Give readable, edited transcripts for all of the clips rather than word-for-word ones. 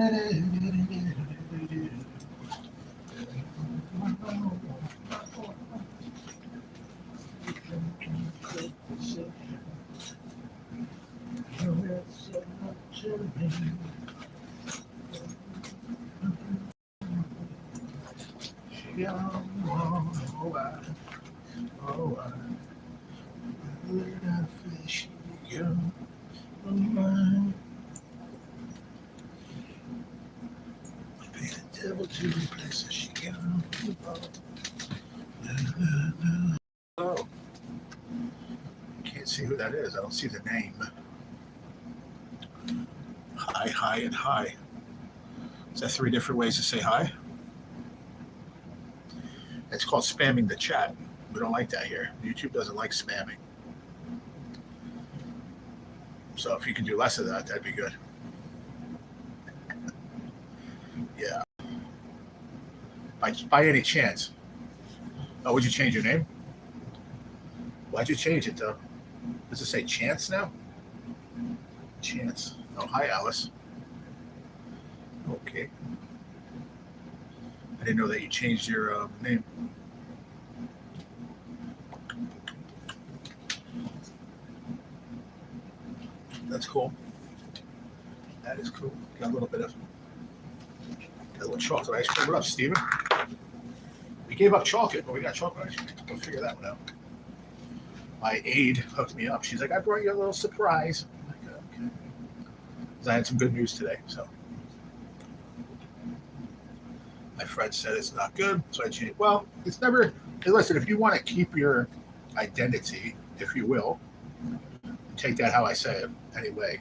Oh, can't see who that is. I don't see the name. Hi, hi, and hi. Is that 3 different ways to say hi? It's called spamming the chat. We don't like that here. YouTube doesn't like spamming. So if you can do less of that, that'd be good. Yeah. By any chance. Oh, would you change your name? Why'd you change it, though? Does it say Chance now? Chance. Oh, hi, Alice. Okay. I didn't know that you changed your name. That's cool. That is cool. Got a little chocolate ice cream. What up, Steven? We gave up chocolate, but we got chocolate ice cream. We'll figure that one out. My aide hooked me up. She's like, I brought you a little surprise. I'm like, okay. Because I had some good news today. So my friend said it's not good, so I changed. Well, it's never. Hey, listen, if you want to keep your identity, if you will, take that how I say it anyway,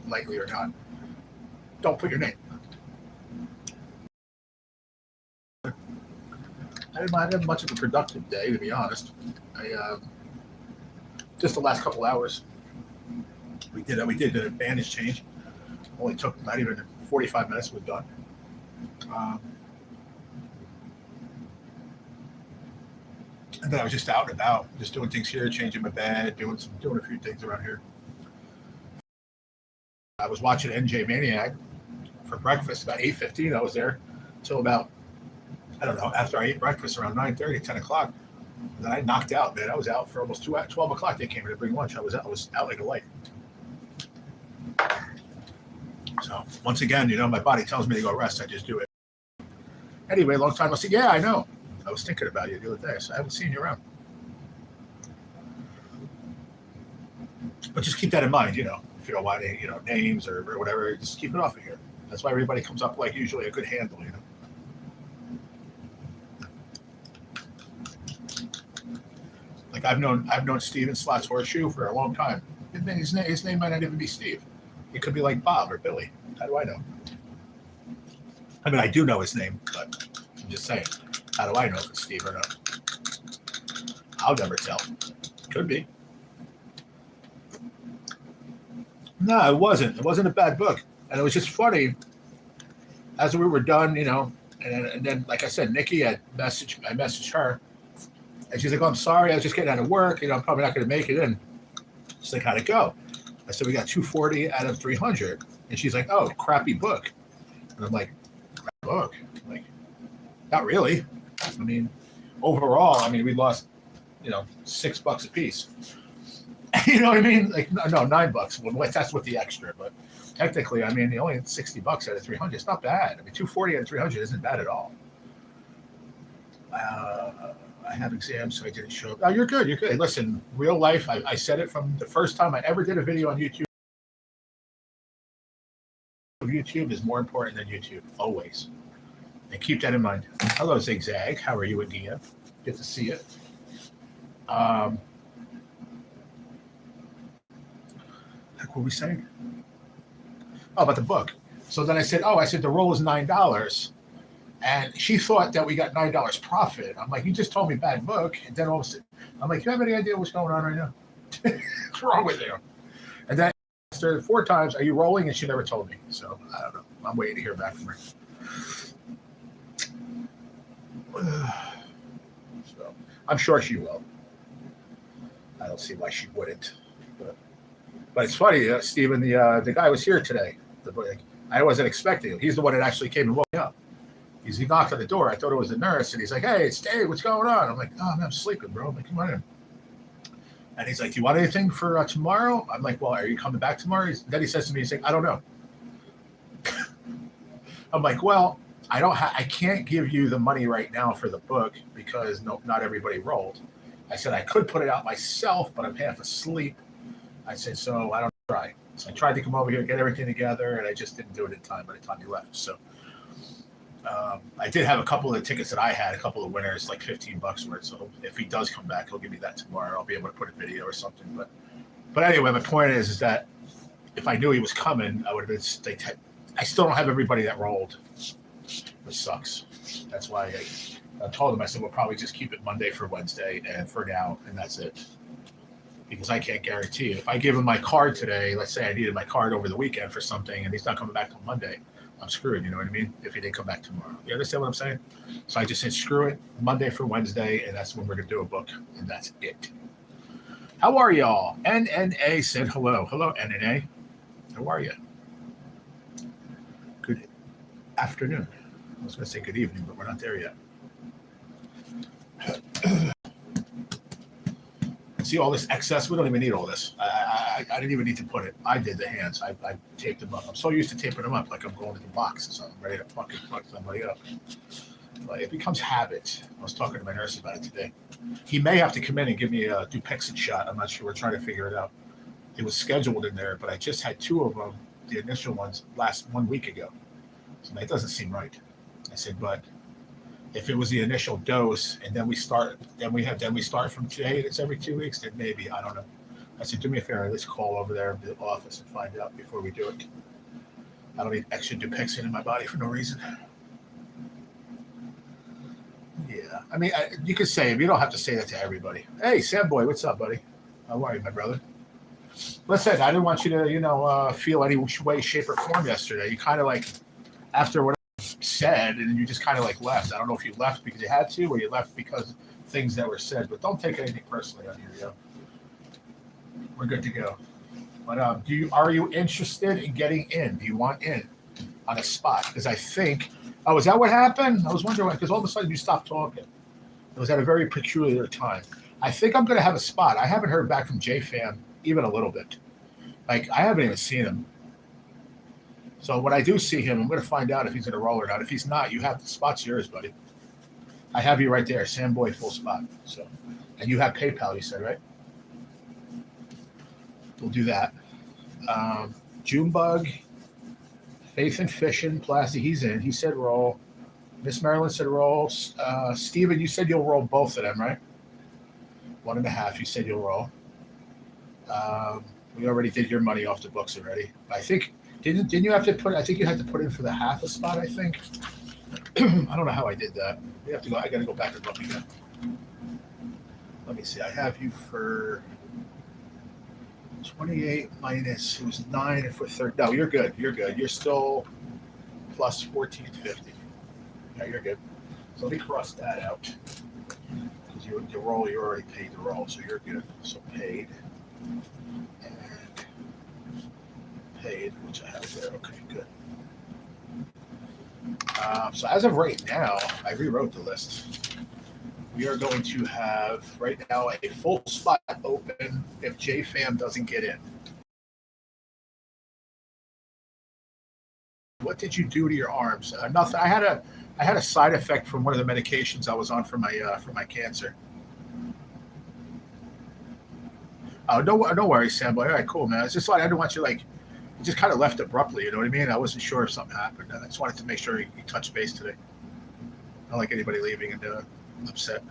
lightly or not, don't put your name. I didn't have much of a productive day, to be honest. Just the last couple hours, we did an advantage change. Only took not even 45 minutes. We're done. And then I was just out and about, just doing things here, changing my bed, doing a few things around here. I was watching NJ Maniac for breakfast about 8:15. I was there till about, I don't know, after I ate breakfast around 9:30, 10 o'clock. And then I knocked out, man. I was out for almost 12 o'clock. They came in to bring lunch. I was out like a light. So once again, my body tells me to go rest. I just do it. Anyway, long time. I said, yeah, I know. I was thinking about you the other day, so I haven't seen you around. But just keep that in mind, if you don't want any, names or whatever, just keep it off of here. That's why everybody comes up like usually a good handle, Like I've known Steven Slots Horseshoe for a long time. His name might not even be Steve. It could be like Bob or Billy. How do I know? I mean, I do know his name, but I'm just saying. How do I know if it's Steve or not? I'll never tell. Could be. No, it wasn't. It wasn't a bad book. And it was just funny. As we were done, and then, like I said, Nikki I messaged her. And she's like, oh, I'm sorry. I was just getting out of work. I'm probably not going to make it in. She's like, how'd it go? I said, we got 240 out of 300. And she's like, oh, crappy book. And I'm like, crap book? I'm like, not really. I mean, overall, we lost, $6 a piece. You know what I mean? Like, no, $9. Well, that's with the extra. But technically, they only had $60 out of 300. It's not bad. 240 out of 300 isn't bad at all. I have exams, so I didn't show up. Oh, you're good. You're good. Listen, real life, I said it from the first time I ever did a video on YouTube. YouTube is more important than YouTube, always. And keep that in mind. Hello, Zigzag. How are you, Adia? Good to see you. What were we saying? Oh, about the book. So then I said the roll is $9. And she thought that we got $9 profit. I'm like, you just told me bad book. And then all of a sudden, I'm like, you have any idea what's going on right now? What's wrong with you? And then I asked her 4 times, are you rolling? And she never told me. So I don't know. I'm waiting to hear back from her. So I'm sure she will. I don't see why she wouldn't. But it's funny, Stephen, the guy was here today. I wasn't expecting him. He's the one that actually came and woke me up. He knocked on the door. I thought it was the nurse, and he's like, "Hey, it's Dave. What's going on?" I'm like, "Oh man, I'm sleeping, bro." I'm like, "Come on in." And he's like, "Do you want anything for tomorrow?" I'm like, "Well, are you coming back tomorrow?" Then he says to me, he's like, "I don't know." I'm like, "Well, I can't give you the money right now for the book because not everybody rolled." I said I could put it out myself, but I'm half asleep. I said, so I don't try. So I tried to come over here, get everything together, and I just didn't do it in time by the time he left. So I did have a couple of the tickets that I had, a couple of winners, like $15 worth. So if he does come back, he'll give me that tomorrow. I'll be able to put a video or something. But anyway, my point is that if I knew he was coming, I would have been. I still don't have everybody that rolled, which sucks. That's why I told him, I said, we'll probably just keep it Monday for Wednesday and for now, and that's it. Because I can't guarantee it. If I give him my card today, let's say I needed my card over the weekend for something and he's not coming back till Monday, I'm screwed, you know what I mean? If he didn't come back tomorrow. You understand what I'm saying? So I just said, screw it, Monday for Wednesday, and that's when we're going to do a book, and that's it. How are y'all? NNA said hello. Hello, NNA. How are you? Good afternoon. I was going to say good evening, but we're not there yet. See all this excess? We don't even need all this. I didn't even need to put it. I did the hands. I taped them up. I'm so used to taping them up like I'm going to the box. So I'm ready to fucking fuck somebody up. But it becomes habit. I was talking to my nurse about it today. He may have to come in and give me a Dupixent shot. I'm not sure. We're trying to figure it out. It was scheduled in there, but I just had 2 of them, the initial ones, last 1 week ago. So that doesn't seem right. I said, but if it was the initial dose and then we start from today, it's every 2 weeks, then maybe, I don't know. I said, do me a favor, at least call over there to the office and find out before we do it. I don't need extra Dupixent in my body for no reason. Yeah, I mean, you could say it. You don't have to say that to everybody. Hey, Sam Boy, what's up, buddy? How are you, my brother? Listen, I didn't want you to, feel any way, shape, or form yesterday. You kind of like, after what I said, and you just kind of like left. I don't know if you left because you had to, or you left because things that were said. But don't take anything personally on here, yo. We're good to go. But are you interested in getting in? Do you want in on a spot? Because I think. Oh, is that what happened? I was wondering, because all of a sudden you stopped talking. It was at a very peculiar time. I think I'm going to have a spot. I haven't heard back from JFam even a little bit. Like, I haven't even seen him. So when I do see him, I'm going to find out if he's going to roll or not. If he's not, you have the spot's yours, buddy. I have you right there, Sam Boy, full spot. So, and you have PayPal, you said, right? We'll do that. Junebug. Faith and Fishing, Plasty, he's in. He said roll. Miss Marilyn said roll. Steven, you said you'll roll both of them, right? 1.5, you said you'll roll. We already did your money off the books already. I think, didn't you have to put, I think you had to put in for the half a spot, I think. I don't know how I did that. We have to go, I got to go back and look again. Let me see. I have you for 28 minus, it was 9 and for 30. No, you're good. You're good. You're still plus 1450. Yeah, you're good. So let me cross that out. Because you roll, you already paid the roll, so you're good. So paid. And paid, which I have there. Okay, good. So as of right now, I rewrote the list. We are going to have right now a full spot open if JFam doesn't get in. What did you do to your arms? Nothing. I had a side effect from one of the medications I was on for my cancer. Oh, no worries, Sam Boy. All right, cool, man. It's just like I didn't want you like. You just kind of left abruptly. You know what I mean? I wasn't sure if something happened. I just wanted to make sure you touched base today. I don't like anybody leaving and upset.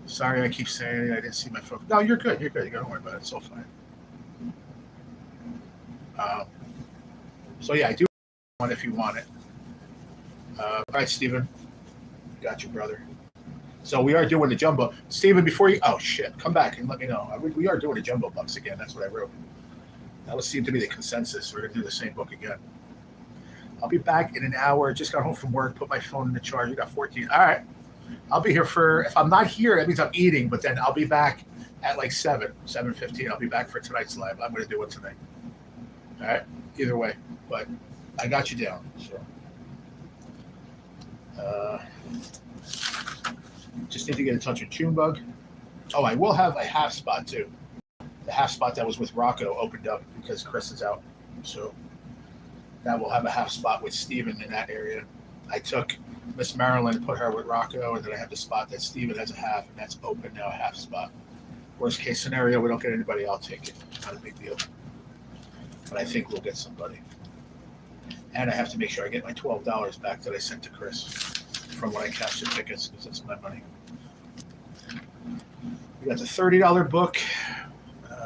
Sorry, I keep saying it. I didn't see my phone. No, you're good. You're good. You don't worry about it. It's all fine. So yeah, I do want if you want it. All right, Steven. Got you, brother. So we are doing the jumbo. Steven, before you... Oh, shit. Come back and let me know. We are doing the jumbo bucks again. That's what I wrote. That would seem to be the consensus. We're going to do the same book again. I'll be back in an hour. Just got home from work. Put my phone in the charge. We got 14. All right. I'll be here for... If I'm not here, that means I'm eating. But then I'll be back at like 7:15. I'll be back for tonight's live. I'm going to do it tonight. All right. either way. But I got you down. So just need to get in touch with Junebug. Oh, I will have a half spot too. The half spot that was with Rocco opened up because Chris is out. So that will have a half spot with Steven in that area. I took Miss Marilyn and put her with Rocco, and then I have the spot that Steven has a half, and that's open now, a half spot. Worst case scenario, we don't get anybody, I'll take it. Not a big deal. But I think we'll get somebody. And I have to make sure I get my $12 back that I sent to Chris from when I cashed the tickets, because that's my money. We got the $30 book.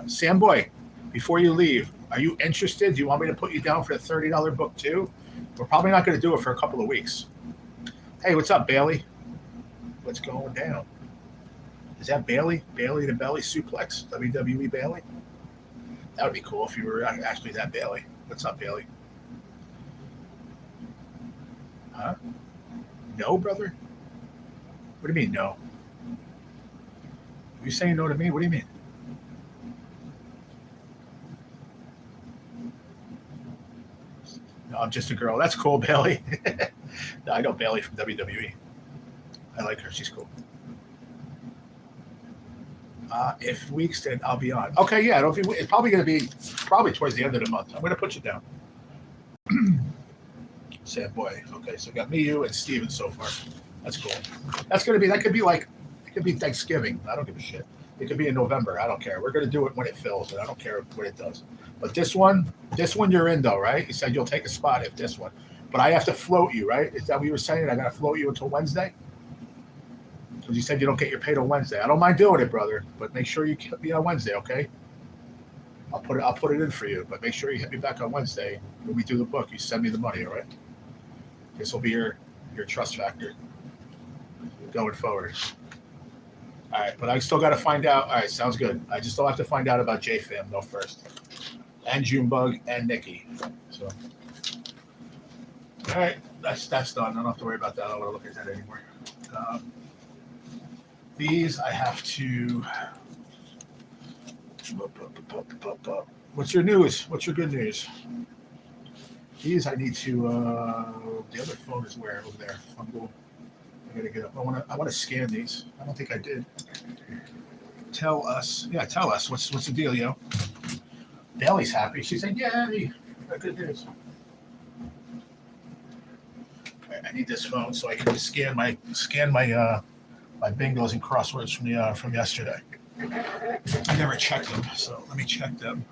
Sam Boy, before you leave, are you interested? Do you want me to put you down for the $30 book too? We're probably not going to do it for a couple of weeks. Hey, what's up, Bailey? What's going down? Is that Bailey? Bailey the Belly Suplex? WWE Bailey? That would be cool if you were actually that Bailey. What's up, Bailey? Huh? No, brother? What do you mean, no? Are you saying no to me? What do you mean? No, I'm just a girl. That's cool, Bailey. No, I know Bailey from WWE. I like her. She's cool. If weeks, then I'll be on. Okay, yeah. It's probably going to be towards the end of the month. I'm going to put you down. Sad boy. Okay, so we got me, you, and Steven so far. That's cool. That could be Thanksgiving. I don't give a shit. It could be in November. I don't care. We're going to do it when it fills, and I don't care what it does. But this one you're in though, right? You said you'll take a spot if this one. But I have to float you, right? Is that what you were saying? I got to float you until Wednesday? Because you said you don't get your pay till Wednesday. I don't mind doing it, brother, but make sure you hit me on Wednesday, okay? I'll put it in for you, but make sure you hit me back on Wednesday when we do the book. You send me the money, all right? This will be your trust factor going forward. All right, but I still got to find out. All right, sounds good. I just still have to find out about JFam though first, and Junebug and Nikki. So, all right, that's done. I don't have to worry about that. I don't want to look at that anymore. These I have to. What's your news? What's your good news? These I need to. The other phone is where over there. I gotta get up. I want to scan these. I don't think I did. Tell us. What's the deal, yo? Bailey's happy. She said, "Yeah, good news." Okay, I need this phone so I can just scan my my bingos and crosswords from yesterday. I never checked them, so let me check them.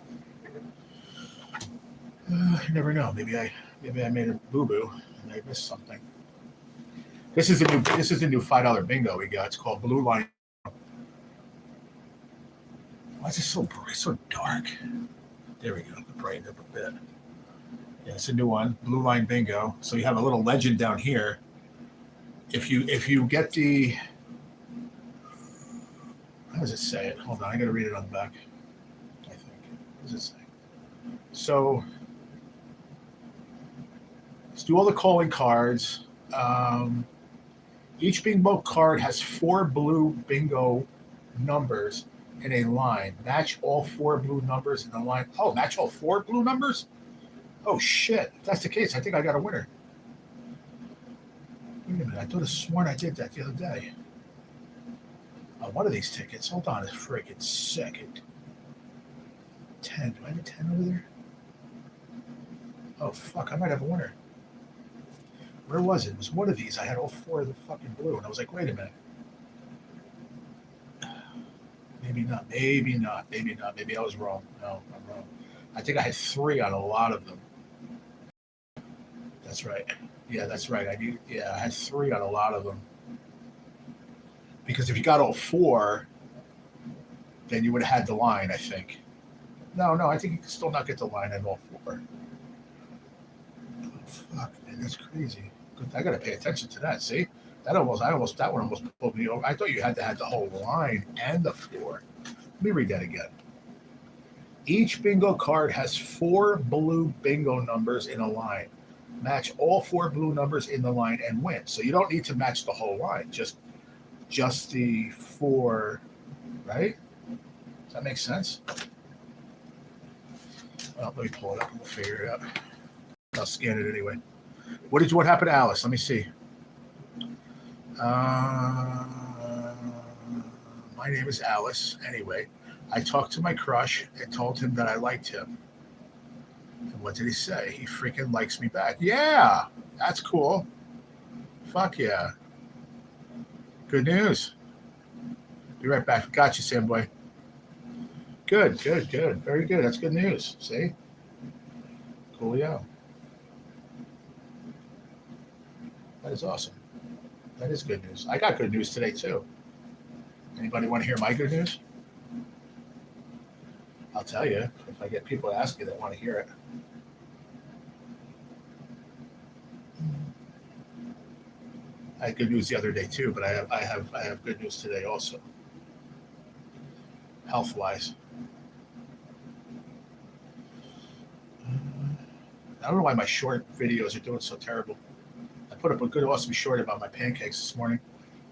You never know. Maybe I made a boo boo and I missed something. This is the new $5 bingo we got. It's called Blue Line. Why is it so bright, so dark? There we go. Brighten up a bit. Yeah, it's a new one, Blue Line Bingo. So you have a little legend down here. If you get the, how does it say it? Hold on, I got to read it on the back. I think. What does it say? So let's do all the calling cards. Each bingo card has 4 blue bingo numbers in a line. Match all 4 blue numbers in the line. Oh, match all 4 blue numbers? Oh, shit. If that's the case, I think I got a winner. Wait a minute. I thought I sworn I did that the other day. One of these tickets. Hold on a freaking second. 10. Do I have a 10 over there? Oh, fuck. I might have a winner. Where was it? It was one of these. I had all 4 of the fucking blue. And I was like, wait a minute. Maybe not. Maybe I was wrong. No, I'm wrong. I think I had 3 on a lot of them. That's right. Yeah, that's right. I had 3 on a lot of them. Because if you got all 4, then you would have had the line, I think. No, I think you can still not get the line on all 4. Oh, fuck, man, that's crazy. I got to pay attention to that. See, that one almost pulled me over. I thought you had to have the whole line and the 4. Let me read that again. Each bingo card has 4 blue bingo numbers in a line. Match all 4 blue numbers in the line and win. So you don't need to match the whole line, just the 4, right? Does that make sense? Well, let me pull it up and we'll figure it out. I'll scan it anyway. What happened to Alice? Let me see. My name is Alice. Anyway, I talked to my crush and told him that I liked him. And what did he say? He freaking likes me back. Yeah, that's cool. Fuck yeah. Good news. Be right back. Got you, Sam boy. Good. Very good. That's good news. See? Coolio. That is awesome. That is good news. I got good news today, too. Anybody want to hear my good news? I'll tell you if I get people to ask you that want to hear it. I had good news the other day too, but I have good news today also. Health wise. I don't know why my short videos are doing so terrible. I put up a good awesome short about my pancakes this morning,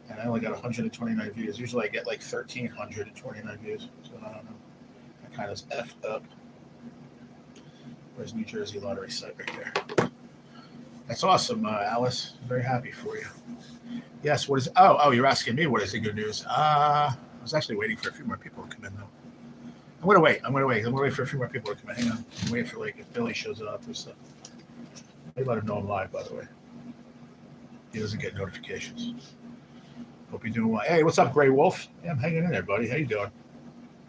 and I only got 129 views. Usually I get like 1,329 views. So I don't know. I kind of effed up. Where's New Jersey lottery site right there? That's awesome, Alice. I'm very happy for you. Yes. What is? Oh, you're asking me what is the good news? I was actually waiting for a few more people to come in though. I'm gonna wait for a few more people to come in. Hang on. I'm waiting for like if Billy shows up or stuff. I let him know I'm live, by the way. He doesn't get notifications. Hope you're doing well. Hey, what's up, Gray Wolf? Yeah, I'm hanging in there, buddy. How you doing?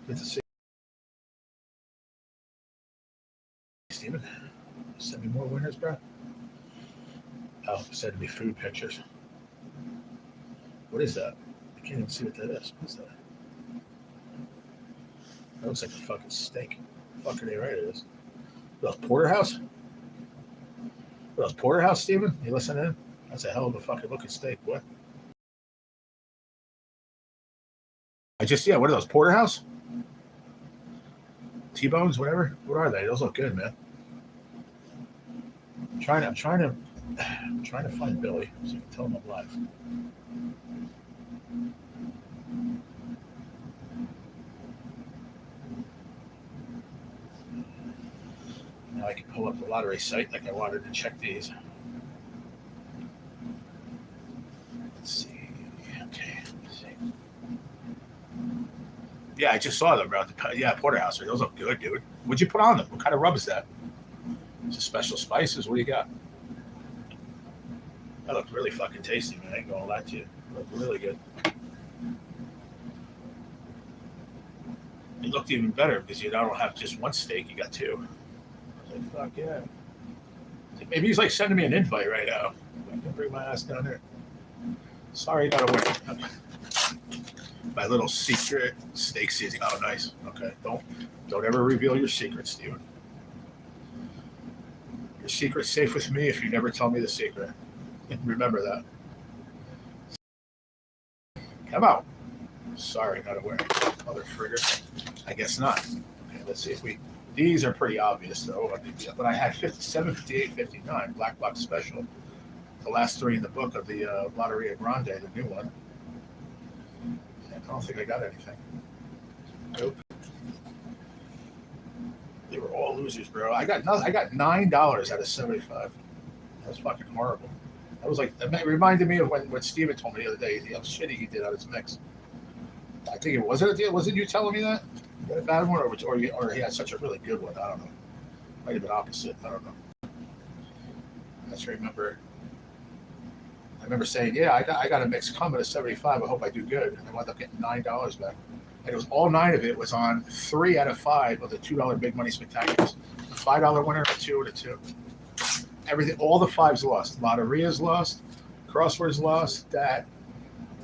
Good to see you. Steven, send me more winners, bro. Oh, send me food pictures. What is that? I can't even see what that is. What is that? That looks like a fucking steak. Fuck are they right? It is. What else? Porterhouse? What else? Porterhouse, Steven? You listening in? That's a hell of a fucking looking steak, boy. What are those? Porterhouse? T-bones, whatever? What are they? Those look good, man. I'm trying to find Billy so I can tell him I'm live. Now I can pull up the lottery site like I wanted to check these. Let's see. Okay. Let's see. Yeah, I just saw them, bro. Yeah, Porterhouse. Those look good, dude. What'd you put on them? What kind of rub is that? Is it special spices? What do you got? That looked really fucking tasty, man. I ain't gonna lie to you. It looked really good. It looked even better because you don't have just one steak, you got two. I was like, fuck yeah. Maybe he's like sending me an invite right now. I can bring my ass down there. Sorry, not aware. My little secret steak seasoning. Oh, nice. Okay, don't ever reveal your secrets, Steven. Your secret's safe with me if you never tell me the secret. Remember that. Come out. Sorry, not aware. Mother frigger. I guess not. Okay, let's see if we. These are pretty obvious though. But I had 57, 58, 59 black box special. The last three in the book of the Lotteria Grande, the new one. And I don't think I got anything. Nope. They were all losers, bro. I got $9 out of 75. That was fucking horrible. That was like, it reminded me of when Steven told me the other day how shitty he did on his mix. I think it wasn't you telling me that? You got a bad one, or he had such a really good one. I don't know. Might have been opposite. I don't know. I just remember. I remember saying, "Yeah, I got a mix coming at 75. I hope I do good." And I wound up getting $9 back. And it was all 9 of it was on 3 out of 5 of the $2 big money spectaculars. A $5 winner, a 2, and a 2. Everything, all the 5s lost. Lotteria's lost. Crosswords lost. That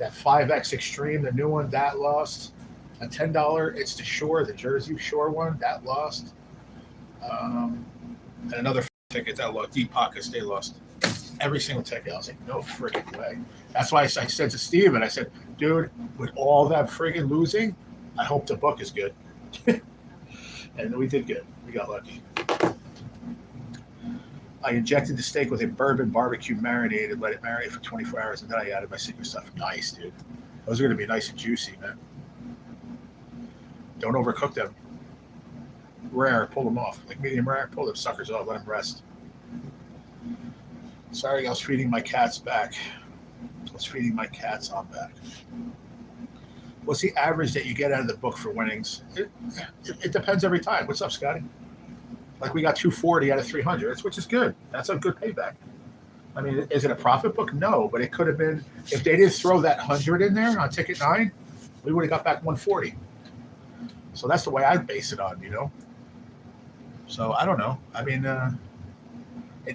5X Extreme, the new one, that lost. A $10, it's the Shore, the Jersey Shore one, that lost. And another ticket that lost. Deep Pockets, they lost. Every single ticket. I was like, no friggin' way. That's why I said to Steven, I said, dude, with all that friggin' losing, I hope the book is good. And we did good. We got lucky. I injected the steak with a bourbon barbecue marinated, let it marinate for 24 hours, and then I added my secret stuff. Nice, dude. Those are going to be nice and juicy, man. Don't overcook them. rare, pull them off. Like medium rare, pull them suckers off, let them rest. Sorry, I was feeding my cats back. I was feeding my cats on back. What's the average that you get out of the book for winnings? It depends every time. What's up, Scotty? Like we got 240 out of 300, which is good. That's a good payback. I mean, is it a profit book? No, but it could have been. If they didn't throw that 100 in there on ticket 9, we would have got back 140. So that's the way I base it on, So I don't know. I mean, an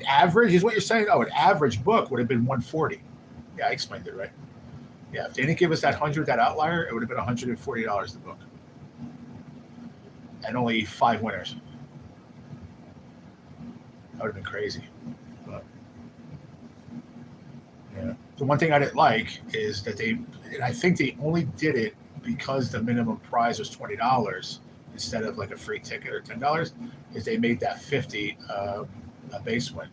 average is what you're saying. Oh, an average book would have been 140. Yeah, I explained it right. Yeah, if they didn't give us that 100, that outlier, it would have been $140 the book, and only 5 winners. That would have been crazy. But yeah, the one thing I didn't like is that I think they only did it because the minimum prize was $20 instead of like a free ticket or $10. Is they made that 50 a base win.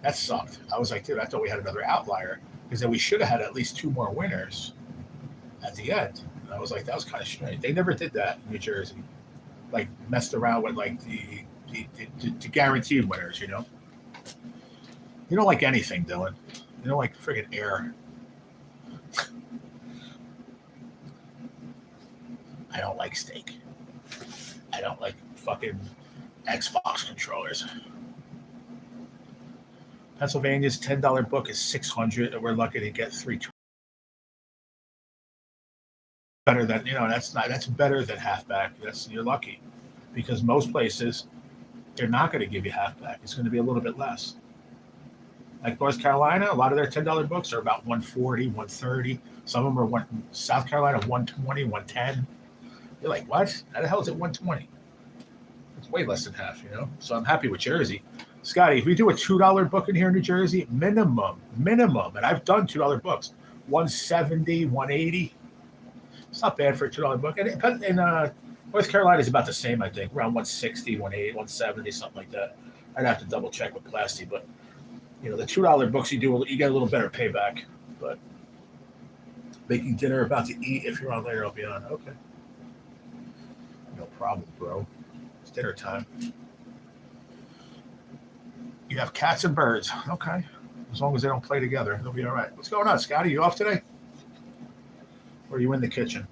That sucked. I was like, dude, I thought we had another outlier because then we should have had at least 2 more winners at the end. And I was like, that was kind of strange. They never did that in New Jersey. Like messed around with like the guaranteed winners, You don't like anything, Dylan. You don't like friggin' air. I don't like steak. I don't like fucking Xbox controllers. Pennsylvania's $10 book is $600, and we're lucky to get 3. Better than that's better than halfback. You're lucky, because most places they're not going to give you halfback. It's going to be a little bit less. Like North Carolina, a lot of their $10 books are about 140, 130. Some of them are South Carolina 120, 110. You're like, what? How the hell is it 120? It's way less than half, So I'm happy with Jersey. Scotty, if we do a $2 book in here in New Jersey, minimum, and I've done $2 books, 170, 180. It's not bad for a $2 book. And North Carolina is about the same, I think, around 160, 180, 170, something like that. I'd have to double check with Plasti, but the $2 books you get a little better payback. But making dinner, about to eat. If you're on later, I'll be on. Okay, no problem, bro. It's dinner time. You have cats and birds. Okay, as long as they don't play together, they'll be all right. What's going on, Scotty? You off today? Or are you in the kitchen?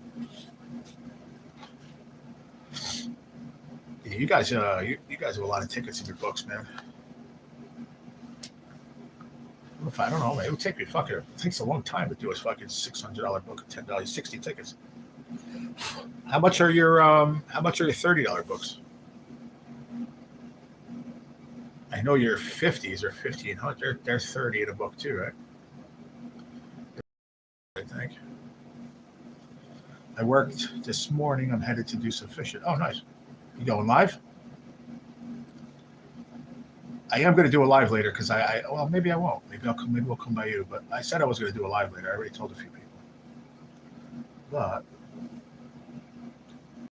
Yeah, you guys have a lot of tickets in your books, man. I don't know, man. It would take me it takes a long time to do a fucking $600 book of $10, 60 tickets. How much are your $30 books? I know your 50s are 1,500. They're 30 in a book too, right? I think. I worked this morning. I'm headed to do some fishing. Oh, nice. You going live? I am going to do a live later because well, maybe I won't. Maybe we'll come by you. But I said I was going to do a live later. I already told a few people. But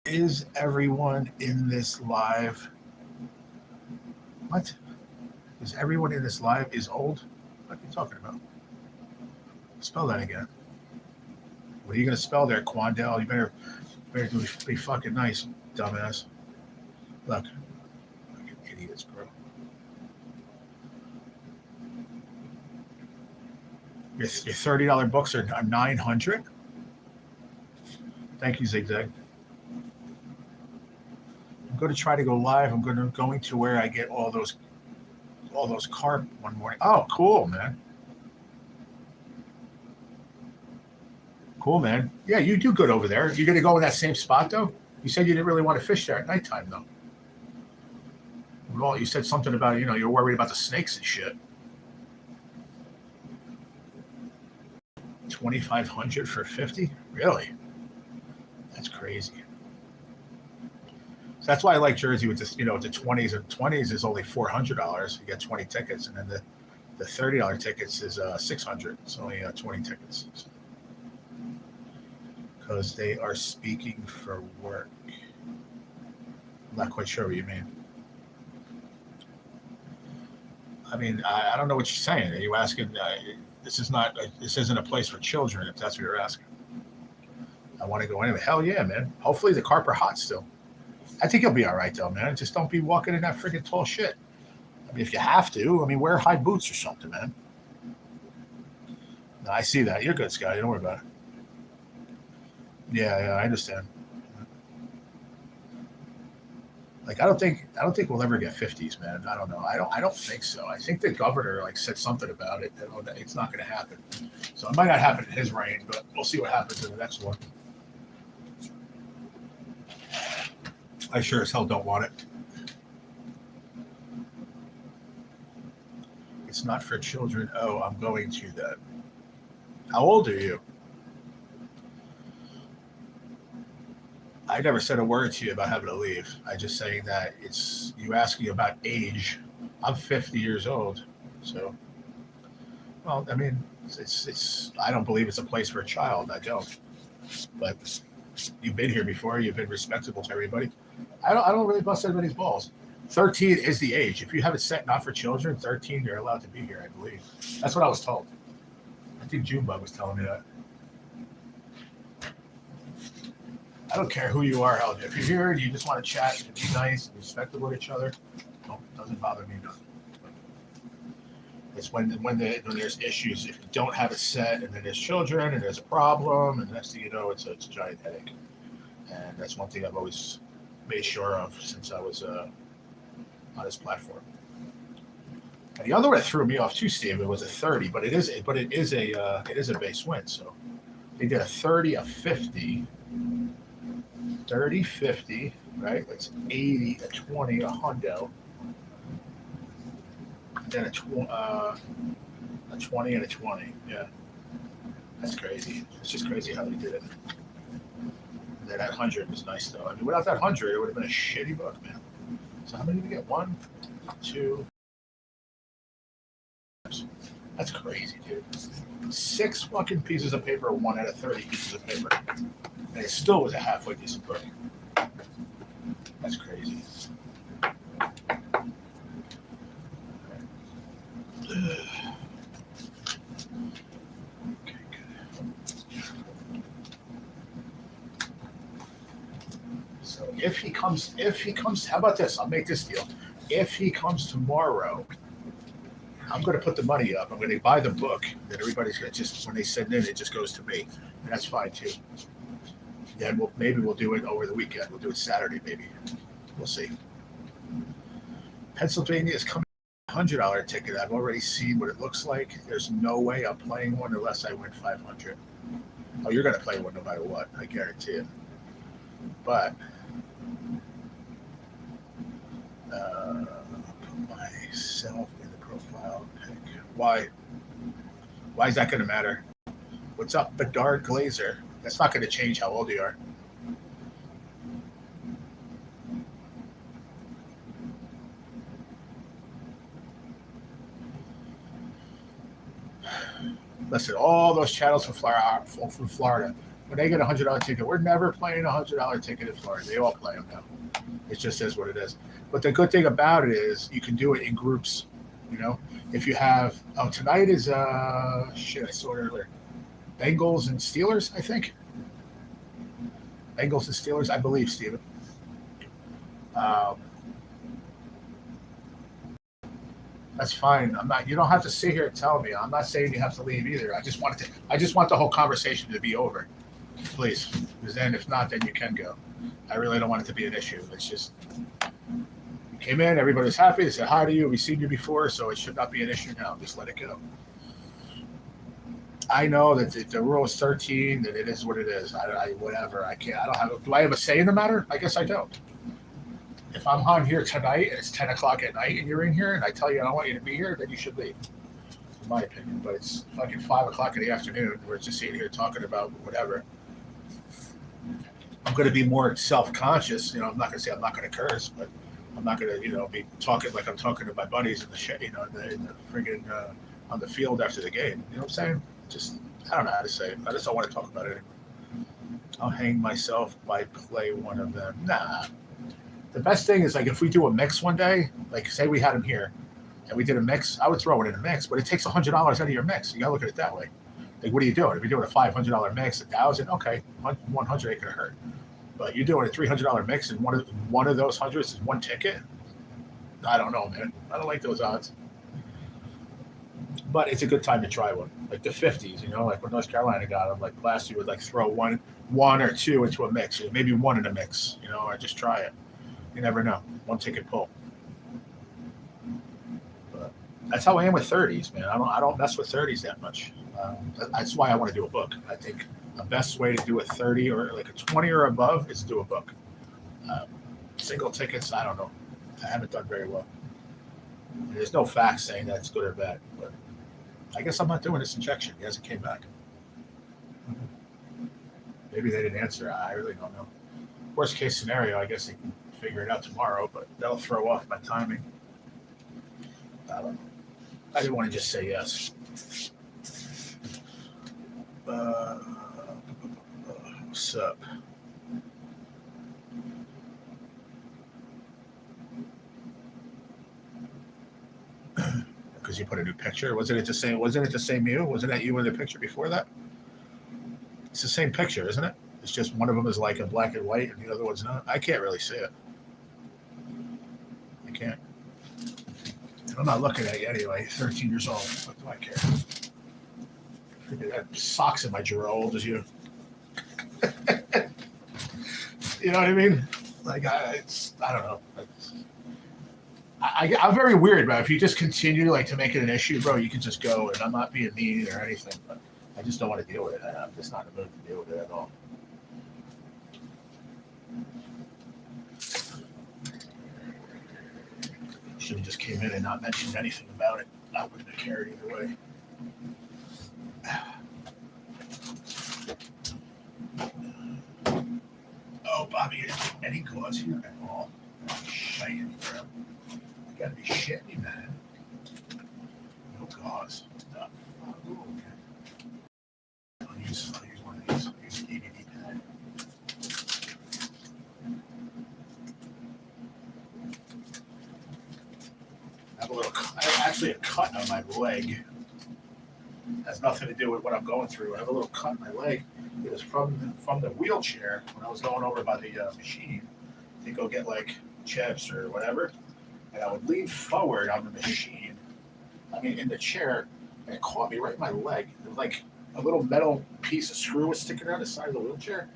is everyone in this live? What? Is everyone in this live is old? What are you talking about? Spell that again. What are you going to spell there, Quandel? You better be fucking nice, dumbass. Look. Fucking idiots, bro. Your $30 books are $900. Thank you, Zigzag. I'm going to try to go live. I'm going to where I get all those carp one morning. Oh, cool, man. Cool, man. Yeah, you do good over there. You're going to go in that same spot, though? You said you didn't really want to fish there at nighttime, though. Well, you said something about, you're worried about the snakes and shit. 2,500 for 50? Really? That's crazy. So that's why I like Jersey with this, the 20s. And 20s is only $400. You get 20 tickets, and then the $30 tickets is $600. It's only 20 tickets. Because they are speaking for work. I'm not quite sure what you mean. I mean, I don't know what you're saying. Are you asking? This isn't a place for children. If that's what you're asking. I want to go anyway. Hell yeah, man. Hopefully the carp are hot still. I think you'll be all right though, man. Just don't be walking in that freaking tall shit. I mean, if you have to, I mean, wear high boots or something, man. No, I see that. You're good, Scott. Don't worry about it. Yeah, I understand. Like I don't think we'll ever get 50s, man. I don't know. I don't think so. I think the governor like said something about it. That it's not going to happen. So it might not happen in his reign, but we'll see what happens in the next one. I sure as hell don't want it. It's not for children. Oh, I'm going to that. How old are you? I never said a word to you about having to leave. I just saying that it's you asking about age. I'm 50 years old, so well, I mean, it's. I don't believe it's a place for a child. I don't. But you've been here before. You've been respectable to everybody. I don't really bust anybody's balls. 13 is the age. If you have it set not for children, 13, you're allowed to be here. I believe. That's what I was told. I think Junebug was telling me that. I don't care who you are, Helen. If you're here and you just want to chat and be nice and respectable to each other, doesn't bother me none. It's when there's issues, if you don't have it set, and then there's children and there's a problem, and next thing you know, it's a giant headache. And that's one thing I've always made sure of since I was on this platform. And the other one that threw me off too, Steve, it was a 30, but it is a base win. So they did a 30, a 50. 30, 50, right? That's 80, a 20, a hundo. Then a 20 and a 20. Yeah. That's crazy. It's just crazy how they did it. And then that 100 was nice, though. I mean, without that 100, it would have been a shitty book, man. So how many did we get? 1, 2. That's crazy, dude. 6 fucking pieces of paper, 1 out of 30 pieces of paper. And it still was a halfway decent book. That's crazy. Okay, good. So if he comes, how about this? I'll make this deal. If he comes tomorrow, I'm going to put the money up. I'm going to buy the book that everybody's going to just, when they send in, it just goes to me. And that's fine too. Then maybe we'll do it over the weekend. We'll do it Saturday, maybe. We'll see. Pennsylvania is coming $100 ticket. I've already seen what it looks like. There's no way I'm playing one unless I win 500. Oh, you're going to play one no matter what. I guarantee it. But put myself in the profile pic. Why? Why is that going to matter? What's up, Bedard Glazer? That's not going to change how old you are. Listen, all those channels from Florida, when they get a $100 ticket, we're never playing a $100 ticket in Florida. They all play them now. It just is what it is. But the good thing about it is you can do it in groups. You know, if you have tonight is I saw it earlier. Bengals and Steelers, I think. Bengals and Steelers, I believe, Steven. That's fine. I'm not. You don't have to sit here and tell me. I'm not saying you have to leave either. I just want the whole conversation to be over, please. Because then, if not, then you can go. I really don't want it to be an issue. It's just you came in, everybody was happy. They said hi to you. We've seen you before, so it should not be an issue now. Just let it go. I know that the rule is 13. That it is what it is. I whatever. I can't. I don't have. Do I have a say in the matter? I guess I don't. If I'm on here tonight and it's 10 o'clock at night and you're in here and I tell you I don't want you to be here, then you should leave, in my opinion. But it's fucking 5 o'clock in the afternoon. We're just sitting here talking about whatever. I'm going to be more self-conscious. You know, I'm not going to say I'm not going to curse, but I'm not going to, be talking like I'm talking to my buddies in the shit, in the friggin' on the field after the game. You know what I'm saying? I don't know how to say it. I just don't want to talk about it anymore. I'll hang myself by play one of them. Nah. The best thing is, like, if we do a mix one day, like, say we had him here, and we did a mix, I would throw it in a mix, but it takes $100 out of your mix. You got to look at it that way. Like, what are you doing? If you're doing a $500 mix, $1,000, okay, 100 ain't going to hurt. But you're doing a $300 mix, and one of those hundreds is one ticket. I don't know, man. I don't like those odds. But it's a good time to try one. Like the 50s, like when North Carolina got them, like last year would like throw one or two into a mix, or maybe one in a mix, or just try it. You never know. One ticket pull. But that's how I am with 30s, man. I don't mess with 30s that much. That's why I want to do a book. I think the best way to do a 30 or like a 20 or above is to do a book. Single tickets, I don't know. I haven't done very well. There's no facts saying that it's good or bad, but I guess I'm not doing this injection. He hasn't came back. Maybe they didn't answer. I really don't know. Worst case scenario, I guess they can figure it out tomorrow, but that'll throw off my timing. I don't know. I didn't want to just say yes. What's up? Because you put a new picture. Wasn't it the same you? Wasn't that you in the picture before that? It's the same picture, isn't it? It's just one of them is like a black and white and the other one's not. I can't really see it. I can't. I'm not looking at you anyway. 13 years old. What do I care? I have socks in my drawer old as you. You know what I mean? Like, I don't know. I'm very weird, bro. If you just continue like to make it an issue, bro, you can just go. And I'm not being mean or anything, but I just don't want to deal with it. I'm just not in the mood to deal with it at all. Should have just came in and not mentioned anything about it. I wouldn't have cared either way. Oh, Bobby, you didn't take any cause here at all. Shame, bro. You gotta be shitting me, man. No cause. No. Oh, okay. I'll use one of these. I'll use an ABD pad. I have actually a cut on my leg. Has nothing to do with what I'm going through. I have a little cut in my leg. It was from the wheelchair when I was going over by the machine to go get like chips or whatever. And I would lean forward on the machine, in the chair, and it caught me right in my leg. It was like a little metal piece of screw was sticking out the side of the wheelchair,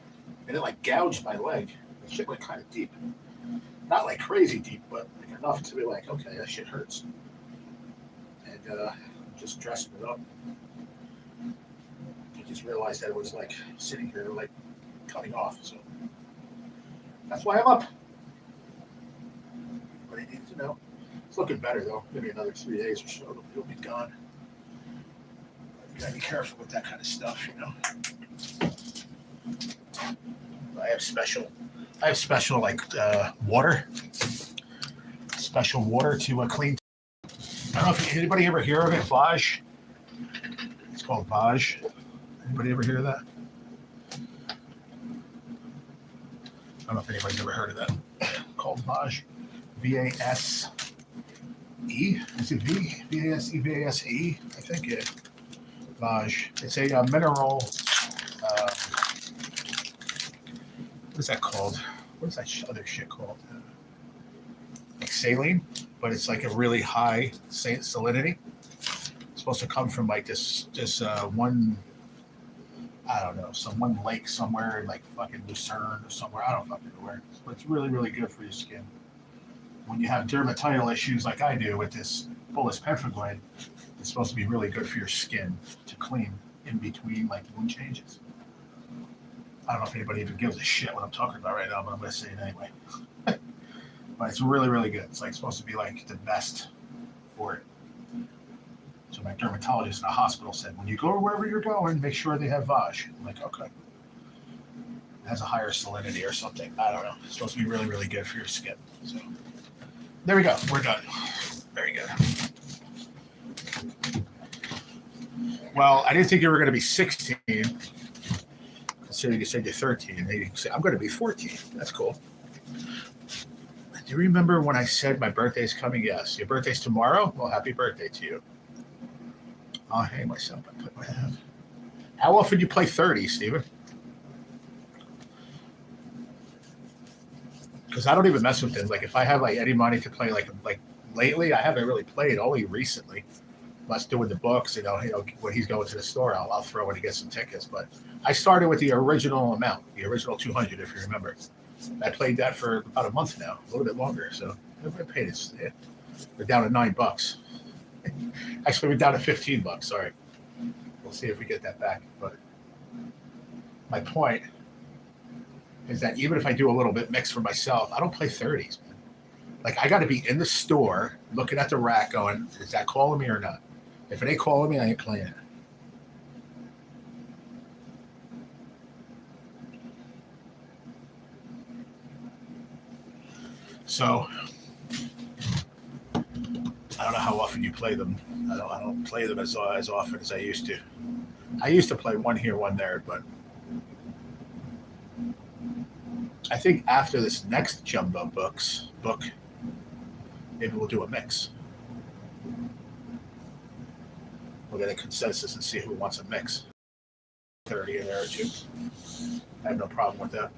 and it like gouged my leg. The shit went kind of deep. Not like crazy deep, but like enough to be like, okay, that shit hurts. And just dressing it up. I just realized that it was like sitting here, like cutting off. So that's why I'm up. But he needs to know. It's looking better though. Maybe another 3 days or so, it'll be gone. But you gotta be careful with that kind of stuff, I have special like water. Special water to clean. I don't know if anybody ever hear of it, Vaj. It's called Vaj. Anybody ever hear of that? I don't know if anybody's ever heard of that. Called Vaj. VASE. Is it V? VASE, VASE? I think it. Vaj. It's a mineral. What is that called? What is that other shit called? Like saline, but it's like a really high salinity. It's supposed to come from like this one, I don't know, one lake somewhere in like fucking Lucerne or somewhere. I don't fucking know where. But it's really, really good for your skin. When you have dermatitis issues like I do with this bullous pemphigoid, it's supposed to be really good for your skin to clean in between like wound changes. I don't know if anybody even gives a shit what I'm talking about right now, but I'm going to say it anyway. But it's really, really good. It's like supposed to be like the best for it. So my dermatologist in the hospital said, when you go wherever you're going, make sure they have Vaj. I'm like, okay. It has a higher salinity or something. I don't know. It's supposed to be really, really good for your skin. So there we go. We're done. Very good. Well, I didn't think you were going to be 16. Considering you said you're 13. And you say, I'm going to be 14. That's cool. Do you remember when I said my birthday's coming? Yes. Your birthday's tomorrow? Well, happy birthday to you. I'll hang myself. I put my hand. How often do you play 30, Steven? because I don't even mess with it. Like if I have like any money to play, like lately, I haven't really played. Only recently, us doing the books. When he's going to the store, I'll throw in to get some tickets. But I started with the original amount, the original 200, if you remember. I played that for about a month now, a little bit longer. So I paid it. Yeah. We're down to $9. Actually, we're down to $15. Sorry. We'll see if we get that back. But my point is that even if I do a little bit mix for myself, I don't play 30s, man. Like I got to be in the store looking at the rack going, is that calling me or not? If it ain't calling me, I ain't playing it. So I don't know how often you play them. I don't play them as often as I used to. I used to play one here, one there, but I think after this next Jumbo book, maybe we'll do a mix. We'll get a consensus and see who wants a mix. 30 in there or two. I have no problem with that.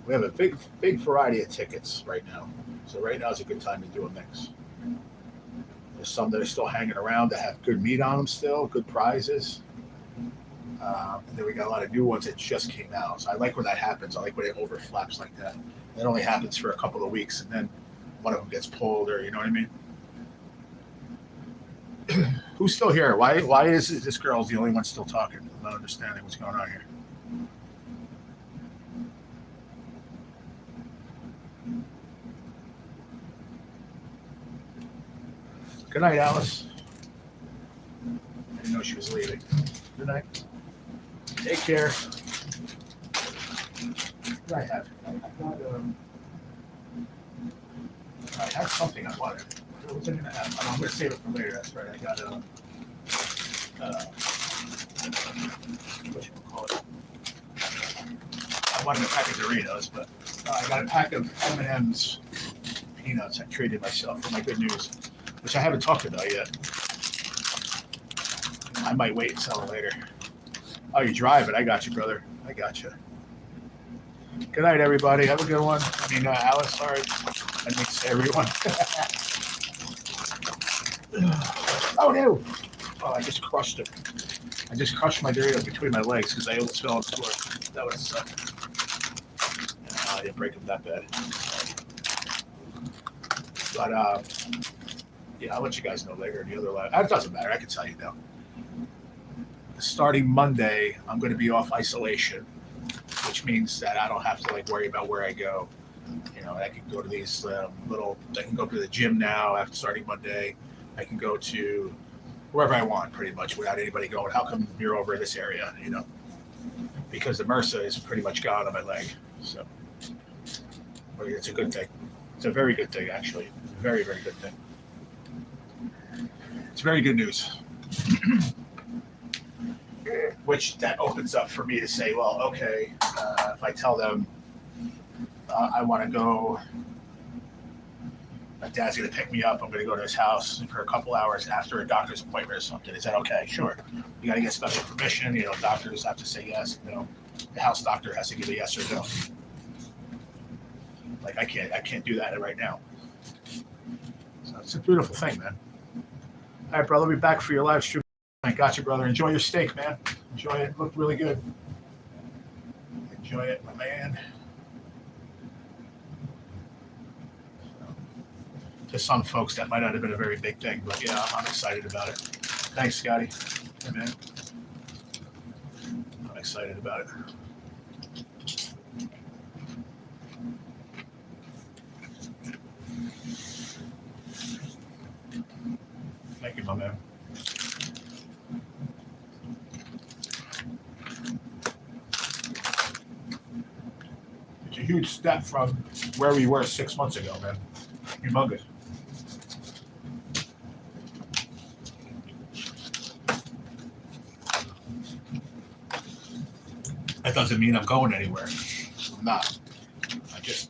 We have a big variety of tickets right now. So right now is a good time to do a mix. There's some that are still hanging around that have good meat on them still, good prizes. And then we got a lot of new ones that just came out. So I like when that happens. I like when it overflaps like that. It only happens for a couple of weeks, and then one of them gets pulled, or you know what I mean? Who's still here? Why is this girl's the only one still talking? I'm not understanding what's going on here. Good night, Alice. I didn't know she was leaving. Good night. Take care. What did I have? I had something I wanted. What was I going to have? I'm going to save it for later. That's right. I got what you call it? I wanted a pack of Doritos, but I got a pack of M&M's peanuts. I treated myself for my good news, which I haven't talked about yet. I might wait and sell it later. Oh, you're driving. I got you, brother. I got you. Good night, everybody. Have a good one. I mean, Alice, sorry. I didn't say everyone. Oh, no. Oh, I just crushed it. I just crushed my Doritos between my legs because I almost fell on the floor. That would have sucked. I didn't break them that bad. But, yeah, I'll let you guys know later in the other live. It doesn't matter. I can tell you now. Starting Monday, I'm going to be off isolation, which means that I don't have to worry about where I go. I can go to these I can go to the gym now after starting Monday. I can go to wherever I want pretty much without anybody going, how come you're over in this area, because the MRSA is pretty much gone on my leg. So it's a good thing. It's a very good thing, actually. Very, very good thing. It's very good news. Which that opens up for me to say, well, okay, if I tell them I want to go, my dad's going to pick me up, I'm going to go to his house for a couple hours after a doctor's appointment or something. Is that okay? Sure. You got to get special permission. Doctors have to say yes. The house doctor has to give a yes or no. I can't do that right now. So it's a beautiful thing, man. All right, brother, I'll be back for your live stream. I got you, brother. Enjoy your steak, man. Enjoy it. It looked really good. Enjoy it, my man. To some folks, that might not have been a very big thing, but yeah, I'm excited about it. Thanks, Scotty. Hey, man. I'm excited about it. Thank you, my man. It's a huge step from where we were 6 months ago, man. Humongous. That doesn't mean I'm going anywhere. I'm not.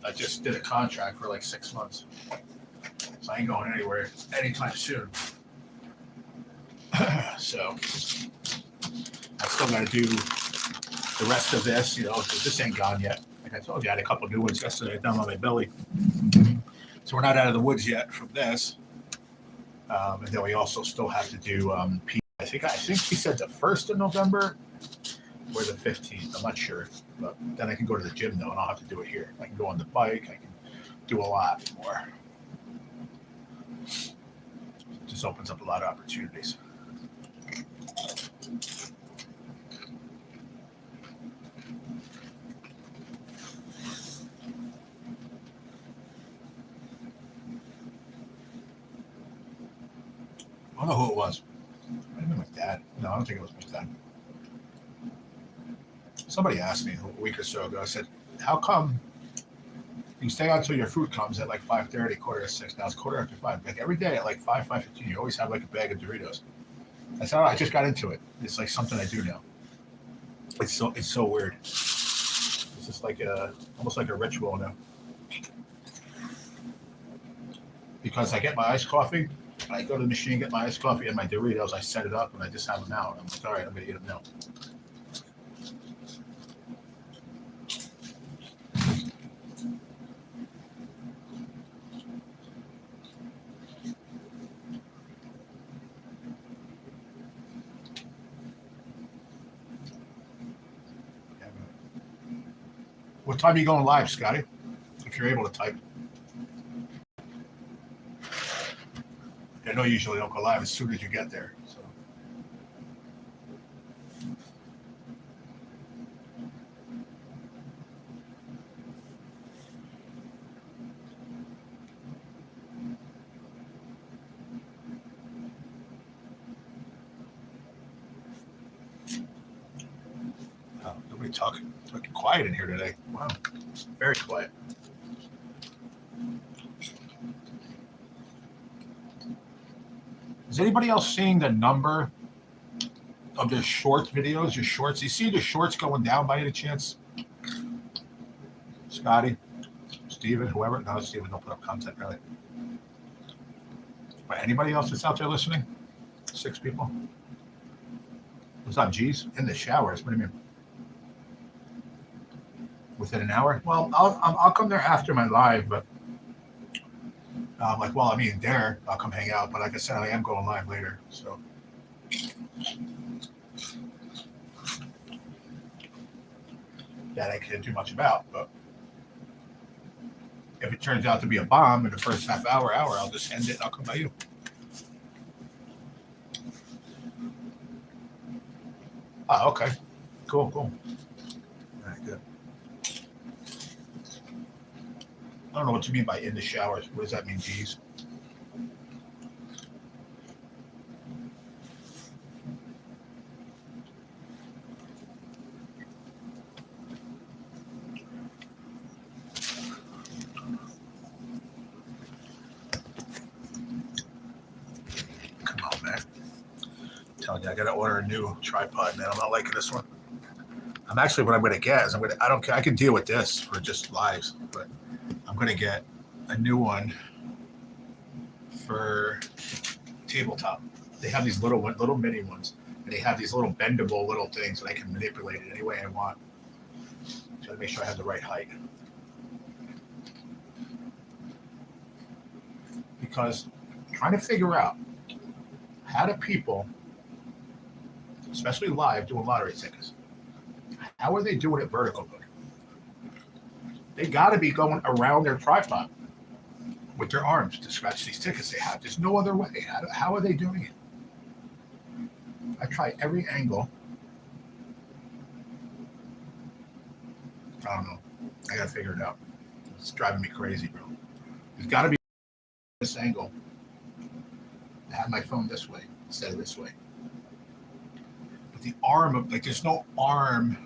I just did a contract for 6 months. So I ain't going anywhere anytime soon. So I still got to do the rest of this, because this ain't gone yet. Like I told you, I had a couple new ones yesterday down on my belly. So we're not out of the woods yet from this. And then we also still have to do I think he said the 1st of November or the 15th. I'm not sure. But then I can go to the gym though, and I'll have to do it here. I can go on the bike. I can do a lot more. It just opens up a lot of opportunities. I don't know who it was. Maybe my dad. No, I don't think it was my dad. Somebody asked me a week or so ago. I said, "How come you stay on until your food comes at like 5:30, 5:45? Now it's 5:15. Like every day at like 5:15, you always have like a bag of Doritos." I said, "Oh, I just got into it. It's like something I do now. It's so weird. It's just like almost like a ritual now." Because I get my iced coffee, I go to the machine, get my iced coffee and my Doritos. I set it up and I just have them out. I'm like, all right, I'm gonna eat them now. What time are you going live, Scotty? If you're able to type. I know you usually don't go live as soon as you get there. So. Oh, nobody talking quiet in here today. Wow, very quiet. Is anybody else seeing the number of the short videos? Your shorts? You see the shorts going down by any chance? Scotty, Steven, whoever. No, Steven don't put up content really. But anybody else that's out there listening? 6 people. What's up, G's? In the showers. What do you mean? Within an hour? Well, I'll come there after my live, but like while I'm eating dinner, I'll come hang out. But like I said, I am going live later, so. That I can't do much about, but if it turns out to be a bomb in the first half hour, I'll just end it and I'll come by you. Oh, okay. Cool. All right, good. I don't know what you mean by in the showers. What does that mean, geez? Come on, man. I'm telling you, I gotta order a new tripod, man. I'm not liking this one. I'm actually, what I'm gonna get is I don't care. I can deal with this for just lives, but I'm gonna get a new one for tabletop. They have these little mini ones, and they have these little bendable little things that I can manipulate it any way I want. So to make sure I have the right height. Because trying to figure out how do people, especially live doing lottery tickets, how are they doing it vertical good? They got to be going around their tripod with their arms to scratch these tickets they have. There's no other way. How are they doing it? I try every angle. I don't know. I got to figure it out. It's driving me crazy, bro. There's got to be this angle. I have my phone this way instead of this way. But the arm, like there's no arm.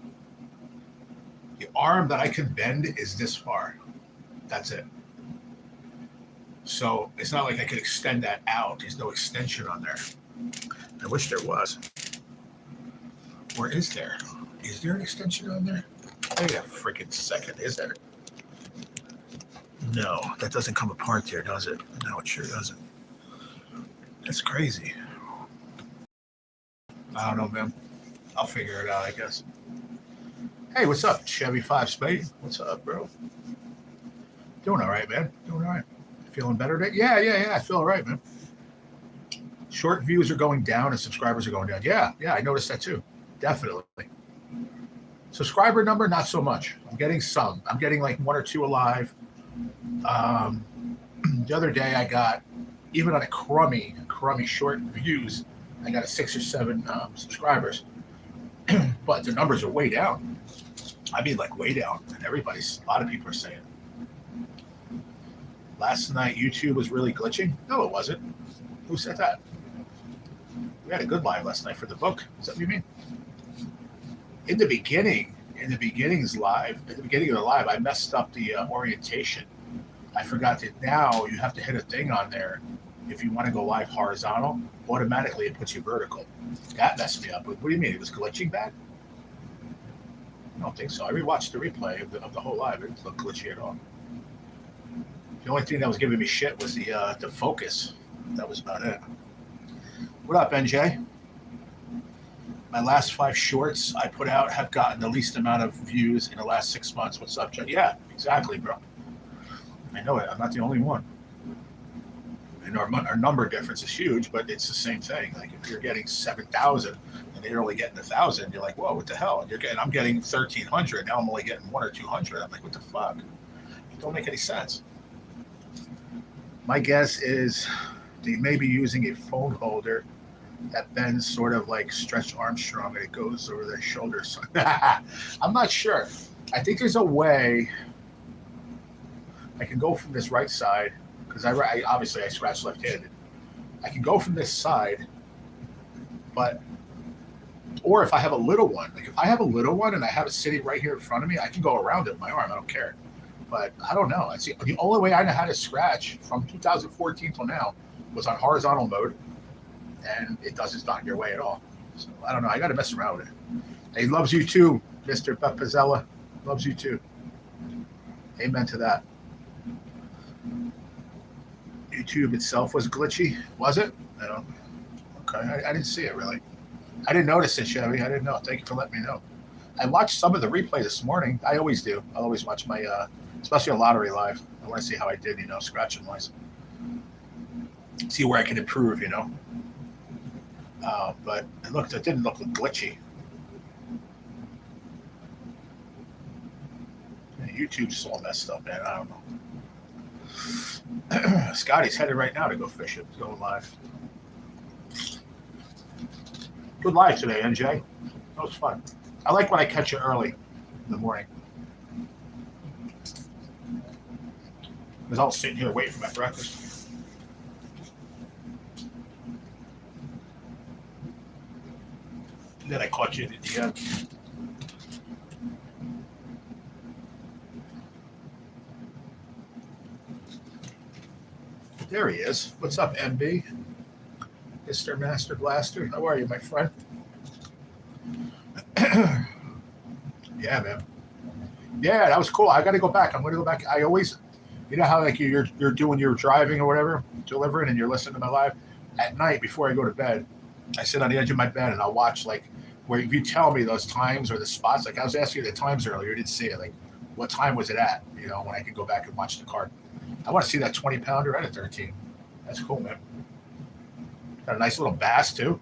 The arm that I can bend is this far. That's it. So it's not like I could extend that out. There's no extension on there. I wish there was. Or is there? Is there an extension on there? Wait a freaking second. Is there? No, that doesn't come apart there, does it? No, it sure doesn't. That's crazy. I don't know, man. I'll figure it out, I guess. Hey, what's up, Chevy 5 Spade? What's up, bro? Doing all right, man. Doing all right. Feeling better today? Yeah. I feel all right, man. Short views are going down and subscribers are going down. Yeah, I noticed that too. Definitely. Subscriber number, not so much. I'm getting some. I'm getting like one or two alive. Um, the other day I got, even on a crummy short views, I got a 6 or 7 subscribers. But the numbers are way down. I mean, like way down. And a lot of people are saying. Last night YouTube was really glitching. No, it wasn't. Who said that? We had a good live last night for the book. Is that what you mean? In the beginning of the live, I messed up the orientation. I forgot that now you have to hit a thing on there. If you want to go live horizontal, automatically it puts you vertical. That messed me up. What do you mean? It was glitching bad? I don't think so. I rewatched the replay of the whole live. It didn't look glitchy at all. The only thing that was giving me shit was the focus. That was about it. What up, NJ? My last 5 shorts I put out have gotten the least amount of views in the last 6 months. What's up, John? Yeah, exactly, bro. I know it. I'm not the only one. And our number difference is huge, but it's the same thing. Like if you're getting 7,000 and they're only getting 1,000, you're like, whoa, what the hell? And I'm getting 1,300. Now I'm only getting 1 or 200. I'm like, what the fuck? It don't make any sense. My guess is they may be using a phone holder that bends sort of like Stretch Armstrong and it goes over their shoulders. I'm not sure. I think there's a way I can go from this right side because I obviously I scratch left-handed. I can go from this side, or if I have a little one, like if I have a little one and I have it sitting right here in front of me, I can go around it with my arm. I don't care. But I don't know. The only way I know how to scratch from 2014 till now was on horizontal mode, and it doesn't knock your way at all. So I don't know. I got to mess around with it. He loves you too, Mr. Pepizzella. Loves you too. Amen to that. YouTube itself was glitchy, was it? I don't. Okay, I didn't see it really. I didn't notice it, Chevy. I didn't know. Thank you for letting me know. I watched some of the replay this morning. I always do. I always watch my, especially a lottery live. I want to see how I did, scratching wise. See where I can improve, But it didn't look glitchy. YouTube's all messed up, man. I don't know. Scotty's headed right now to go fishing. He's going live. Good live today, NJ. That was fun. I like when I catch you early in the morning. Because I was sitting here waiting for my breakfast. And then I caught you at the end. There he is. What's up, MB? Mr. Master Blaster. How are you, my friend? Yeah, man. Yeah, that was cool. I got to go back. I'm going to go back. I always, how like you're doing your driving or whatever, delivering, and you're listening to my live at night before I go to bed. I sit on the edge of my bed and I'll watch where if you tell me those times or the spots. Like I was asking you the times earlier, you didn't see it. Like what time was it at? When I could go back and watch the card. I want to see that 20-pounder at a 13. That's cool, man. Got a nice little bass too.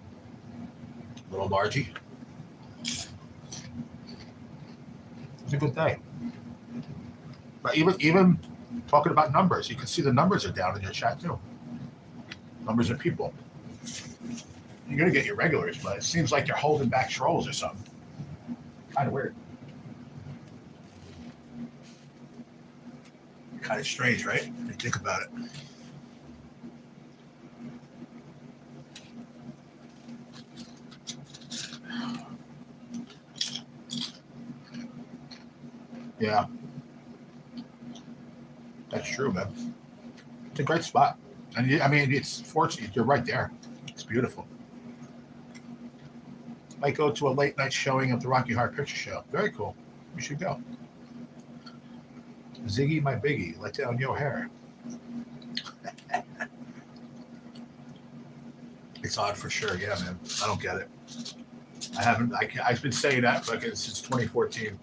Little largie. It's a good day. But even talking about numbers, you can see the numbers are down in your chat too. Numbers of people. You're gonna get your regulars, but it seems like you're holding back trolls or something. Kind of weird. Kind of strange, right? When you think about it. Yeah. That's true, man. It's a great spot. And it's fortunate. You're right there. It's beautiful. Might go to a late night showing of the Rocky Horror Picture Show. Very cool. You should go. Ziggy, my biggie, let down your hair. It's odd for sure. Yeah, man. I don't get it. I haven't. I've been saying that fucking since 2014,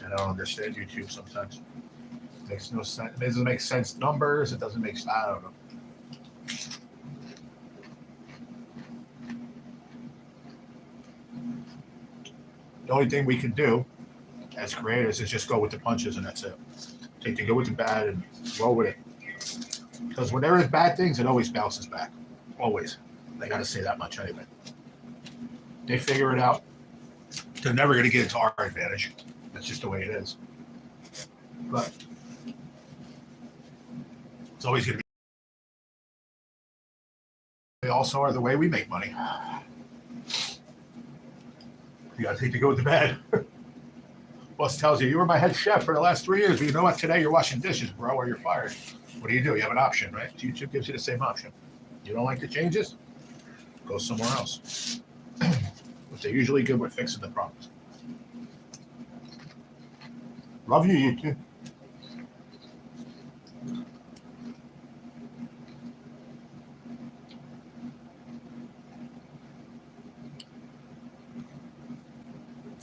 and I don't understand YouTube sometimes. It makes no sense. It doesn't make sense. Numbers. It doesn't make. I don't know. The only thing we can do as creators is just go with the punches, and that's it. Take the good with the bad and roll with it. Because when there is bad things, it always bounces back. Always. They got to say that much anyway. They figure it out. They're never going to get it to our advantage. That's just the way it is. But it's always going to be. They also are the way we make money. You got to take the good with the bad. Boss tells you, you were my head chef for the last 3 years, but you know what? Today you're washing dishes, bro, or you're fired. What do? You have an option, right? YouTube gives you the same option. You don't like the changes? Go somewhere else. But they're usually good with fixing the problems. Love you, YouTube.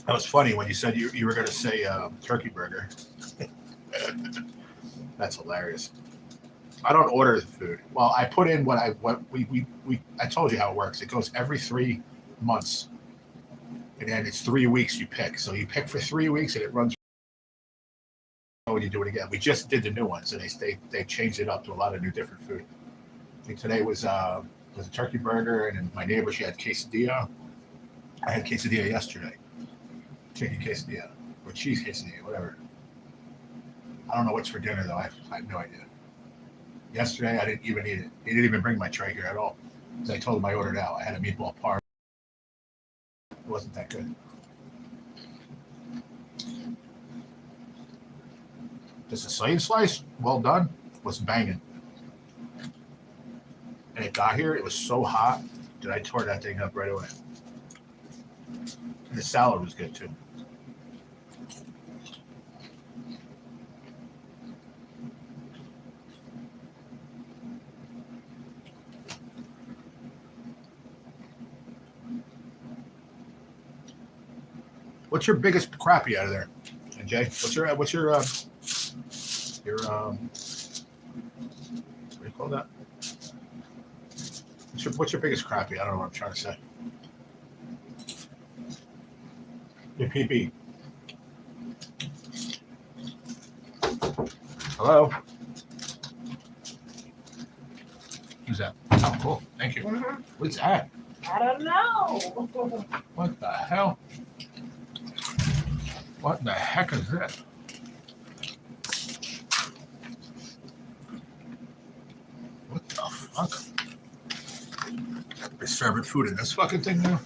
That was funny when you said you were going to say turkey burger. That's hilarious. I don't order the food. Well, I put in what I told you how it works. It goes every 3 months, and then it's 3 weeks you pick. So you pick for 3 weeks, and it runs. When you do it again, we just did the new ones, and they changed it up to a lot of new different food. I think today was a turkey burger, and then my neighbor, she had quesadilla. I had quesadilla yesterday, chicken quesadilla or cheese quesadilla, whatever. I don't know what's for dinner though. I have no idea. Yesterday, I didn't even eat it. He didn't even bring my tray here at all. Because I told him I ordered out. I had a meatball parm. It wasn't that good. Just a Sicilian slice, well done, was banging. And it got here, it was so hot that I tore that thing up right away. And the salad was good too. What's your biggest crappie out of there, Jay? What's your what do you call that? What's your biggest crappie? I don't know what I'm trying to say. Your PB. Hello. Who's that? Oh, cool. Thank you. Mm-hmm. What's that? I don't know. What the hell? What the heck is that? What the fuck? They're serving food in this fucking thing now?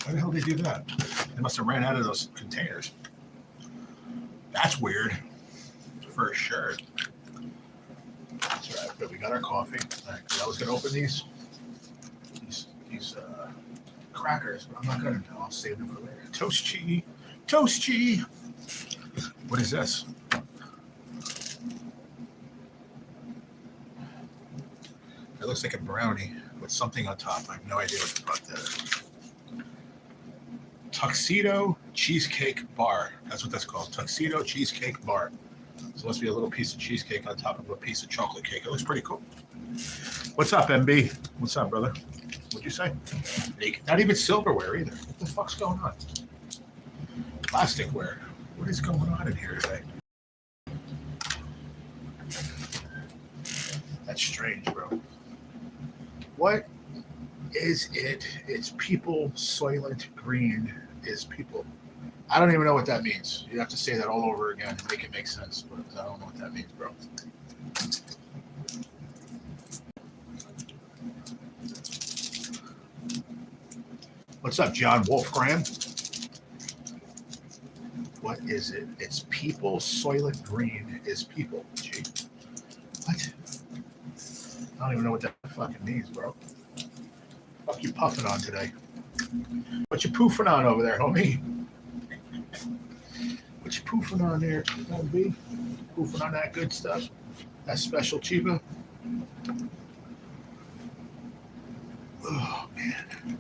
Why the hell did they do that? They must have ran out of those containers. That's weird. For sure. That's right, but we got our coffee. All right, I was gonna open these crackers, but I'm not gonna. I'll save them for later. Toast cheese. What is this? It looks like a brownie with something on top. I have no idea what the fuck that is. Tuxedo cheesecake bar. That's what that's called. Tuxedo cheesecake bar. So it must be a little piece of cheesecake on top of a piece of chocolate cake. It looks pretty cool. What's up, MB? What's up, brother? What'd you say? Not even silverware either. What the fuck's going on? Plasticware. What is going on in here today? That's strange, bro. What is it? It's people. Soylent Green is people. I don't even know what that means. You have to say that all over again to make it make sense. But I don't know what that means, bro. What's up, John Wolfgram? What is it? It's people. Soylent Green is people. Gee. What? I don't even know what that fucking means, bro. What you puffing on today? What you poofing on over there, homie? What you poofing on there, MB? Poofing on that good stuff? That special Chiba? Oh man,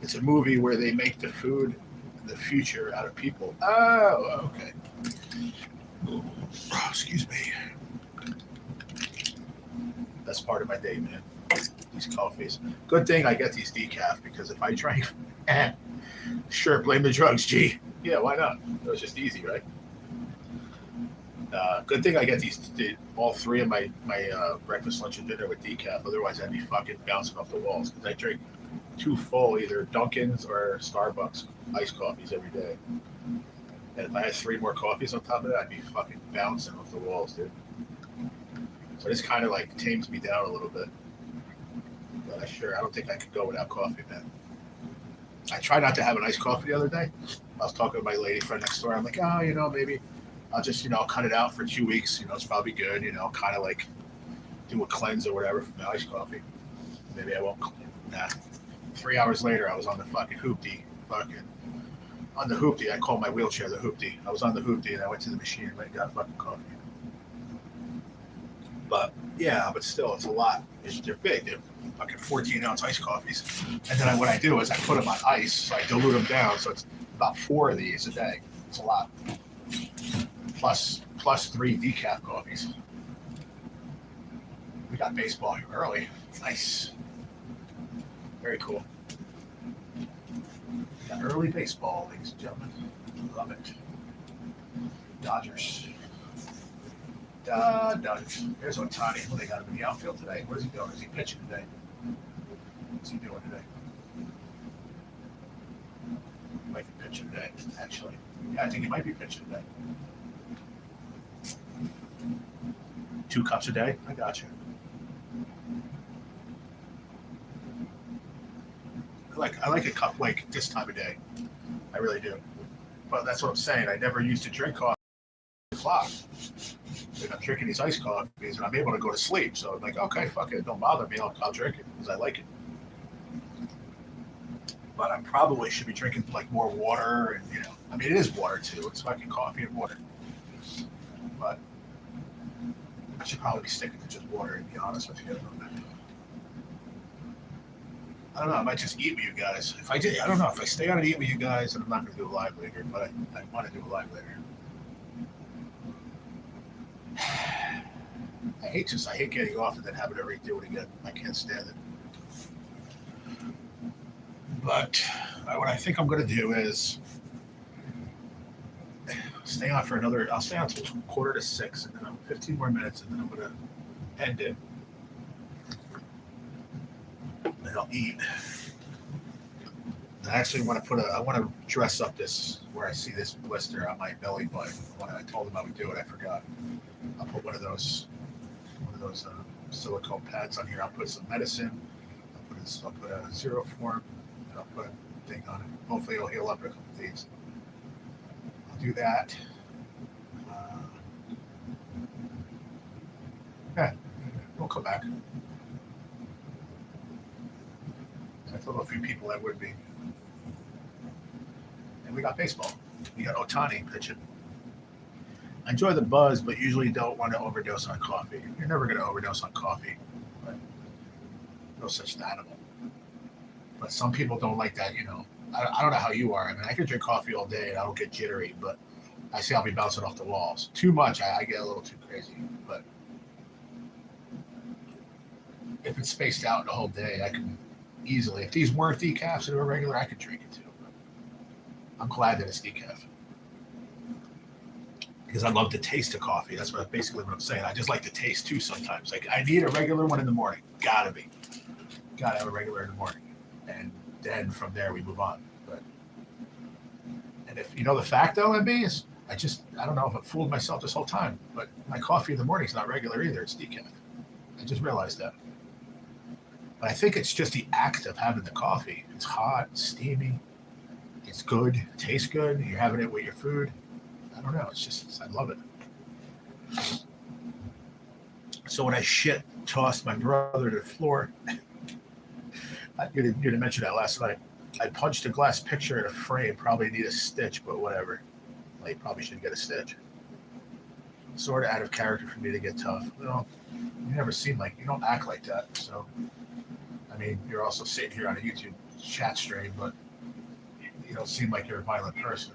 it's a movie where they make the food, the future out of people. Oh, okay. Oh, excuse me. That's part of my day, man. These coffees. Good thing I get these decaf because if I drank, sure, blame the drugs, G. Yeah, why not? It was just easy, right? Good thing I get all three of my breakfast, lunch, and dinner with decaf. Otherwise, I'd be fucking bouncing off the walls because I drink two full either Dunkin's or Starbucks iced coffees every day. And if I had three more coffees on top of that, I'd be fucking bouncing off the walls, dude. So this kind of like tames me down a little bit. But I don't think I could go without coffee, man. I tried not to have an iced coffee the other day. I was talking to my lady friend next door. I'm like, oh, maybe I'll just, cut it out for 2 weeks. It's probably good, kind of like do a cleanse or whatever from the iced coffee. Maybe I won't. Nah. 3 hours later, I was on the fucking hoopty. On the hoopty, I call my wheelchair the hoopty. I was on the hoopty and I went to the machine and I got fucking coffee. But yeah, but still, it's a lot. They're big. They're fucking 14-ounce iced coffees. And then what I do is I put them on ice, so I dilute them down. So it's about 4 of these a day. It's a lot. Plus 3 decaf coffees. We got baseball here early. Nice. Very cool. Got early baseball, ladies and gentlemen. Love it. Dodgers. Dodgers. There's Otani. Well, they got him in the outfield today. Where's he going? Is he pitching today? What's he doing today? He might be pitching today, actually. Yeah, I think he might be pitching today. 2 cups a day? I got you. I like a cup like this time of day. I really do. But that's what I'm saying. I never used to drink coffee at o'clock. And I'm drinking these iced coffees and I'm able to go to sleep. So I'm like, okay, fuck it. Don't bother me. I'll drink it because I like it. But I probably should be drinking like more water and, I mean, it is water too. It's fucking coffee and water. But I should probably be sticking to just water, to be honest with you. I don't know. I might just eat with you guys. If I did, I don't know. If I stay on and eat with you guys, and I'm not going to do a live later, but I want to do a live later. I hate getting off and then having to redo it again. I can't stand it. But what I think I'm going to do is stay on for I'll stay on until 5:45, and then 15 more minutes, and then I'm going to end it. And I'll eat. I actually want to dress up this, where I see this blister on my belly button. When I told them I would do it, I forgot. I'll put one of those silicone pads on here. I'll put some medicine. I'll put a zero form, and I'll put a thing on it. Hopefully it'll heal up in a couple of days. I'll do that. Yeah, we'll come back. I told a few people that would be. And we got baseball. We got Otani pitching. I enjoy the buzz, but usually don't want to overdose on coffee. You're never going to overdose on coffee. But no such animal. But some people don't like that, I don't know how you are. I mean, I could drink coffee all day and I don't get jittery, but I say I'll be bouncing off the walls. Too much, I get a little too crazy. But if it's spaced out the whole day, I can easily. If these weren't decafs that were regular, I could drink it too. But I'm glad that it's decaf. Because I love the taste of coffee. That's basically what I'm saying. I just like the taste too sometimes. Like I need a regular one in the morning. Gotta have a regular in the morning. And then from there we move on. And if the fact though, MB, is I don't know if I fooled myself this whole time, but my coffee in the morning is not regular either. It's decaf. I just realized that. But I think it's just the act of having the coffee. It's hot, it's steamy, it's good, it tastes good. You're having it with your food. I don't know. I love it. So when I tossed my brother to the floor, you didn't mention that last night. I punched a glass picture in a frame. Probably need a stitch, but whatever. Like, probably should get a stitch. Sort of out of character for me to get tough. You never seem like, you don't act like that. So I mean, you're also sitting here on a YouTube chat stream, but you don't seem like you're a violent person.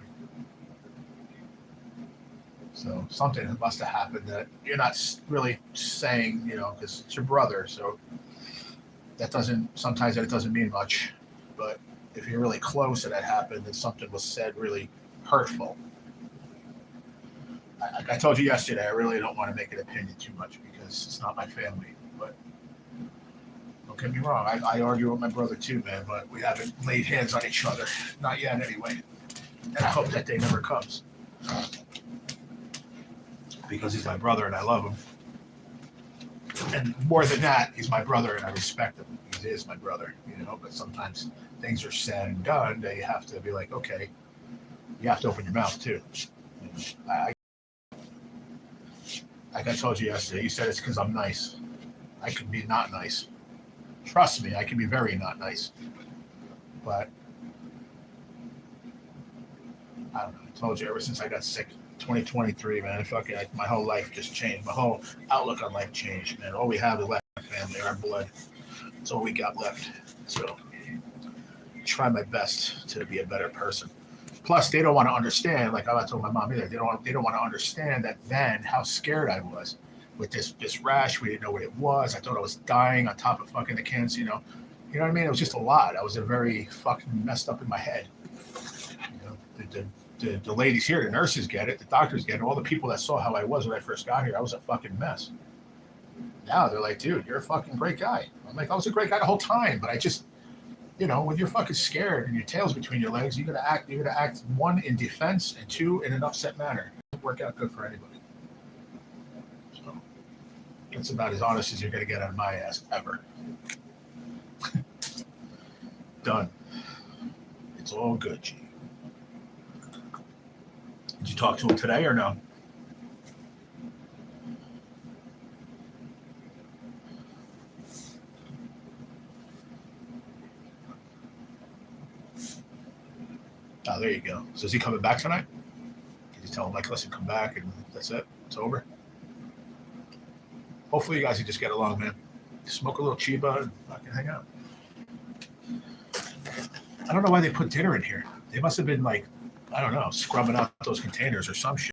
So something must have happened that you're not really saying, because it's your brother. So that sometimes that it doesn't mean much. But if you're really close and that happened, then something was said really hurtful. I told you yesterday, I really don't want to make an opinion too much because it's not my family. But don't get me wrong, I argue with my brother too, man, but we haven't laid hands on each other. Not yet, anyway. And I hope that day never comes. Because he's my brother and I love him. And more than that, he's my brother and I respect him. He is my brother, but sometimes things are said and done that you have to be like, okay, you have to open your mouth too. Like I told you yesterday, you said it's because I'm nice. I can be not nice. Trust me, I can be very not nice. But I don't know. I told you ever since I got sick, 2023, man, my whole life just changed. My whole outlook on life changed, man. All we have is left in our family, our blood. That's all we got left. So try my best to be a better person. Plus, they don't want to understand, like I told my mom either, they don't want to understand that then how scared I was with this rash. We didn't know what it was. I thought I was dying on top of fucking the cancer, You know what I mean? It was just a lot. I was a very fucking messed up in my head. The ladies here, the nurses get it, the doctors get it, all the people that saw how I was when I first got here, I was a fucking mess. Now they're like, dude, you're a fucking great guy. I'm like, I was a great guy the whole time, but I just, when you're fucking scared and your tail's between your legs, you're gonna act one in defense and two in an upset manner. It doesn't work out good for anybody. So that's about as honest as you're gonna get on my ass ever. Done. It's all good, G. Did you talk to him today or no? Oh, there you go. So is he coming back tonight? Did you tell him, like, listen, come back and that's it? It's over? Hopefully you guys can just get along, man. Smoke a little chiba and fucking hang out. I don't know why they put dinner in here. They must have been, like, I don't know, scrubbing out those containers or some shit.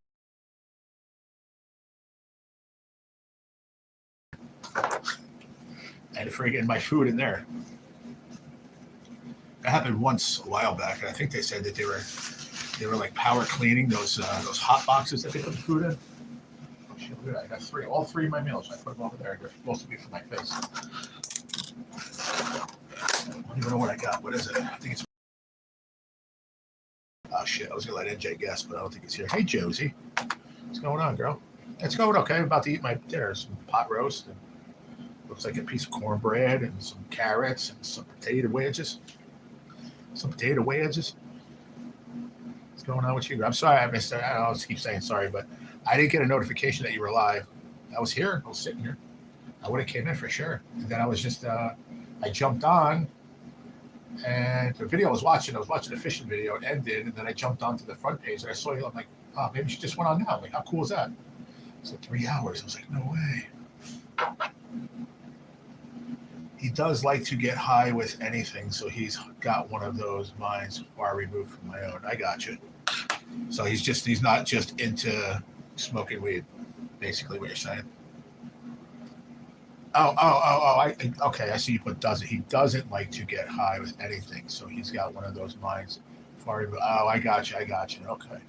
And friggin' my food in there. That happened once a while back, and I think they said that they were like power cleaning those hot boxes that they put the food in. Oh shit, look at that. I got all three of my meals. I put them over there. They're supposed to be for my face. I don't even know what I got. What is it? I think it's. Oh shit, I was gonna let NJ guess, but I don't think he's here. Hey Josie. What's going on, girl? It's going okay. I'm about to eat my dinner. Some pot roast and looks like a piece of cornbread and some carrots and some potato wedges. What's going on with you? I'm sorry I missed it. I don't keep saying sorry, but I didn't get a notification that you were live. I was here. I was sitting here. I would have came in for sure. And then I was just, I jumped on and the video I was watching the fishing video. It ended. And then I jumped onto the front page and I saw you. I'm like, oh, maybe she just went on now. Like, how cool is that? It's like 3 hours. I was like, no way. He does like to get high with anything, so he's got one of those minds far removed from my own. I got you. So he's not just into smoking weed, basically what you're saying. Okay, I see you put doesn't. He doesn't like to get high with anything, so he's got one of those minds far removed. Oh, I got you. Okay.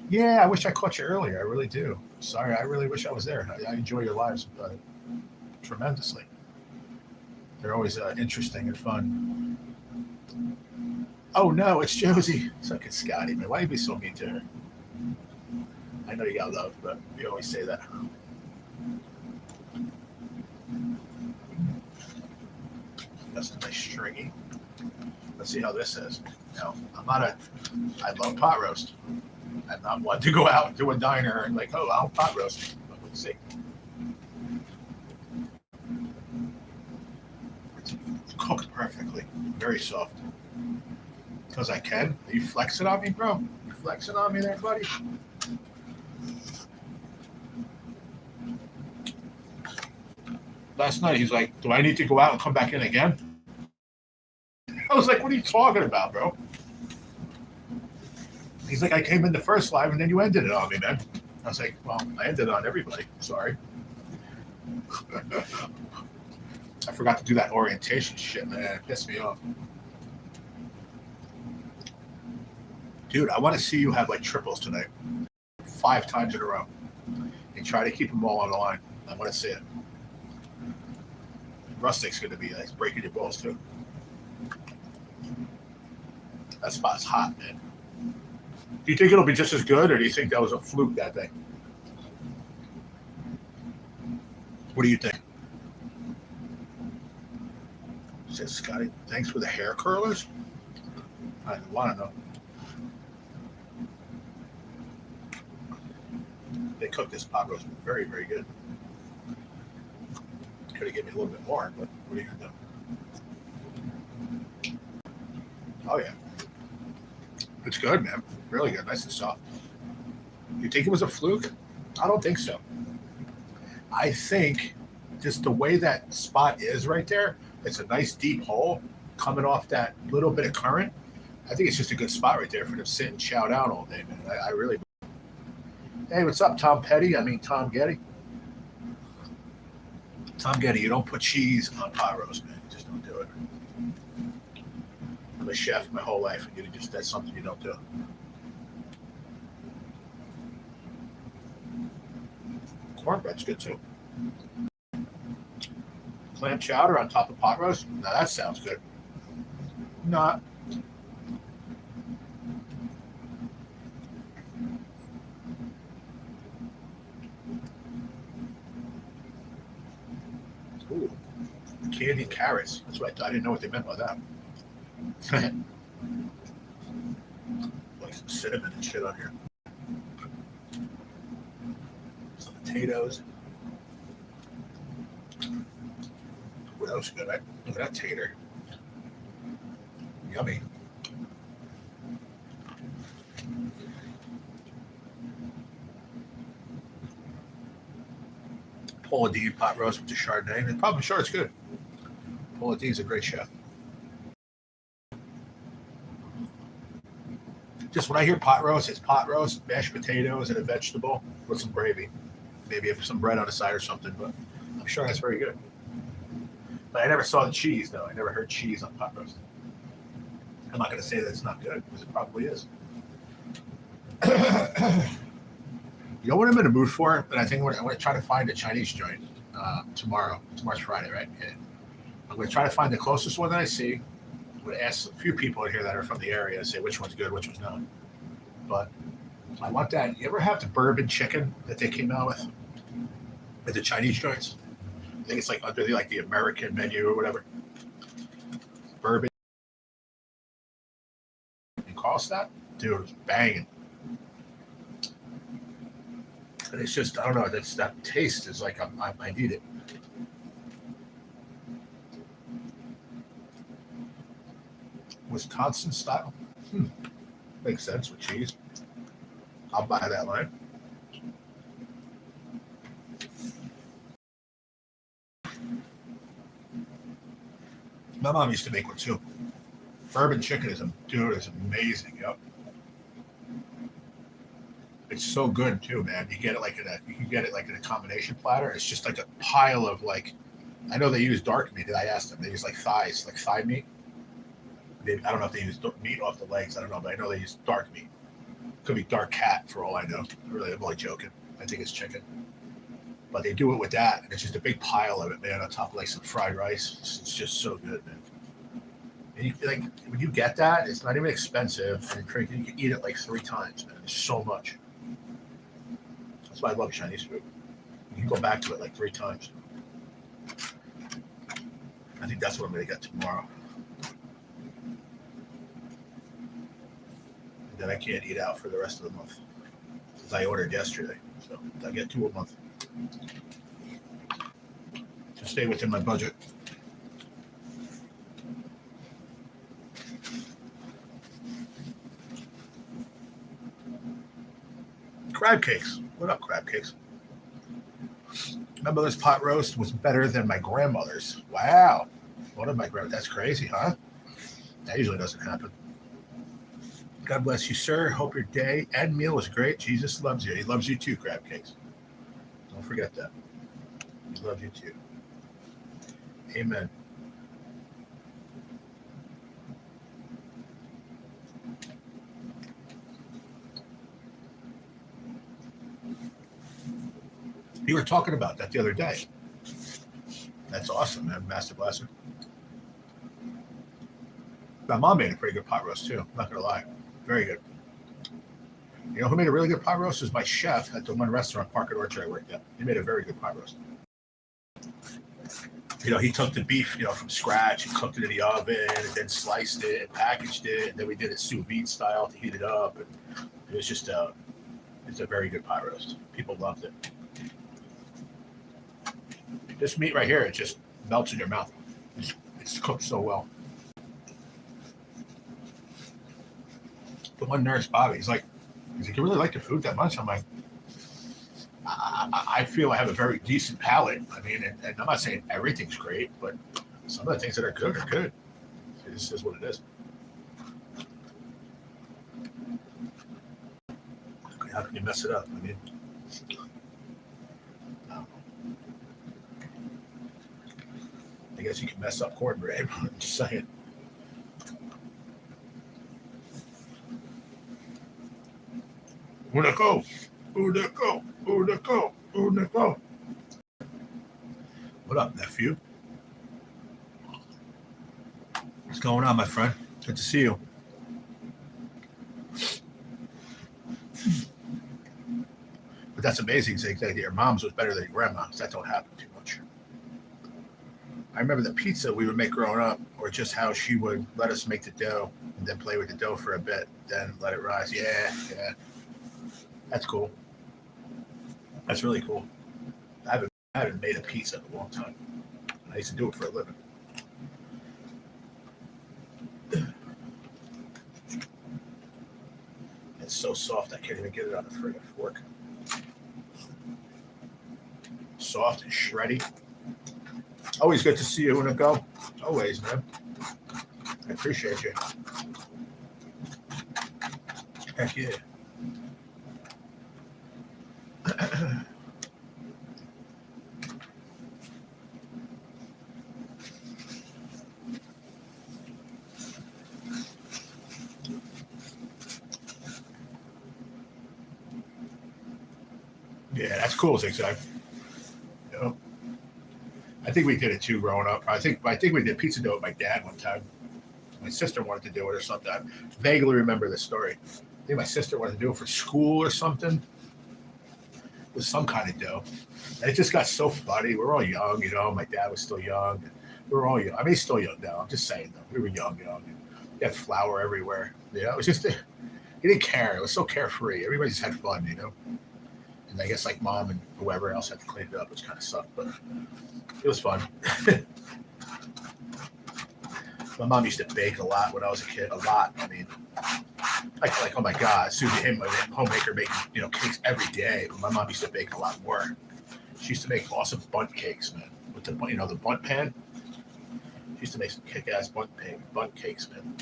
Yeah, I wish I caught you earlier. I really do. Sorry, I really wish I was there. I enjoy your lives tremendously. They're always interesting and fun. Oh no, it's Josie. It's like it's Scotty, man. Why you be so mean to her? I know you got love, but you always say that. That's a nice stringy. Let's see how this is. No, I love pot roast. I'm not one to go out to a diner and like, oh, I'll pot roast. But let's see. Cooked perfectly, very soft. Because I can. Are you flexing on me, bro? You flexing on me there, buddy? last night. He's like, "Do I need to go out and come back in again?" I was like, "What are you talking about, bro?" He's like, "I came in the first live and then you ended it on me, man." I was like, "Well, I ended it on everybody. Sorry." I forgot to do that orientation shit, man. It pissed me off. Dude, I want to see you have like triples tonight. 5 times in a row. And try to keep them all on the line. I want to see it. Rustic's going to be like breaking your balls too. That spot's hot, man. Do you think it'll be just as good, or do you think that was a fluke that day? What do you think? Says Scotty, thanks for the hair curlers. I want to know. They cooked this pot roast very, very good. Could have given me a little bit more, but what are you going to do? Oh, yeah. It's good, man. Really good. Nice and soft. You think it was a fluke? I don't think so. I think just the way that spot is right there, it's a nice deep hole coming off that little bit of current. I think it's just a good spot right there for them to sit and chow down all day, man. I really. Hey, what's up, Tom Petty? I mean, Tom Getty. Tom Getty, you don't put cheese on pot roast, man. You just don't do it. I'm a chef my whole life, and that's something you don't do. Cornbread's good too. Clam chowder on top of pot roast? Now that sounds good. Not. Ooh, candied carrots. That's what I didn't know what they meant by that. Like some cinnamon and shit on here. Some potatoes. What else good? Look at that tater. Yummy. Paula D pot roast with the Chardonnay. And probably sure it's good. Paula D is a great chef. Just when I hear pot roast, it's pot roast, mashed potatoes, and a vegetable with some gravy. Maybe some bread on the side or something, but I'm sure that's very good. But I never saw the cheese, though. I never heard cheese on pot roast. I'm not going to say that it's not good, because it probably is. You know what I'm in the mood for? And I think I'm going to try to find a Chinese joint tomorrow. Tomorrow's Friday, right? Yeah. I'm going to try to find the closest one that I see. I'm going to ask a few people in here that are from the area and say which one's good, which one's not. But I want that. You ever have the bourbon chicken that they came out with at the Chinese joints? I think it's like under the American menu or whatever. Bourbon. You cost that? Dude, it was banging. And it's just, I don't know, that taste is like, I need it. Wisconsin style? Makes sense with cheese. I'll buy that line. My mom used to make one too. Bourbon chicken is amazing. Yep. It's so good too, man. You get it you can get it like in a combination platter. It's just like a pile of I know they use dark meat. I asked them. They use thighs, like thigh meat. I don't know if they use meat off the legs. I don't know, but I know they use dark meat. Could be dark cat for all I know. Really, I'm only joking. I think it's chicken. But they do it with that, and it's just a big pile of it, man, on top of some fried rice. It's just so good, man. And when you get that, it's not even expensive, and you can eat it 3 times, man. There's so much. That's why I love Chinese food. You can go back to it 3 times. I think that's what I'm going to get tomorrow. And then I can't eat out for the rest of the month. Because I ordered yesterday. So I get 2 a month. To stay within my budget. Crab cakes. What up, crab cakes? My mother's pot roast was better than my grandmother's. Wow. One of my grandmothers. That's crazy, huh? That usually doesn't happen. God bless you, sir. Hope your day and meal was great. Jesus loves you. He loves you too, crab cakes. Don't forget that. He loves you too. Amen. You were talking about that the other day. That's awesome, man. Master blessing. My mom made a pretty good pot roast too. I'm not gonna lie, very good. You know who made a really good pot roast? Was my chef at the one restaurant, Park and Orchard I worked at. He made a very good pot roast. You know, he took the beef, from scratch and cooked it in the oven and then sliced it and packaged it. And then we did it sous vide style to heat it up. And it was just it's a very good pot roast. People loved it. This meat right here, it just melts in your mouth. It's cooked so well. The one nurse, Bobby, he's like, you really like the food that much? I'm like, I feel I have a very decent palate. I mean, and I'm not saying everything's great, but some of the things that are good are good. It just is what it is. How can you mess it up? I mean, I guess you can mess up cornbread. I'm just saying. Unako, unako, unako, unako. What up, nephew? What's going on, my friend? Good to see you. But that's amazing that your mom's was better than your grandma's. That don't happen too much. I remember the pizza we would make growing up, or just how she would let us make the dough and then play with the dough for a bit, then let it rise. Yeah. That's cool. That's really cool. I haven't made a pizza in a long time. I used to do it for a living. It's so soft I can't even get it on a friggin' fork. Soft and shreddy. Always good to see you, Unico. Always, man. I appreciate you. Heck yeah. Yeah, that's cool, Zigzag. I think we did it too growing up. I think we did pizza dough with my dad one time. My sister wanted to do it or something. I vaguely remember this story. I think my sister wanted to do it for school or something. It was some kind of dough. And it just got so funny. We were all young, My dad was still young. We were all young. I mean, he's still young now. I'm just saying, though. We were young. He had flour everywhere. It was just, he didn't care. It was so carefree. Everybody just had fun, And I guess like mom and whoever else had to clean it up, which kind of sucked, but it was fun. My mom used to bake a lot when I was a kid. A lot. I mean, like oh my God, Susie, him, a homemaker, making cakes every day. But my mom used to bake a lot more. She used to make awesome bundt cakes, man. With the the bundt pan. She used to make some kick-ass bundt cakes, man.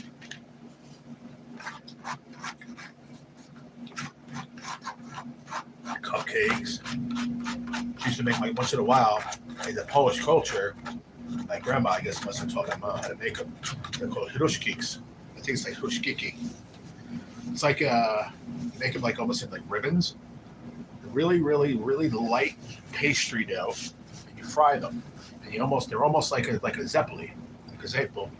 Cupcakes. She used to make once in a while. In the Polish culture, my grandma, I guess, must have taught my mom how to make them. They're called hruszkiks. I think it's like hruszkiki. It's like you make them almost in ribbons. Really, really, really light pastry dough, and you fry them. And they're almost like a zeppeli, like a zeppel,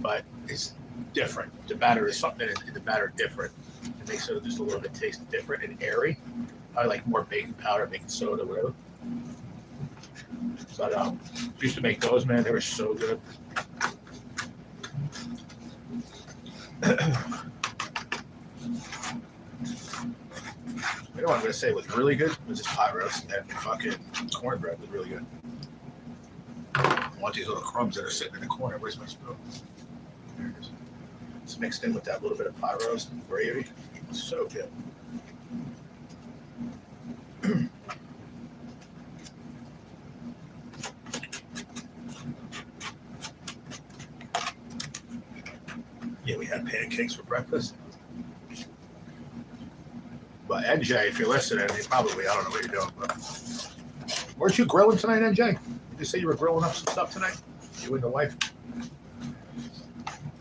but it's different. The batter is something in the batter different. It makes it just a little bit taste different and airy. I like more baking powder, baking soda, whatever. But used to make those, man. They were so good. You know what I'm going to say was really good? Was this pot roast and fucking cornbread was really good. I want these little crumbs that are sitting in the corner. Where's my spoon? There it is. It's mixed in with that little bit of pot roast and gravy. It's so good. Yeah, we had pancakes for breakfast. But NJ, if you're listening, you probably, I don't know what you're doing, but weren't you grilling tonight, NJ? Did you say you were grilling up some stuff tonight? You and the wife?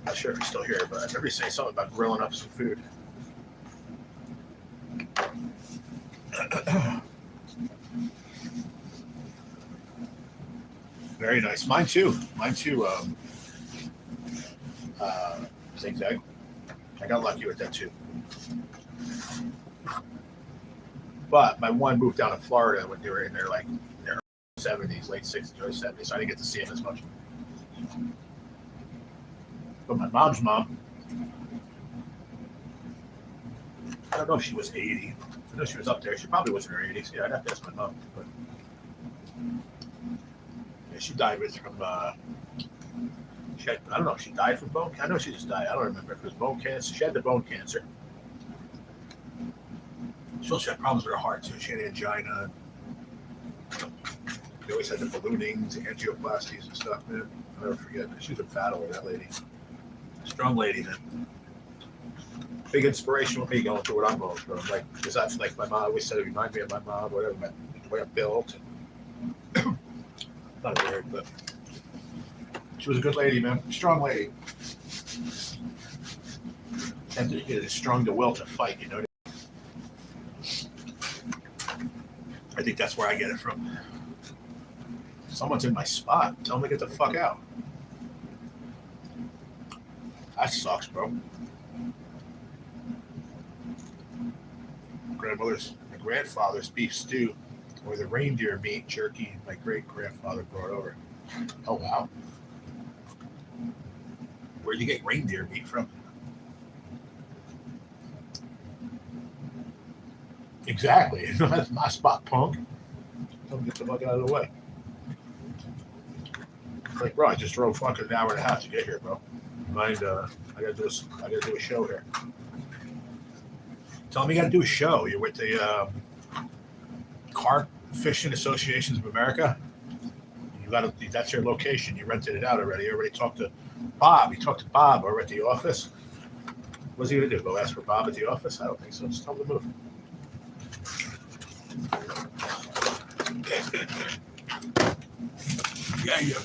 Not sure if you're still here, but I remember you saying something about grilling up some food. Very nice. Mine too. Zigzag. I got lucky with that too. But my one moved down to Florida when they were in their their 70s, late 60s, early 70s, so I didn't get to see him as much. But my mom's mom, I don't know if she was 80. I know she was up there. She probably was in her 80s. Yeah, I'd have to ask my mom. But yeah, she died from. I don't know if she died from bone. I know she just died. I don't remember if it was bone cancer. She had the bone cancer. She also had problems with her heart too. She had angina. They always had the balloonings, angioplasties and stuff, man. I'll never forget. She was a battle, that lady. Strong lady, man. Big inspiration with me going through what I'm going through. Because I like my mom always said it reminded me of my mom, whatever, the way I'm built. Not weird, but she was a good lady, man. Strong lady. And it's strong the will to fight, you know. I think that's where I get it from. Someone's in my spot. Tell them to get the fuck out. That sucks, bro. My grandfather's beef stew, or the reindeer meat jerky my great grandfather brought over. Oh wow. Where'd you get reindeer meat from? Exactly. That's my spot, punk. Come get the fuck out of the way. Like, bro, I just drove fucking an hour and a half to get here, bro. Mind, I gotta do a show here. Tell me you gotta do a show. You're with the Carp Fishing Associations of America. That's your location. You rented it out already. You already talked to Bob. You talked to Bob over at the office. What's he gonna do? Go ask for Bob at the office? I don't think so. Just tell him to move. Yeah.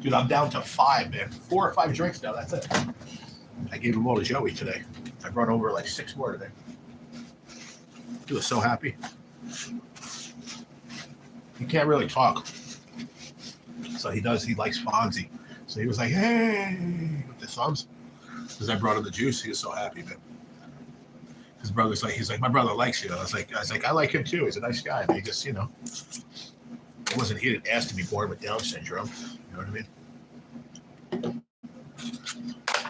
Dude, I'm down to 5, man. 4 or 5 drinks now. That's it. I gave them all to Joey today. I brought over like 6 more today. He was so happy. He can't really talk. So he likes Fonzie. So he was like, hey, with the thumbs. Because I brought him the juice. He was so happy, man. His brother's like, he's like, my brother likes you. I was like, I like him too. He's a nice guy. But he just, he didn't ask to be born with Down syndrome. You know what I mean?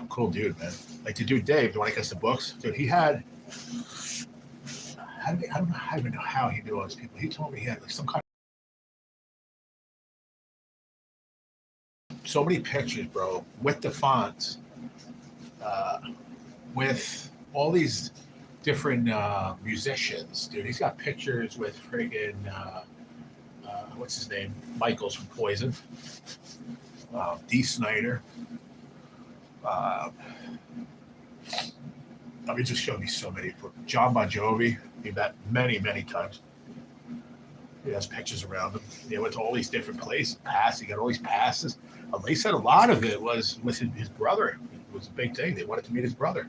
Cool dude, man. Like the dude Dave, the one that gets the books, dude, he had. I don't even know how he knew all these people. He told me he had like some kind of so many pictures, bro, with the fonts, with all these different musicians, dude. He's got pictures with friggin' what's his name? Michaels from Poison, Dee Snider. He just showed me so many. For John Bon Jovi, he met many, many times. He has pictures around him. He went to all these different places. He got all these passes. They said a lot of it was with his brother. It was a big thing. They wanted to meet his brother.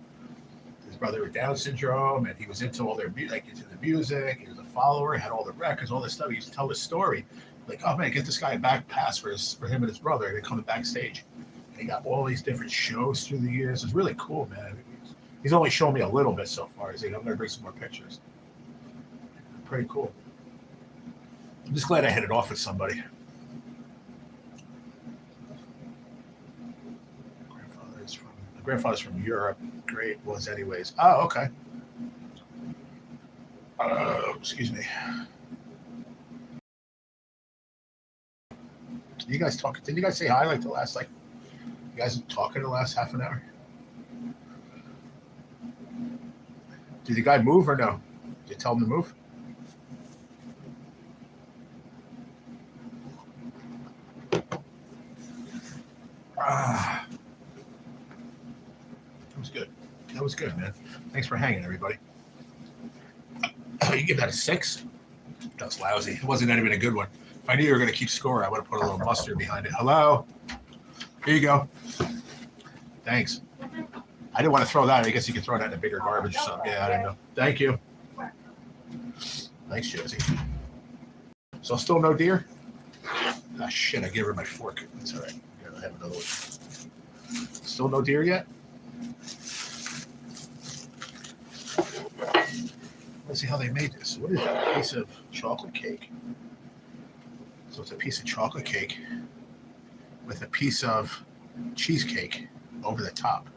His brother with Down syndrome, and he was into all their into the music. He was a follower. Had all the records, all this stuff. He used to tell his story, like, "Oh man, get this guy a back pass for him and his brother." And they come backstage. And he got all these different shows through the years. It's really cool, man. He's only shown me a little bit so far. He's like, I'm going to bring some more pictures. Pretty cool. I'm just glad I hit it off with somebody. My grandfather's from Europe. Great was anyways. Oh, okay. Excuse me. You guys talking? Did you guys say hi like the last you guys talking the last half an hour? Did the guy move or no? Did you tell him to move? was good, man. Thanks for hanging, everybody. You give that a 6? That was lousy. It wasn't even a good one. If I knew you were going to keep score, I would have put a little mustard behind it. Hello? Here you go. Thanks. I didn't want to throw that. I guess you could throw that in a bigger garbage or something. Yeah, I don't know. Thank you. Thanks, Josie. So still no deer? Ah, shit, I gave her my fork. That's all right. Here, I have another one. Still no deer yet? Let's see how they made this. What is that? A piece of chocolate cake. So it's a piece of chocolate cake with a piece of cheesecake over the top.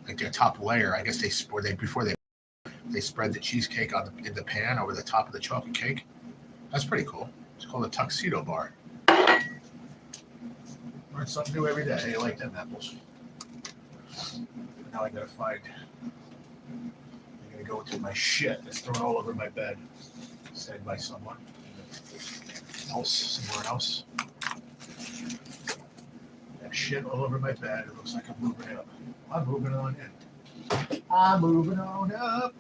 Like their top layer, I guess before they spread the cheesecake in the pan over the top of the chocolate cake. That's pretty cool. It's called a tuxedo bar. Learn something new every day. Hey, I like them apples. Now I gotta find. I'm gonna go into my shit that's thrown all over my bed, said by someone else, somewhere else. That shit all over my bed. It looks like I'm moving up. I'm moving on in. I'm moving on up.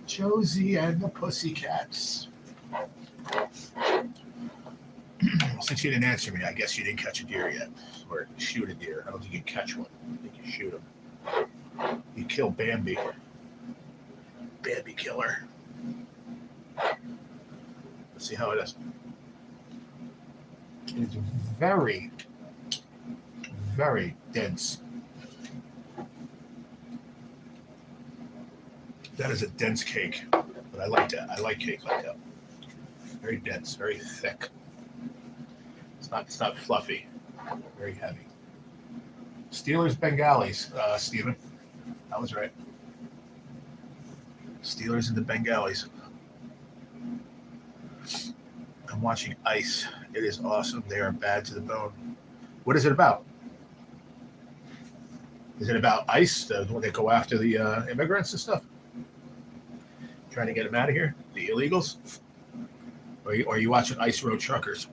Josie and the Pussycats. Since you didn't answer me, I guess you didn't catch a deer yet. Or shoot a deer. I don't think you catch one. I think you shoot him. You kill Bambi. Bambi killer. Let's see how it is. It is very, very dense. That is a dense cake, but I like that. I like cake like that. Very dense, very thick. It's not fluffy. Very heavy. Steelers Bengalis, Stephen. That was right. Steelers and the Bengalis. I'm watching Ice. It is awesome. They are bad to the bone. What is it about? Is it about ICE, when they go after the immigrants and stuff? Trying to get them out of here? The illegals? Or are you watching Ice Road Truckers?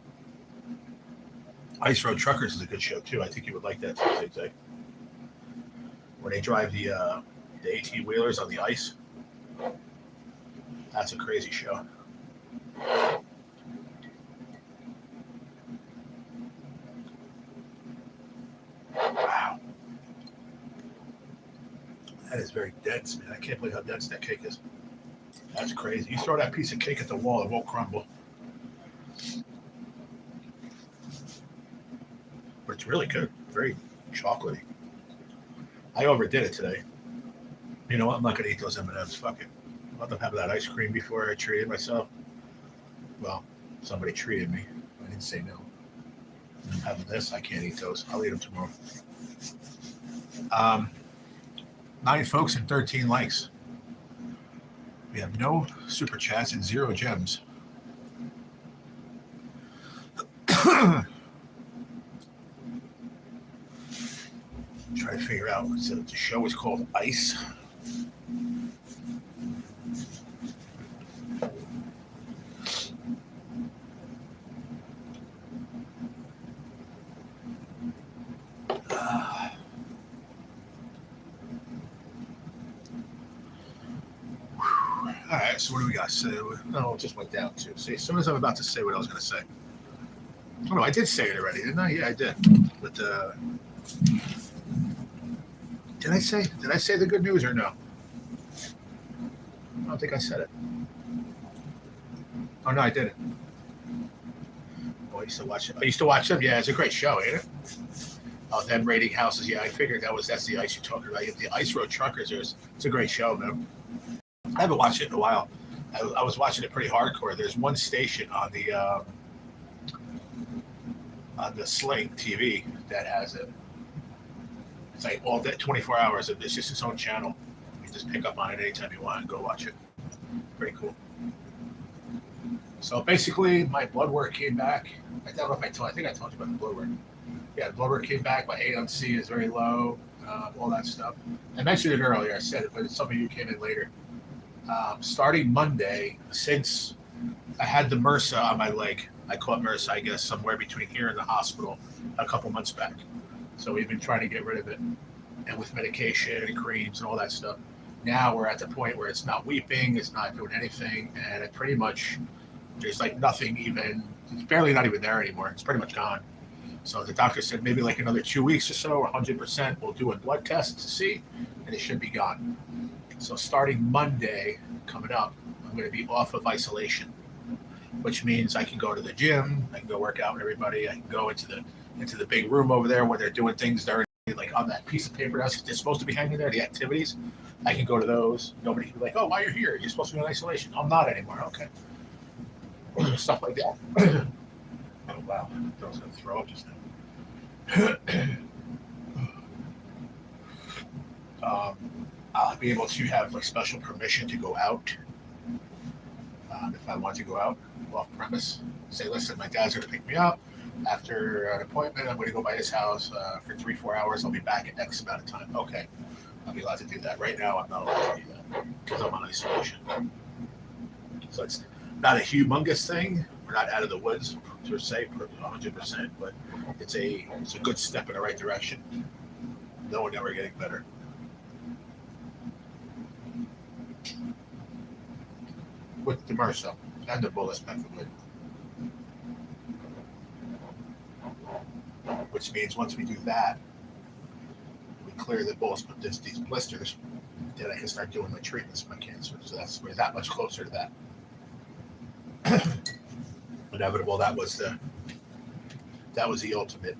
Ice Road Truckers is a good show, too. I think you would like that, too, Zig. Where they drive the 18-wheelers on the ice. That's a crazy show. Wow. That is very dense, man. I can't believe how dense that cake is. That's crazy. You throw that piece of cake at the wall, it won't crumble. But it's really good. Very chocolatey. I overdid it today. You know what? I'm not going to eat those M&Ms. Fuck it. I'll let them have that ice cream before I treated myself. Well, somebody treated me. I didn't say no. I'm having this. I can't eat those. I'll eat them tomorrow. 9 folks and 13 likes. We have no super chats and 0 gems. Try to figure out. So the show is called Ice. All right, so what do we got? So, no, it just went down too. See, as soon as I'm about to say what I was going to say. Oh, no, I did say it already, didn't I? Yeah, I did. But did I say the good news or no? I don't think I said it. Oh no, I didn't. Oh, I used to watch it. I used to watch them. Yeah, it's a great show, ain't it? Oh, them raiding houses. Yeah, I figured that's the ice you're talking about. The Ice Road Truckers. It's a great show, man. I haven't watched it in a while. I was watching it pretty hardcore. There's one station on the Sling TV that has it. It's like all day, 24 hours. It's just its own channel. You can just pick up on it anytime you want and go watch it. Pretty cool. So basically, my blood work came back. I don't know if I think I told you about the blood work. Yeah, the blood work came back. My A1C is very low. All that stuff. I mentioned it earlier. I said it, but some of you came in later. Starting Monday, since I had the MRSA on my leg, I caught MRSA, I guess, somewhere between here and the hospital a couple months back. So we've been trying to get rid of it, and with medication and creams and all that stuff. Now we're at the point where it's not weeping, it's not doing anything, and it pretty much there's like nothing even. It's barely not even there anymore. It's pretty much gone. So the doctor said maybe like another 2 weeks or so, or 100%. We'll do a blood test to see, and it should be gone. So starting Monday coming up, I'm going to be off of isolation, which means I can go to the gym, I can go work out with everybody, I can go into the big room over there where they're doing things during like on that piece of paper that's supposed to be hanging there, the activities. I can go to those. Nobody can be like, oh, why you're here? You're supposed to be in isolation. I'm not anymore. Okay. Stuff like that. Oh wow, I was gonna throw up just now. I'll be able to have like special permission to go out if I want to go out off premise. Say, listen, my dad's gonna pick me up after an appointment. I'm gonna go by his house for 3-4 hours. I'll be back at X amount of time. Okay, I'll be allowed to do that. Right now, I'm not allowed to do that because I'm on isolation. So it's not a humongous thing. We're not out of the woods per se, 100%, but it's a good step in the right direction. Knowing that we're getting better. With the MRSA and the bullets, respectively. Which means once we do that, we clear the bullets with these blisters, then I can start doing my treatments for my cancer. So we're that much closer to that. Inevitable. That was the ultimate,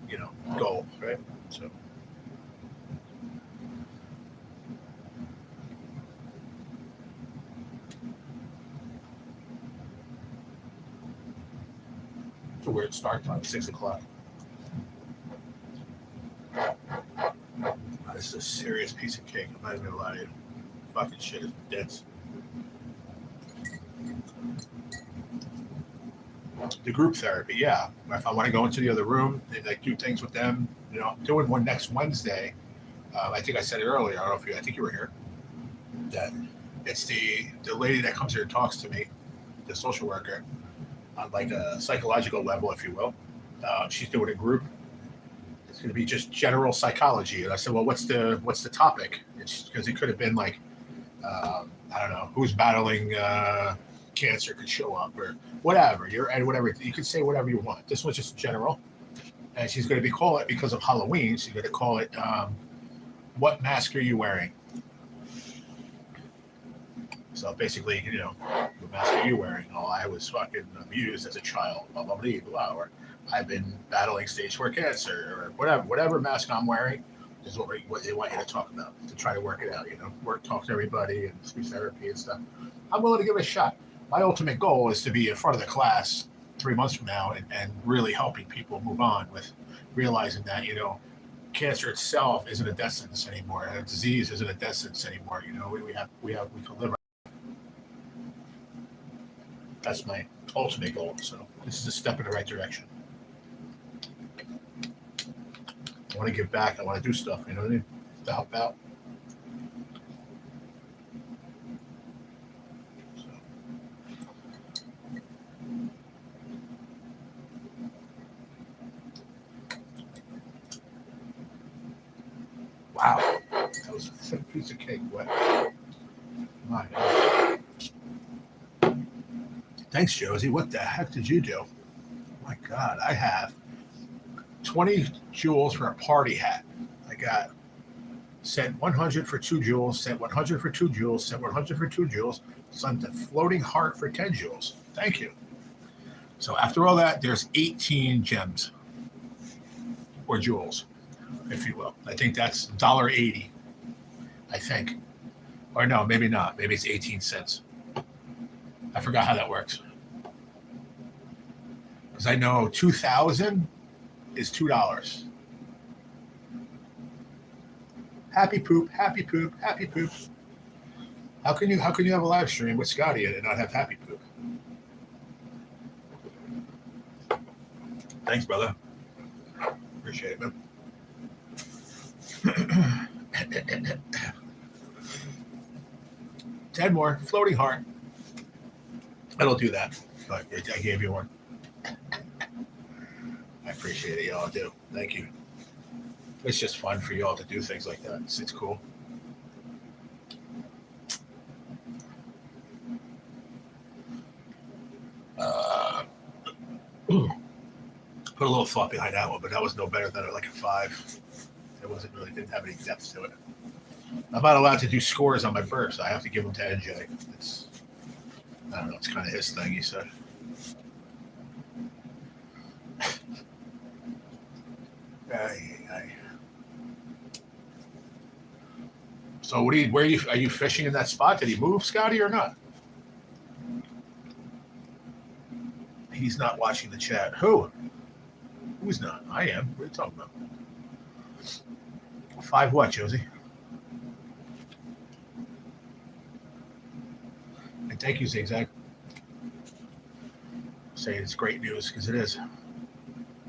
goal, right? So. It's a weird start time, 6:00. This is a serious piece of cake. I'm not even gonna lie to you. Fucking shit is dense. The group therapy, yeah. If I want to go into the other room and like do things with them, I'm doing one next Wednesday. I think I said it earlier. I don't know if I think you were here. That it's the lady that comes here and talks to me, the social worker, on like a psychological level, if you will. She's doing a group. It's going to be just general psychology, and I said, well, what's the topic? Because it could have been like, I don't know, who's battling cancer could show up or whatever. Whatever you could say whatever you want. This was just general, and she's going to call it because of Halloween. She's going to call it, what mask are you wearing? So basically, what mask are you wearing? Oh, I was fucking abused as a child, blah, blah, blah, blah. Or I've been battling stage 4 cancer, or whatever mask I'm wearing is what they want you to talk about, to try to work it out, talk to everybody and speech therapy and stuff. I'm willing to give it a shot. My ultimate goal is to be in front of the class 3 months from now and really helping people move on with realizing that, cancer itself isn't a death sentence anymore. And a disease isn't a death sentence anymore. We can live. That's my ultimate goal. So this is a step in the right direction. I want to give back. I want to do stuff, what I mean? To help out. So. Wow. That was a thick piece of cake. What? My God. Thanks, Josie. What the heck did you do? My God, I have 20 jewels for a party hat. I got sent 100 for 2 jewels, sent 100 for 2 jewels, sent 100 for 2 jewels, sent a floating heart for 10 jewels. Thank you. So after all that, there's 18 gems or jewels, if you will. I think that's $1.80, I think. Or no, maybe not. Maybe it's 18 cents. I forgot how that works. Because I know 2,000 is $2. Happy poop, happy poop, happy poop. How can you have a live stream with Scotty and not have happy poop? Thanks, brother. Appreciate it, man. 10 more. Floating heart. I don't do that, but I gave you one. I appreciate it, y'all do. Thank you. It's just fun for you all to do things like that. It's cool. Uh, put a little thought behind that one, but that was no better than like a 5. It wasn't really, didn't have any depth to it. I'm not allowed to do scores on my burps. I have to give them to NJ. It's, I don't know, it's kind of his thing, he said. So what are you fishing in that spot? Did he move, Scotty, or not? He's not watching the chat. Who's not? I am. What are you talking about? 5 what, Josie? And thank you, Zigzag. Saying it's great news, because it is.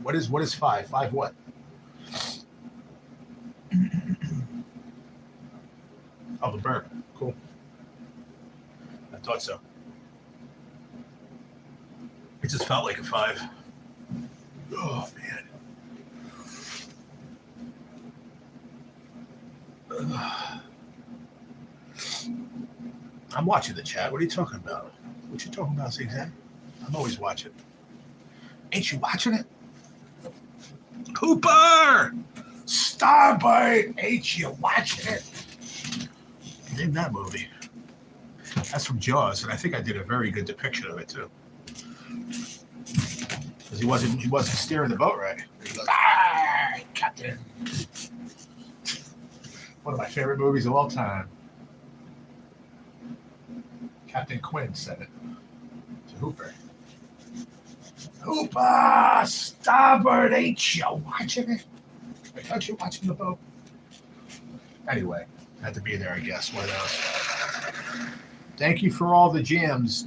What is 5? 5 what? Oh, the burp. Cool. I thought so. It just felt like a 5. Oh, man. I'm watching the chat. What are you talking about? What you talking about, Zigzag? I'm always watching. Ain't you watching it? Cooper! Starbird! Ain't you watching it? Name that movie. That's from Jaws, and I think I did a very good depiction of it too. Because he wasn't steering the boat right. He goes, "Ah, Captain." One of my favorite movies of all time. Captain Quinn said it to Hooper. Hooper, starboard, ain't you watching it? Like, aren't you watching the boat? Anyway, had to be there, I guess. One of those. Thank you for all the jammers.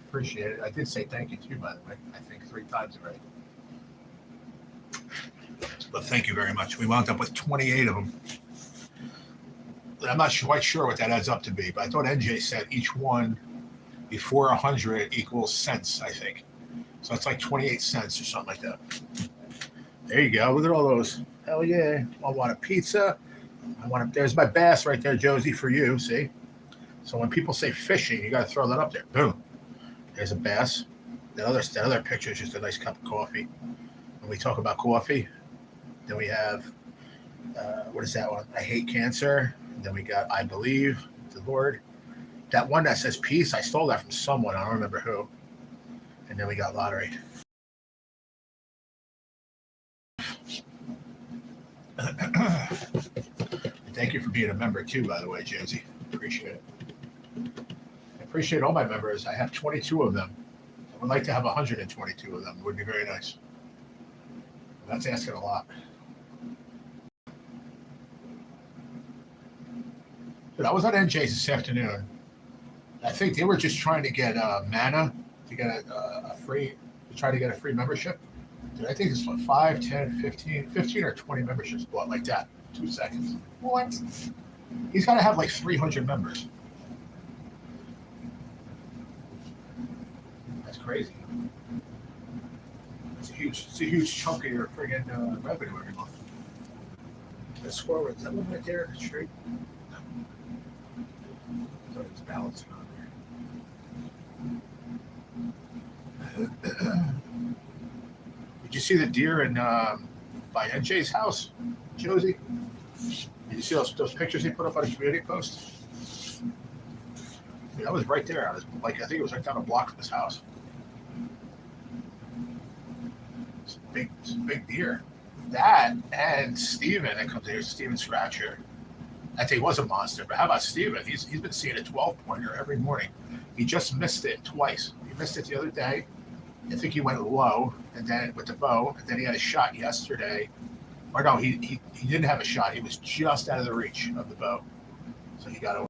Appreciate it. I did say thank you too, by the way. I think 3 times already. But thank you very much. We wound up with 28 of them. I'm not quite sure what that adds up to be, but I thought NJ said each one before 100 equals cents, I think. So it's like 28 cents or something like that. There you go. Look at all those. Hell yeah. I want a pizza. There's my bass right there, Josie, for you. See? So when people say fishing, you got to throw that up there. Boom. There's a bass. That other picture is just a nice cup of coffee. When we talk about coffee, then we have, what is that one? I hate cancer. And then we got I believe the Lord. That one that says peace, I stole that from someone. I don't remember who. And then we got lottery. Thank you for being a member too, by the way, Josie. Appreciate it. I appreciate all my members. I have 22 of them. I would like to have 122 of them. It would be very nice. That's asking a lot. Dude, I was on NJ's this afternoon. I think they were just trying to get Mana to get a free, to try to get a free membership. Dude, I think it's what, 5, 10, 15 or 20 memberships bought like that. 2 seconds. What? He's got to have like 300 members. That's crazy. It's a huge chunk of your friggin' revenue every month. The squirrel, is that one right there in the street? No. I thought it was balancing on there. Did you see the deer in by NJ's house, Josie? Did you see those pictures he put up on a community post? Yeah, that was right there. I think it was right down a block from his house. It's a big deer. That and Steven that comes here, Steven Scratcher. I think he was a monster, but how about Steven? He's been seeing a 12-pointer every morning. He just missed it twice. He missed it the other day. I think he went low, and then with the bow, and then he had a shot yesterday. Or no, he didn't have a shot. He was just out of the reach of the bow, so he got away.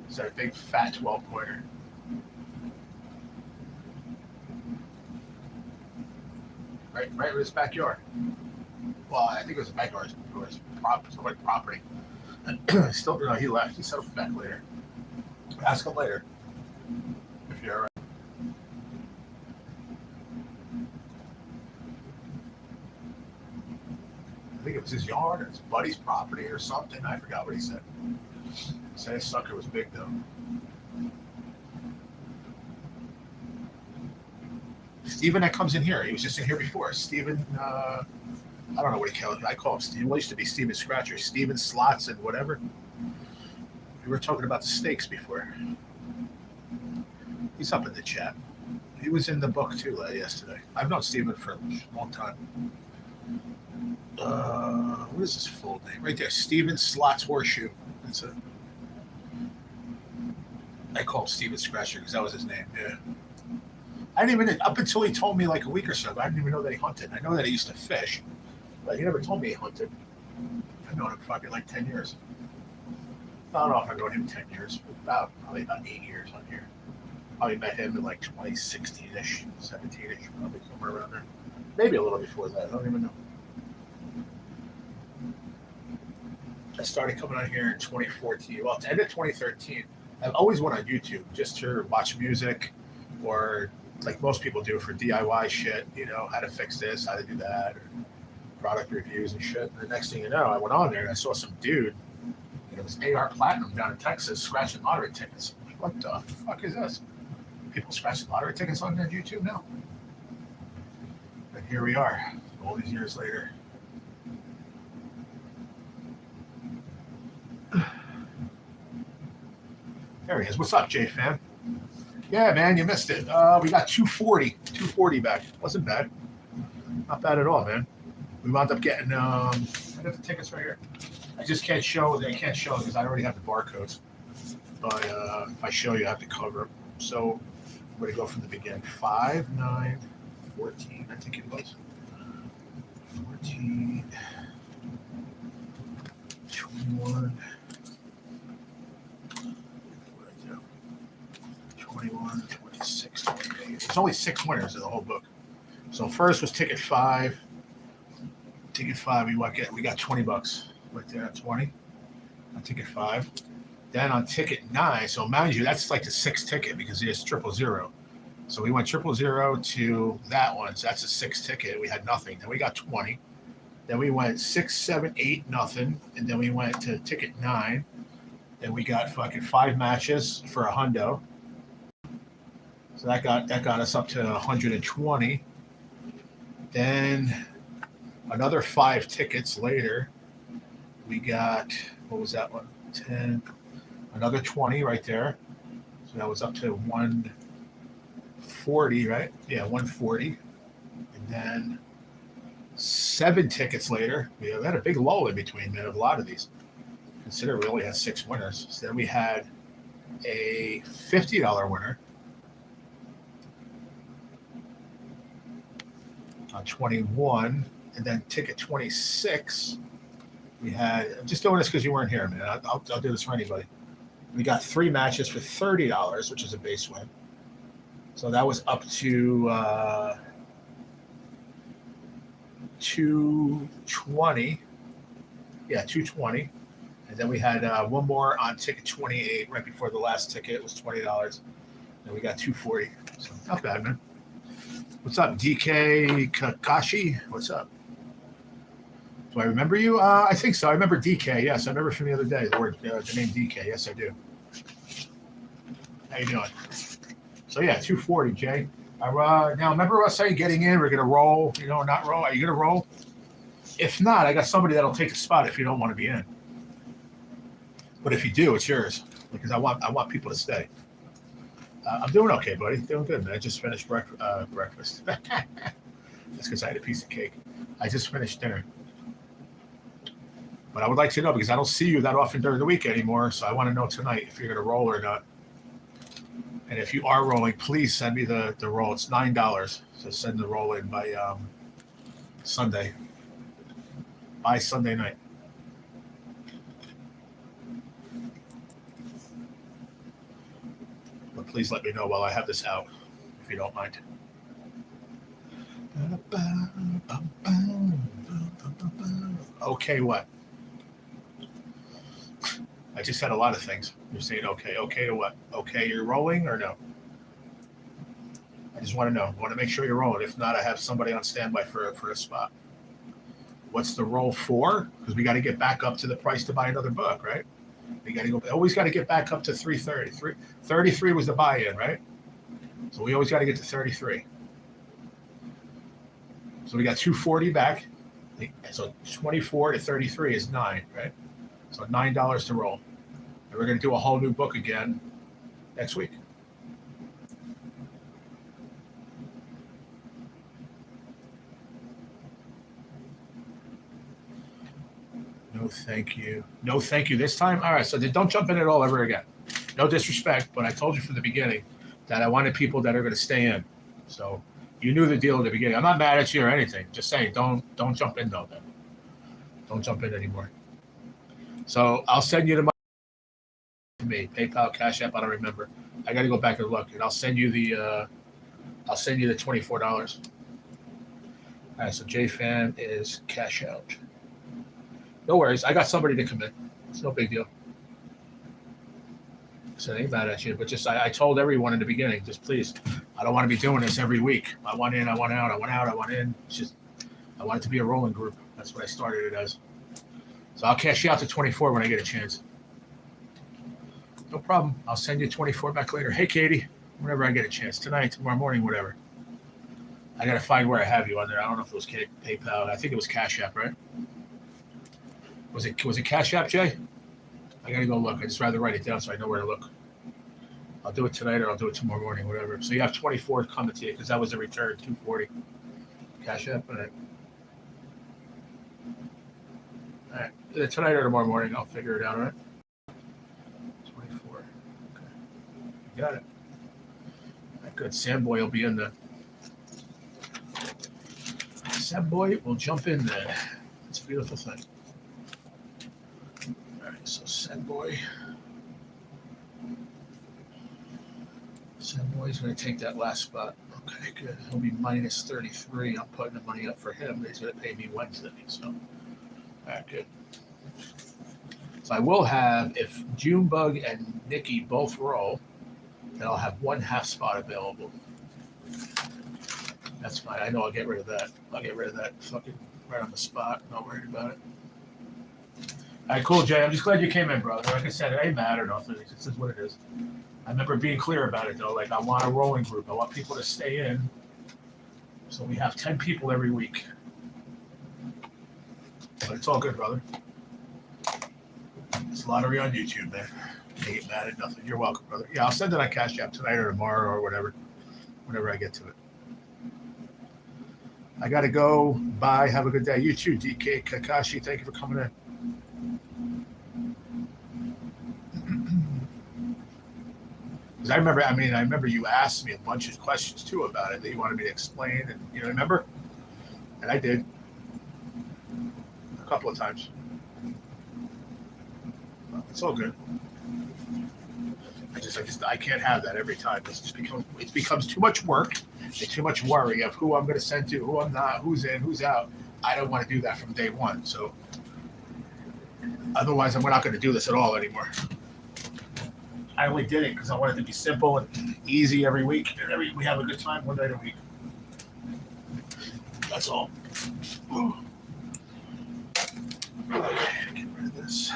It's a big fat 12-pointer. Right in his backyard. Well, I think it was his backyard. It was somebody's property. Still, no, he left. He settled back later. Ask him later if you're all right. think it was his yard or his buddy's property or something. I forgot what he said. He said his sucker was big though. Steven that comes in here, he was just in here before. Steven, I don't know what he called him. I call him Steven. Well, used to be Steven Scratcher, Steven Slots and whatever. We were talking about the steaks before. He's up in the chat. He was in the book too yesterday. I've known Steven for a long time. What is his full name? Right there, Steven Slots Horseshoe. That's it. I call him Steven Scratcher because that was his name. Yeah. I didn't even, up until he told me like a week or so ago, I didn't even know that he hunted. I know that he used to fish, but he never told me he hunted. I've known him for fucking like 10 years. I don't know if I've known him 10 years, probably about 8 years on here. Probably met him in like 2016-ish, 17-ish, probably somewhere around there. Maybe a little before that, I don't even know. I started coming on here in 2014. Well, at the end of 2013, I've always went on YouTube just to watch music or like most people do for DIY shit, you know, how to fix this, how to do that, or product reviews and shit. And the next thing you know, I went on there and I saw some dude, and it was AR Platinum down in Texas scratching lottery tickets. What the fuck is this? People scratching lottery tickets on their YouTube now? And here we are, all these years later. There he is. What's up, J fam? Yeah, man, you missed it. We got 240 back. Wasn't bad. Not bad at all, man. We wound up getting. I have the tickets right here. I just can't show. They can't show because I already have the barcodes. But if I show you, I have to cover them. So I'm going to go from the beginning. 5, 9, 14. I think it was 14, 21. 21, 26, 28. There's only 6 winners in the whole book. So first was ticket 5. Ticket 5, we got $20 right there. 20 on ticket 5. Then on ticket 9, so mind you, that's like the 6th ticket because there's 000. So we went 000 to that one. So that's a 6th ticket. We had nothing. Then we got 20. Then we went 6, 7, 8, nothing. And then we went to ticket 9. Then we got fucking 5 matches for a hundo. So that got us up to 120. Then another 5 tickets later, we got, what was that one? 10, another 20 right there. So that was up to 140, right? Yeah, 140. And then 7 tickets later, we had a big lull in between, man, of a lot of these. Consider we only had 6 winners. So then we had a $50 winner. On 21, and then ticket 26, we had. I'm just doing this because you weren't here, man. I'll do this for anybody. We got 3 matches for $30, which is a base win. So that was up to 220. Yeah, 220. And then we had one more on ticket 28 right before the last ticket. It was $20. And we got 240. So not bad, man. What's up, DK Kakashi? What's up? Do I remember you? I think so. I remember DK. Yes, I remember from the other day the name DK. Yes, I do. How you doing? So yeah, 240, Jay. Now remember us saying getting in, we're gonna roll. You know, or not roll. Are you gonna roll? If not, I got somebody that'll take a spot if you don't want to be in. But if you do, it's yours because I want people to stay. I'm doing okay, buddy. Doing good, man. I just finished breakfast. That's because I had a piece of cake. I just finished dinner. But I would like to know because I don't see you that often during the week anymore. So I want to know tonight if you're going to roll or not. And if you are rolling, please send me the roll. It's $9. So send the roll in by Sunday. By Sunday night. But please let me know while I have this out, if you don't mind. Okay, what? I just said a lot of things. You're saying okay. Okay to what? Okay, you're rolling or no? I just want to know. I want to make sure you're rolling. If not, I have somebody on standby for a spot. what's the roll for? Because we got to get back up to the price to buy another book, right? We got to go. Always got to get back up to 330. 33 was the buy-in, right? So we always got to get to 33. So we got 240 back. So 24 to 33 is 9, right? So $9 to roll. And we're going to do a whole new book again next week. No, thank you. No, thank you this time. All right. So don't jump in it all ever again. No disrespect, but I told you from the beginning that I wanted people that are going to stay in. So you knew the deal at the beginning. I'm not mad at you or anything. Just saying, don't jump in though. Then don't jump in anymore. So I'll send you the money to me, PayPal, Cash App. I don't remember. I got to go back and look, and I'll send you the $24. All right. So JFan is cash out. No worries. I got somebody to come in. It's no big deal. So I ain't mad at you, but just I told everyone in the beginning, just please, I don't want to be doing this every week. I want in, I want out, I want out, I want in. It's just I want it to be a rolling group. That's what I started it as. So I'll cash you out to 24 when I get a chance. No problem. I'll send you 24 back later. Hey, Katie, whenever I get a chance, tonight, tomorrow morning, whatever. I got to find where I have you on there. I don't know if it was PayPal. I think it was Cash App, right? Was it Cash App, Jay? I got to go look. I'd just rather write it down so I know where to look. I'll do it tonight or I'll do it tomorrow morning, whatever. So you have 24 coming to you because that was the return, 240. Cash App. All right. Either tonight or tomorrow morning, I'll figure it out, all right? 24. Okay. Got it. All right, good. Sam Boy will be in there. Sam Boy will jump in there. It's a beautiful thing. All right, so Sam Boy. Sam Boy's going to take that last spot. Okay, good. He'll be minus 33. I'm putting the money up for him. He's going to pay me Wednesday. So, all right, good. So I will have, if Junebug and Nikki both roll, then I'll have 1/2 spot available. That's fine. I know I'll get rid of that. I'll get rid of that fucking right on the spot. Not worried about it. All right, cool, Jay. I'm just glad you came in, brother. Like I said, it ain't mad or nothing. It's just what it is. I remember being clear about it, though. Like, I want a rolling group. I want people to stay in. So we have 10 people every week. But it's all good, brother. It's lottery on YouTube, man. You ain't mad at nothing. You're welcome, brother. Yeah, I'll send it on Cash App tonight or tomorrow or whatever, whenever I get to it. I got to go. Bye. Have a good day. You too, DK Kakashi. Thank you for coming in. Because I remember you asked me a bunch of questions too about it that you wanted me to explain, and you know, remember? And I did a couple of times. It's all good. I can't have that every time. It becomes too much work and too much worry of who I'm going to send to, who I'm not, who's in, who's out. I don't want to do that from day one. So otherwise, we're not going to do this at all anymore. I only did it because I wanted it to be simple and easy every week. And we have a good time one night a week. That's all. Okay, get rid of this.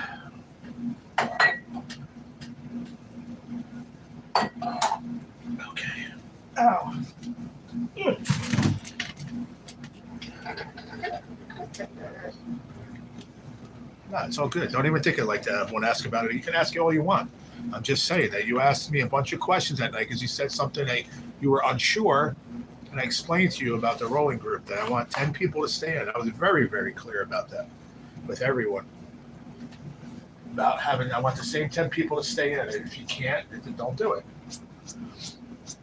Okay. Ow. No, it's all good. Don't even think it like that. I won't ask about it. You can ask it all you want. I'm just saying that you asked me a bunch of questions that night because you said something that you were unsure, and I explained to you about the rolling group that I want 10 people to stay in. I was very, very clear about that with everyone. About I want the same 10 people to stay in. And if you can't, then don't do it.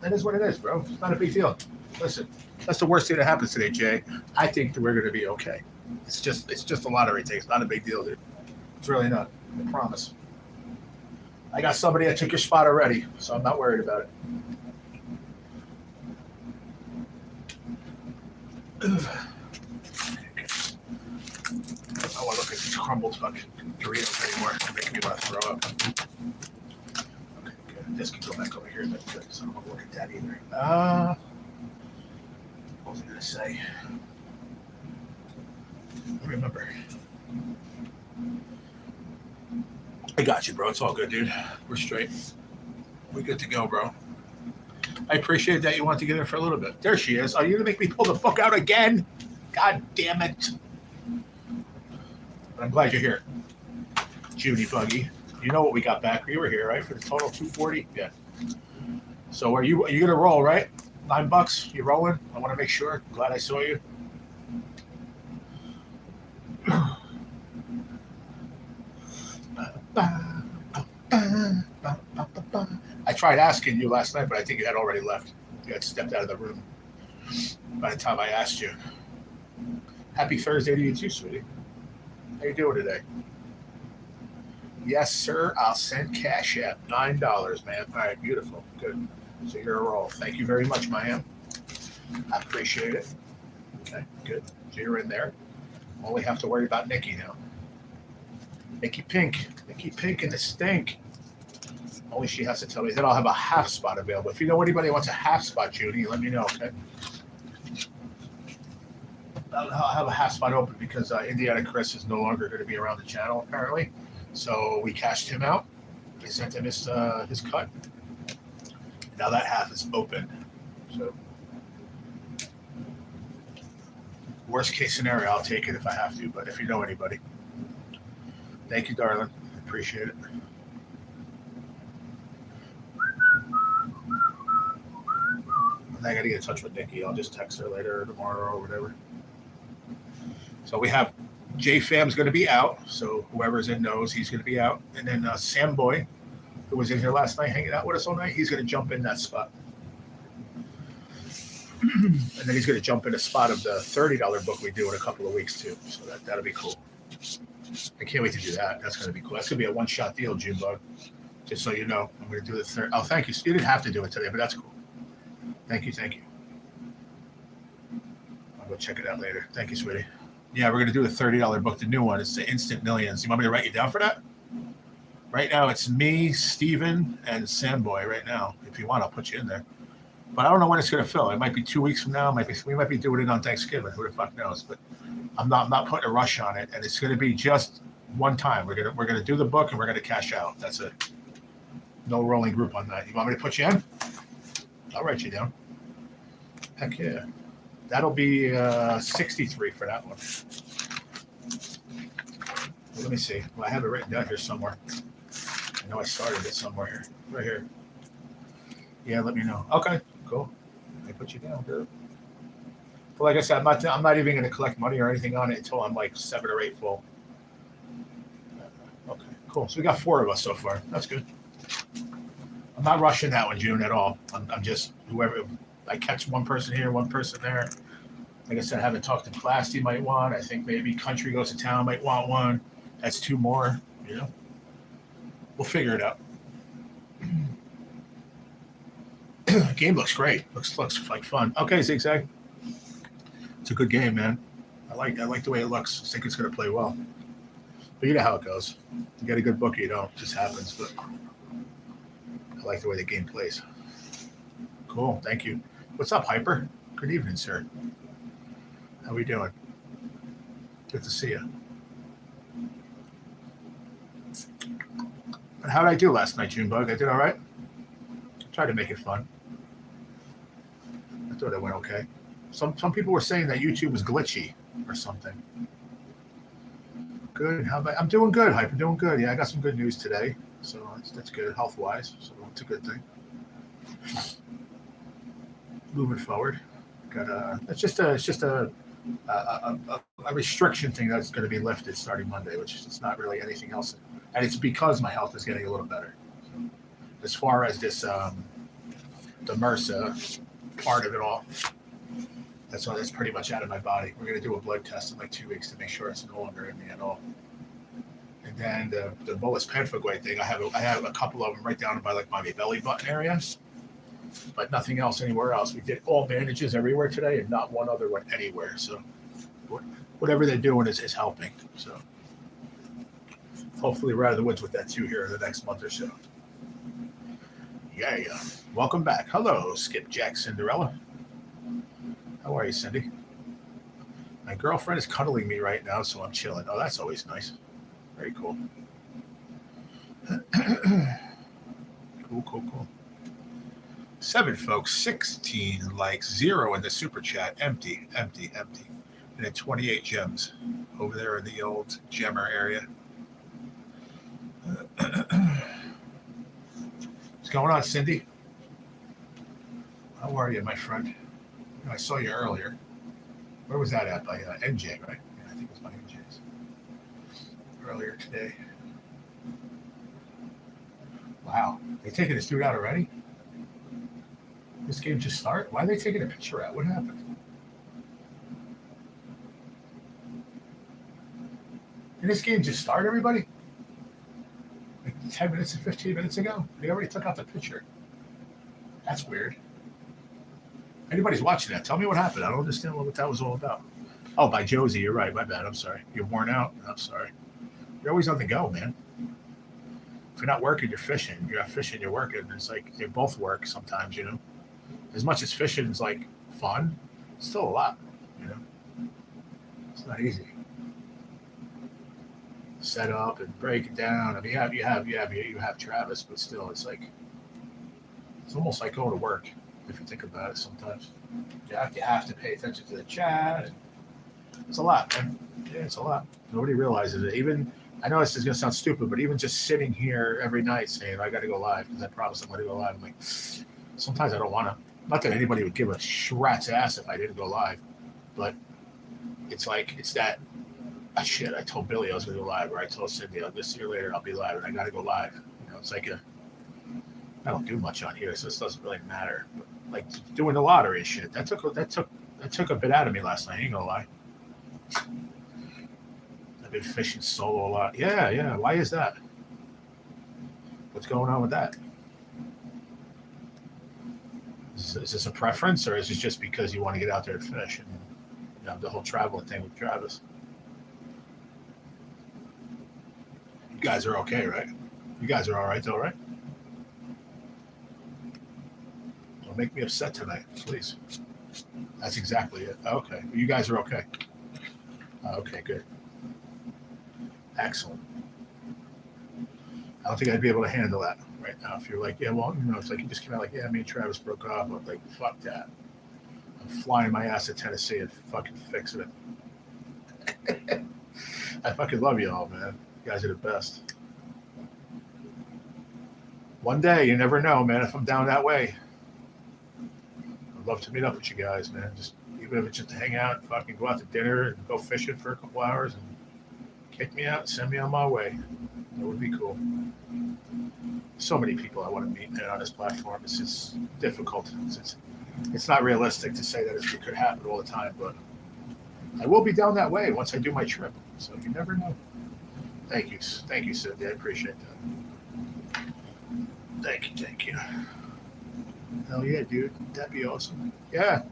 That is what it is, bro. It's not a big deal. Listen, that's the worst thing that happens today, Jay. I think that we're going to be okay. It's just a lottery ticket. It's not a big deal, dude. It's really not. I promise. I got somebody that took your spot already, so I'm not worried about it. I don't want to look at these crumbled fucking Doritos anymore. They're making me want to throw up. Okay, good. This can go back over here, but so I don't want to look at that either. What was I going to say? I remember. I got you, bro. It's all good, dude. We're straight. We're good to go, bro. I appreciate that you want to get in for a little bit. There she is. Are you going to make me pull the book out again? God damn it. But I'm glad you're here. Judy Buggy. You know what we got back. You were here, right? For the total 240? Yeah. So are you going to roll, right? $9? You rolling? I want to make sure. Glad I saw you. I tried asking you last night, but I think you had already left. You had stepped out of the room by the time I asked you. Happy Thursday to you too, sweetie. How you doing today? Yes, sir. I'll send Cashapp. $9, man. All right, beautiful. Good. So you're a roll. Thank you very much, Mayam. I appreciate it. Okay, good. So you're in there. Only have to worry about Nikki now. Nikki Pink and the stink. Only she has to tell me. Then I'll have a half spot available. If you know anybody who wants a half spot, Judy, let me know, okay? I'll have a half spot open because Indiana Chris is no longer going to be around the channel, apparently. So we cashed him out. We sent him his cut. Now that half is open. So worst case scenario, I'll take it if I have to. But if you know anybody. Thank you, darling. Appreciate it. I got to get in touch with Nikki. I'll just text her later or tomorrow or whatever. So we have J-Fam's going to be out. So whoever's in knows he's going to be out. And then Sam Boy, who was in here last night hanging out with us all night, he's going to jump in that spot. And then he's going to jump in a spot of the $30 book we do in a couple of weeks too. So that'll be cool. I can't wait to do that. That's going to be cool. That's going to be a one-shot deal, Junebug. Just so you know, I'm going to do the third. Oh, thank you. You didn't have to do it today, but that's cool. Thank you. I'll go check it out later. Thank you, sweetie. Yeah, we're going to do the $30 book, the new one. It's the Instant Millions. You want me to write you down for that? Right now, it's me, Steven, and Samboy right now. If you want, I'll put you in there. But I don't know when it's going to fill. It might be 2 weeks from now. We might be doing it on Thanksgiving. Who the fuck knows? But I'm not putting a rush on it. And it's going to be just one time. We're gonna do the book and we're going to cash out. That's it. No rolling group on that. You want me to put you in? I'll write you down. Heck yeah. That'll be 63 for that one. Let me see. Well, I have it written down here somewhere. I know I started it somewhere here. Right here. Yeah, let me know. Okay, cool. I put you down, dude. But like I said, I'm not even going to collect money or anything on it until I'm like 7 or 8 full. Okay, cool. So we got 4 of us so far. That's good. I'm not rushing that one, June, at all. I'm just whoever. I catch one person here, one person there. Like I said, I haven't talked to class. He might want. I think maybe Country Goes to Town might want one. That's 2 more. You know, we'll figure it out. Game looks great. Looks like fun. Okay, Zigzag. It's a good game, man. I like the way it looks. I think it's going to play well. But you know how it goes. You get a good book, you know, it just happens. But I like the way the game plays. Cool. Thank you. What's up, Hyper? Good evening, sir. How we doing? Good to see you. How did I do last night, Junebug? I did all right? Tried to make it fun. I thought it went okay. Some people were saying that YouTube was glitchy or something. Good. How about? I'm doing good, Hyper. Doing good. Yeah, I got some good news today, so that's good health-wise. So it's a good thing. Moving forward, it's just a restriction thing that's going to be lifted starting Monday, which is not really anything else, and it's because my health is getting a little better. As far as this, the MRSA part of it all, that's pretty much out of my body. We're going to do a blood test in like 2 weeks to make sure it's no longer in me at all. And then the bullous pemphigoid thing, I have a couple of them right down by like my belly button area, but nothing else anywhere else. We did all bandages everywhere today, and not one other one anywhere. So whatever they're doing is helping. So hopefully we're out of the woods with that too here in the next month or so. Yeah. Welcome back. Hello, Skipjack Cinderella. How are you, Cindy? My girlfriend is cuddling me right now, so I'm chilling. Oh, that's always nice. Very cool. Cool. 7 folks, 16 likes, 0 in the super chat. Empty. And then 28 gems over there in the old gemmer area. What's going on, Cindy? How are you, my friend? I saw you earlier. Where was that at? By NJ, right? Yeah, I think it was by NJ's. Earlier today. Wow. They taking this dude out already? This game just started? Why are they taking a picture out? What happened? Did this game just start, everybody? Like 10 minutes and 15 minutes ago? They already took out the picture. That's weird. Anybody's watching that, tell me what happened. I don't understand what that was all about. Oh, by Josie, you're right. My bad. I'm sorry. You're worn out. I'm sorry. You're always on the go, man. If you're not working, you're fishing. You're not fishing, you're working. It's like they both work sometimes, you know. As much as fishing is like fun, it's still a lot, you know. It's not easy. Set up and break it down. I mean, you have Travis, but still, it's like it's almost like going to work if you think about it. Sometimes you have to pay attention to the chat. It's a lot, man. Yeah, it's a lot. Nobody realizes it. Even I know this is gonna sound stupid, but even just sitting here every night saying I got to go live because I promised I'm going to go live. I'm like, sometimes I don't want to. Not that anybody would give a rat's ass if I didn't go live, but it's like it's that. Shit, I told Billy I was going to go live, or I told Cindy I'll just see you later. I'll be live, and I got to go live. You know, it's like I don't do much on here, so this doesn't really matter. But like doing the lottery and shit, that took a bit out of me last night. I ain't gonna lie. I've been fishing solo a lot. Yeah. Why is that? What's going on with that? Is this a preference, or is it just because you want to get out there and fish and the whole traveling thing with Travis? You guys are okay, right? You guys are all right, though, right? Don't make me upset tonight, please. That's exactly it. Okay. You guys are okay. Okay, good. Excellent. I don't think I'd be able to handle that right now. If you're like, yeah, well, it's like you just came out like, yeah, me and Travis broke up. I'm like, fuck that. I'm flying my ass to Tennessee and fucking fixing it. I fucking love you all, man. You guys are the best. One day, you never know, man, if I'm down that way. I'd love to meet up with you guys, man. Just even if it's just to hang out, fucking go out to dinner and go fishing for a couple hours and kick me out, send me on my way. That would be cool. So many people I want to meet on this platform. It's just difficult. It's not realistic to say that it could happen all the time, but I will be down that way once I do my trip. So you never know. Thank you, Cindy. I appreciate that. Thank you. Hell yeah, dude. That'd be awesome. Yeah,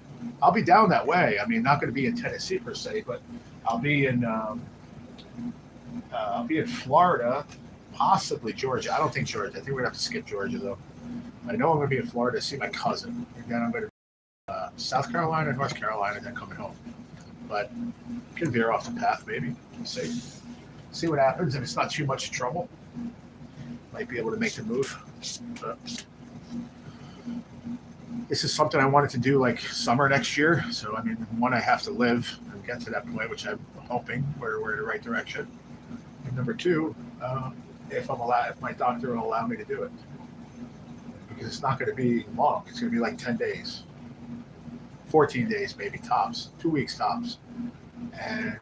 I'll be down that way. I mean, not going to be in Tennessee per se, but I'll be in Florida, possibly Georgia. I don't think Georgia. I think we're going to have to skip Georgia, though. I know I'm going to be in Florida to see my cousin. And then I'm going to South Carolina, North Carolina, and then coming home. But can veer off the path, maybe. See what happens. If it's not too much trouble, might be able to make the move. But this is something I wanted to do like summer next year. So, I mean, one, I have to live and get to that point, which I'm hoping we're in the right direction. And number two, if my doctor will allow me to do it. Because it's not going to be long. It's going to be like 10 days, 14 days, maybe tops, 2 weeks tops. And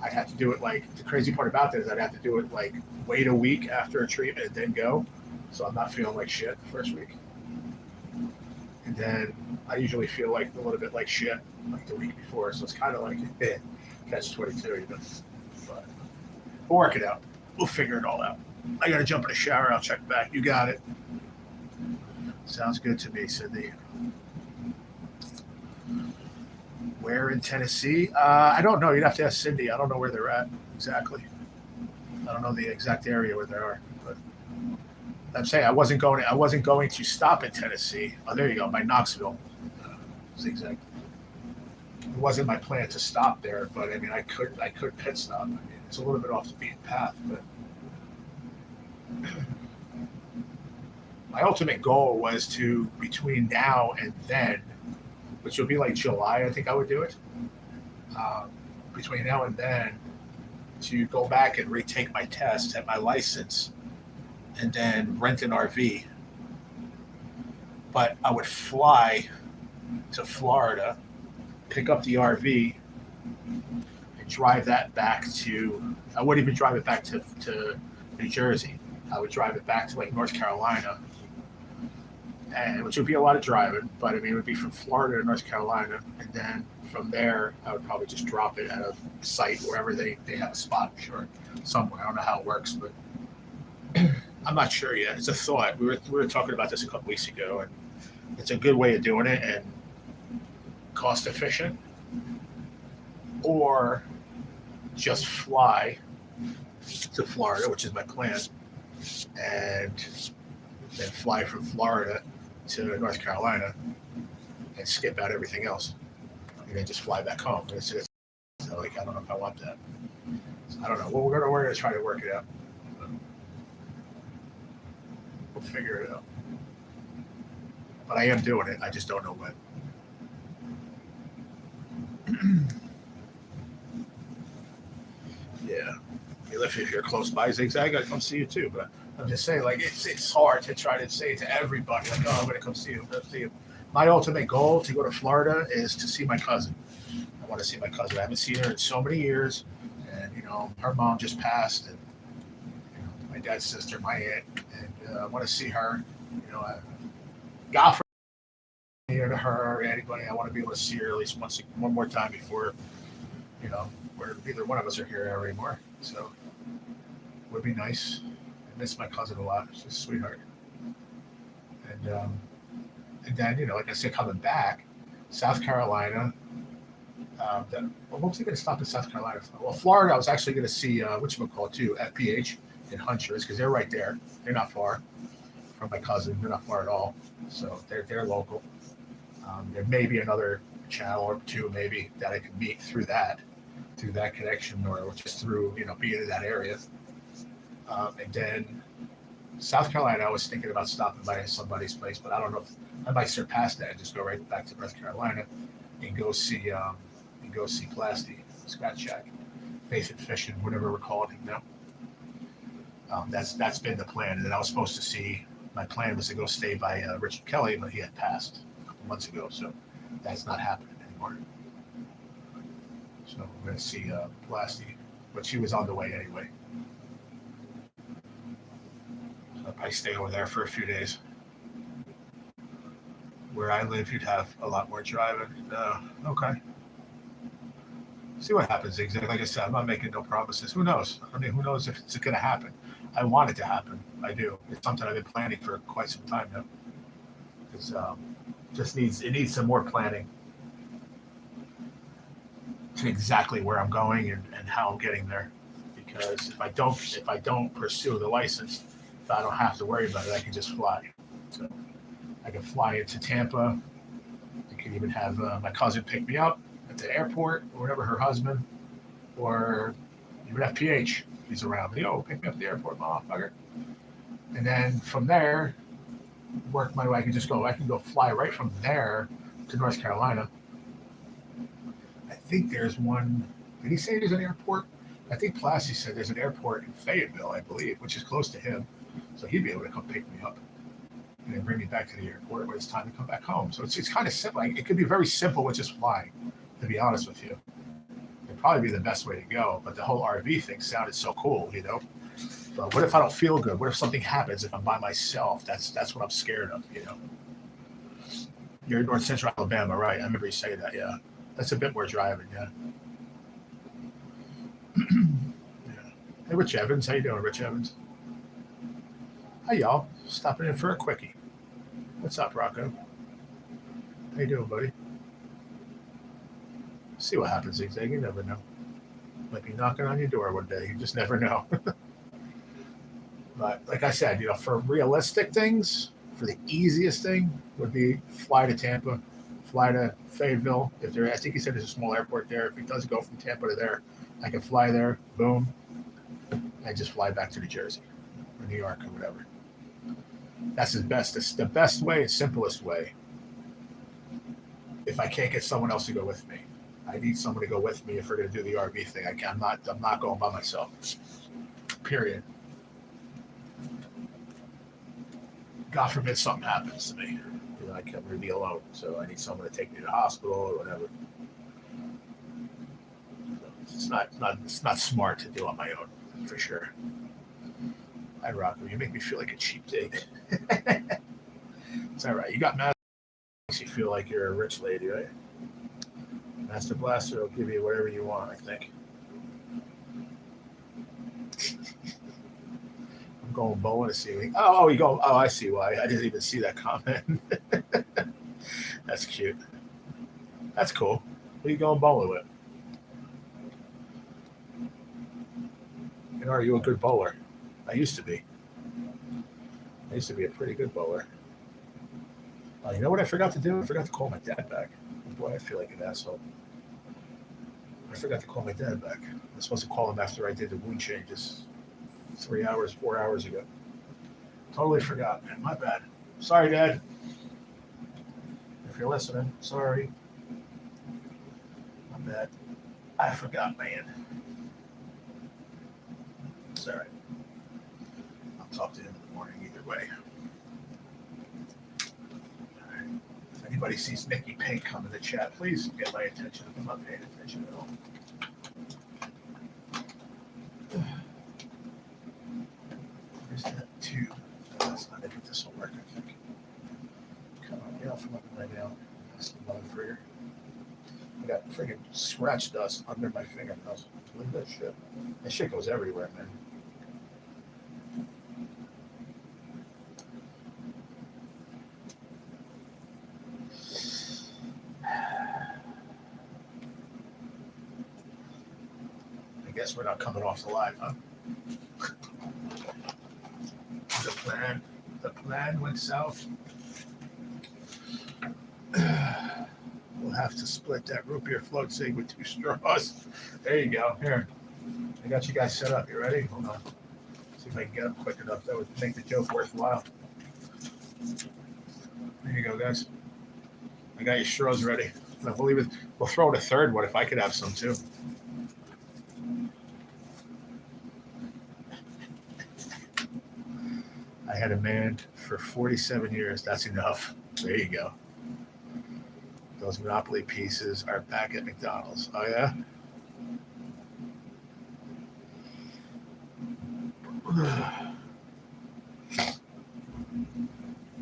I'd have to do it like, the crazy part about that is I'd have to do it like wait a week after a treatment and then go. So I'm not feeling like shit the first week. And then I usually feel like a little bit like shit like the week before. So it's kind of like, catch 22, you know. But we'll work it out. We'll figure it all out. I got to jump in the shower. I'll check back. You got it. Sounds good to me, Cindy. Where in Tennessee? I don't know. You'd have to ask Cindy. I don't know where they're at exactly. I don't know the exact area where they are. But I'm saying I wasn't going to stop in Tennessee. Oh, there you go, by Knoxville. Zigzag. It wasn't my plan to stop there, but I mean, I could pit stop. I mean, it's a little bit off the beaten path, but my ultimate goal was to between now and then, which would be like July, I think I would do it. Um, Between now and then, to go back and retake my test, have my license, and then rent an RV. But I would fly to Florida, pick up the RV, and drive that back to. I wouldn't even drive it back to New Jersey. I would drive it back to like North Carolina, and which would be a lot of driving. But I mean, it would be from Florida to North Carolina, and then from there, I would probably just drop it at a site wherever they have a spot. Sure, somewhere. I don't know how it works, but I'm not sure yet. It's a thought. We were talking about this a couple weeks ago, and it's a good way of doing it and cost efficient, or just fly to Florida, which is my plan, and then fly from Florida to North Carolina and skip out everything else, and then just fly back home. It's like I don't know if I want that. I don't know. Well, we're gonna try to work it out. We'll figure it out. But I am doing it. I just don't know when. Yeah. If you're close by Zigzag, I'd come see you too. But I'm just saying, like, it's hard to try to say to everybody, like, oh, I'm going to come see you. My ultimate goal to go to Florida is to see my cousin. I want to see my cousin. I haven't seen her in so many years. And, her mom just passed. And, my dad's sister, my aunt. And I want to see her. God for near to her or anybody. I want to be able to see her at least one more time before, where either one of us are here anymore. So it would be nice. I miss my cousin a lot. She's a sweetheart. And then, like I said, coming back, South Carolina. What was I going to stop in South Carolina? Well, Florida, I was actually going to see, whatchamacallit too, FPH in Huntress, because they're right there. They're not far from my cousin. They're not far at all. So they're local. There may be another channel or two maybe that I could meet through that connection, or just through being in that area. And then South Carolina, I was thinking about stopping by somebody's place, but I don't know if I might surpass that and just go right back to North Carolina and go see Plasty, Scott Shack, Faith and Fishing, whatever we're calling him now. That's been the plan. And then I was supposed to see. My plan was to go stay by Richard Kelly, but he had passed a couple months ago, so that's not happening anymore. So we're going to see Plasty, but she was on the way anyway. So I'll probably stay over there for a few days. Where I live, you'd have a lot more driving. Okay. See what happens. Exactly. Like I said, I'm not making no promises. Who knows? I mean, who knows if it's going to happen? I want it to happen. I do. It's something I've been planning for quite some time now. It's it needs some more planning to exactly where I'm going and how I'm getting there. Because if I don't pursue the license, if I don't have to worry about it, I can just fly. So I can fly into Tampa. I can even have my cousin pick me up at the airport, or whatever, her husband, or even FPH. He's around. Pick me up at the airport, motherfucker. And then from there, work my way. I can go fly right from there to North Carolina. I think there's one. Did he say there's an airport? I think Plasty said there's an airport in Fayetteville, I believe, which is close to him. So he'd be able to come pick me up and then bring me back to the airport when it's time to come back home. So it's kind of simple. It could be very simple with just flying, to be honest with you. It'd probably be the best way to go. But the whole RV thing sounded so cool, But what if I don't feel good? What if something happens if I'm by myself? That's what I'm scared of, You're in North Central Alabama, right? I remember you saying that, yeah. That's a bit more driving, yeah. Yeah. Hey, Rich Evans. How you doing, Rich Evans? Hi, y'all. Stopping in for a quickie. What's up, Rocco? How you doing, buddy? See what happens, Zigzag. You never know. Might be knocking on your door one day. You just never know. But like I said, for realistic things, for the easiest thing would be fly to Tampa, fly to Fayetteville. If there, I think he said there's a small airport there. If he doesn't go from Tampa to there, I can fly there. Boom, and just fly back to New Jersey or New York or whatever. That's his best. It's the best way, simplest way. If I can't get someone else to go with me, I need someone to go with me if we're going to do the RV thing. I'm not going by myself. Period. God forbid something happens to me. I can't really be alone, so I need someone to take me to the hospital or whatever. It's not smart to do on my own, for sure. I rock you. You make me feel like a cheap date. It's all right. You got mad. Makes you feel like you're a rich lady, right? Master Blaster will give you whatever you want, I think. I'm going bowling to see me. Oh, you go. Oh, I see why. I didn't even see that comment. That's cute. That's cool. Who are you going bowling with? And are you a good bowler? I used to be. I used to be a pretty good bowler. You know what I forgot to do? I forgot to call my dad back. Boy, I feel like an asshole. I forgot to call my dad back. I was supposed to call him after I did the wound changes 4 hours ago. Totally forgot, man. My bad. Sorry, Dad. If you're listening, sorry. My bad. I forgot, man. It's all right. I'll talk to him in the morning either way. If anybody sees Nikki Pink come in the chat, please get my attention if I'm not paying attention at all. Where's that tube? No, that's not it. This will work, I think. Come on, get off from up right now. That's the motherfucker. I got freaking scratch dust under my fingernails. Look at that shit. That shit goes everywhere, man. I guess we're not coming off the live, huh? The plan went south. We'll have to split that root beer float cig with 2 straws. There you go. Here. I got you guys set up. You ready? Hold on. See if I can get them quick enough. That would make the joke worthwhile. There you go, guys. I got your straws ready. We'll throw in a third one if I could have some too. I had a man for 47 years. That's enough. There you go. Those Monopoly pieces are back at McDonald's. Oh, yeah?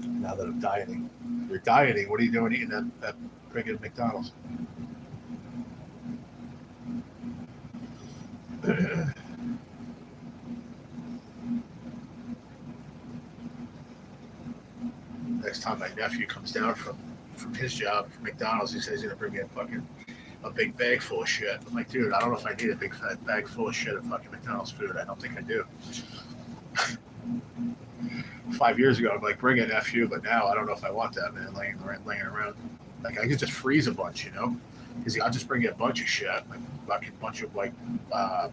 Now that I'm dieting. You're dieting. What are you doing eating that friggin' McDonald's? Next time my nephew comes down from his job from McDonald's, he says he's gonna bring me a big bag full of shit. I'm like, dude, I don't know if I need a big fat bag full of shit of fucking McDonald's food. I don't think I do. 5 years ago, I'm like, bring it, nephew, but now I don't know if I want that, man, laying around. Like, I could just freeze a bunch, you know? Because I'll just bring you a bunch of shit, like fucking bunch of like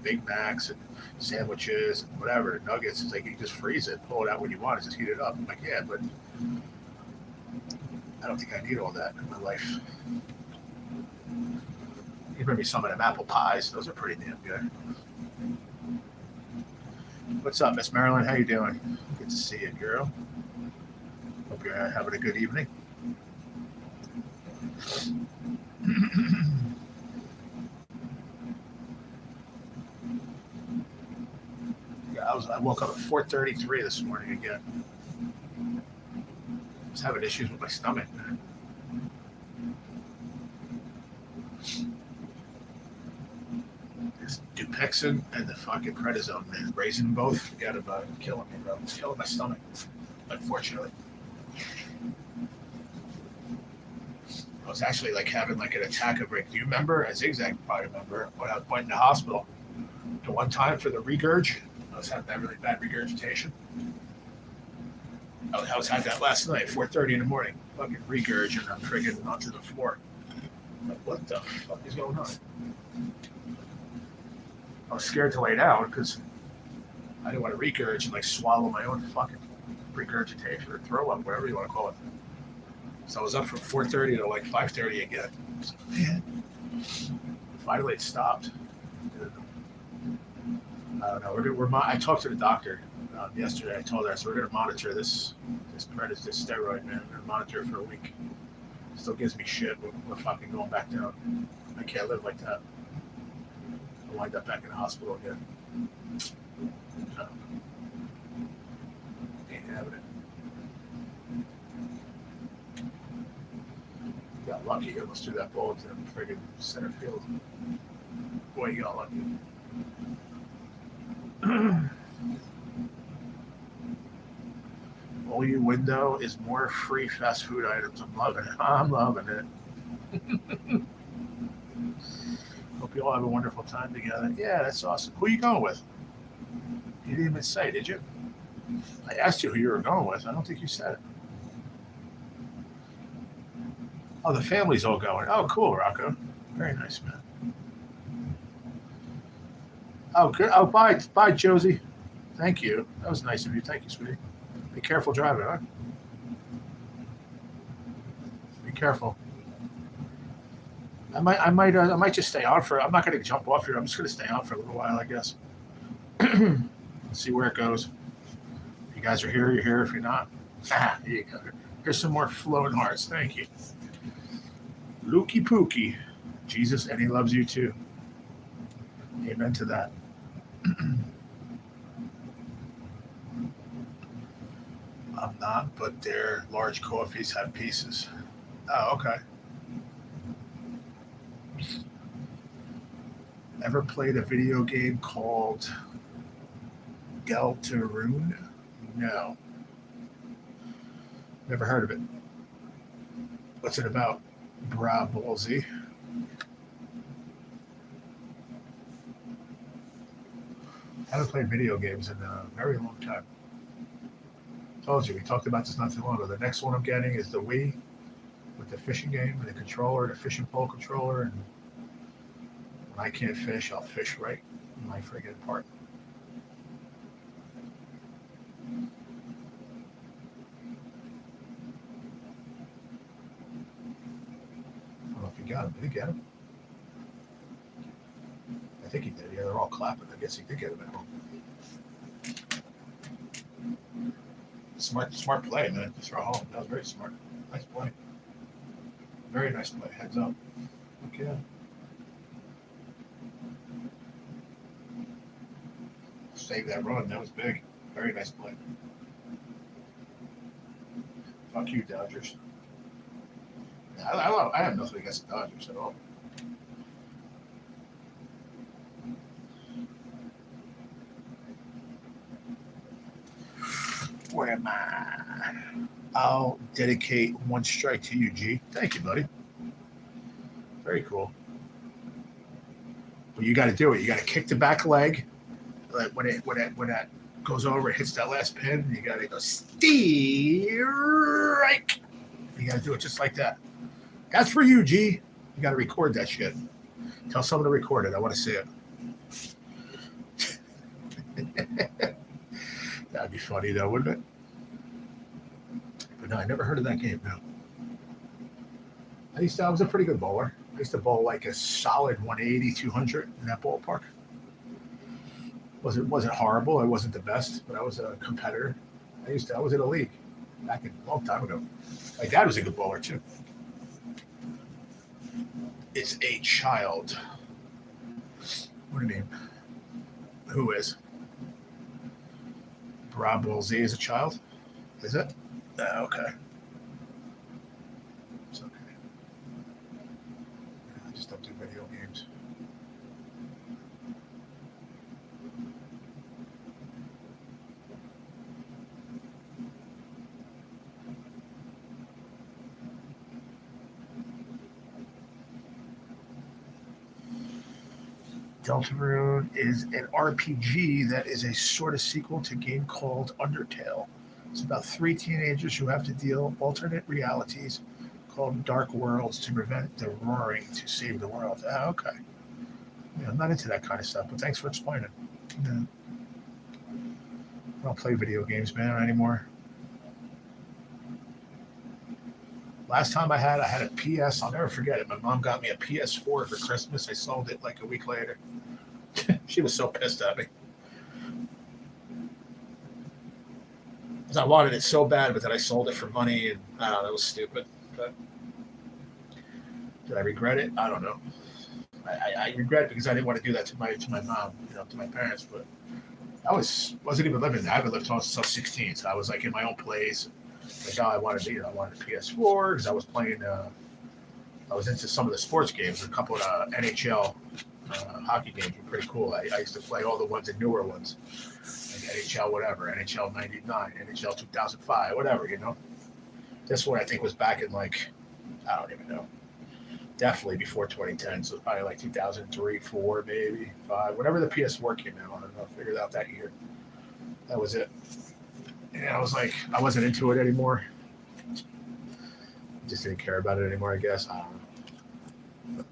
Big Macs and sandwiches and whatever, nuggets. It's like you just freeze it, pull it out when you want it, just heat it up. I'm like, yeah, but I don't think I need all that in my life. You bring me some of them apple pies; those are pretty damn good. What's up, Miss Marilyn? How you doing? Good to see you, girl. Hope you're having a good evening. Yeah, I woke up at 4:33 this morning again. I was having issues with my stomach, man. This Dupixent and the fucking prednisone, man. Raising them both, forget about it. Killing me, bro. It's killing my stomach, unfortunately. I was actually like having like an attack of do you remember? I Zigzag probably remember when I went in the hospital the one time for the regurg. I was having that really bad regurgitation. I was had that last night, 4:30 in the morning. fucking regurging. I'm friggin' onto the floor. Like, what the fuck is going on? I was scared to lay down because I didn't want to regurge and like swallow my own fucking regurgitation or throw up, whatever you want to call it. So I was up from 4:30 to like 5:30 again. So, man, finally it stopped. I don't know. I talked to the doctor yesterday. I told her, so we're going to monitor this steroid, man. We're going to monitor it for a week. Still gives me shit. We're fucking going back down. I can't live like that. I'll wind up back in the hospital again. No. Ain't having it. Got lucky. He almost threw that ball into the friggin' center field. Boy, you got lucky. All you window is more free fast food items. I'm loving it. I'm loving it. Hope you all have a wonderful time together. Yeah, that's awesome. Who are you going with? You didn't even say, did you? I asked you who you were going with. I don't think you said it. Oh, the family's all going. Oh, cool, Rocco. Very nice, man. Oh, good. Oh, bye, Josie. Thank you. That was nice of you. Thank you, sweetie. Be careful driving, huh? Be careful. I might just stay on for. I'm not going to jump off here. I'm just going to stay on for a little while, I guess. Let's see where it goes. If you guys are here, you're here. If you're not, here you go. Here's some more flowing hearts. Thank you. Lukey Pookie. Jesus, and he loves you too. Amen to that. I'm not, but their large coffees have pieces. Oh, okay. Ever played a video game called Deltarune? No. Never heard of it. What's it about? Bra ballsy. I haven't played video games in a very long time. Told you, we talked about this not too long ago. The next one I'm getting is the Wii with the fishing game and the controller, the fishing pole controller. And when I can't fish, I'll fish right in my friggin' part. I don't know if you got him. Did he get him? I think he did. Yeah, they're all clapping. I guess he did get him at home. Smart play, man. Just throw home. That was very smart. Nice play. Very nice play. Heads up. Okay. Save that run. That was big. Very nice play. Fuck you, Dodgers. I have nothing against the Dodgers at all. Where am I? I'll dedicate one strike to you, G. Thank you, buddy. Very cool. But you got to do it. You got to kick the back leg. Like when that goes over, it hits that last pin. You got to go strike. You got to do it just like that. That's for you, G. You got to record that shit. Tell someone to record it. I want to see it. That'd be funny, though, wouldn't it? But no, I never heard of that game. No. I was a pretty good bowler. I used to bowl like a solid 180, 200 in that ballpark. Wasn't horrible. I wasn't the best, but I was a competitor. I was in a league back a long time ago. My dad was a good bowler too. It's a child. What do you mean? Who is? Bravo Z is a child? Is it? Okay. It's okay. I just don't do video games. Deltarune is an RPG that is a sort of sequel to a game called Undertale. It's about three teenagers who have to deal alternate realities called dark worlds to prevent the roaring to save the world. Ah, okay. Yeah, I'm not into that kind of stuff, but thanks for explaining. Yeah. I don't play video games, man, anymore. Last time I had a PS. I'll never forget it. My mom got me a PS4 for Christmas. I sold it like a week later. She was so pissed at me. Because I wanted it so bad, but then I sold it for money, and I don't know, that was stupid. But did I regret it? I don't know. I regret it because I didn't want to do that to my mom, to my parents. But wasn't even living there. I haven't lived home since I was 16, so I was like in my own place. Like, I wanted I wanted a PS4 because I was playing. I was into some of the sports games. A couple of NHL hockey games were pretty cool. I used to play all the ones, the newer ones, like NHL whatever, NHL '99, NHL 2005, whatever. This one I think was back in like I don't even know. Definitely before 2010, so probably like 2003, 4, maybe 5, whenever the PS4 came out. I don't know. Figured out that year. That was it. And I was like, I wasn't into it anymore. Just didn't care about it anymore, I guess. I don't know. But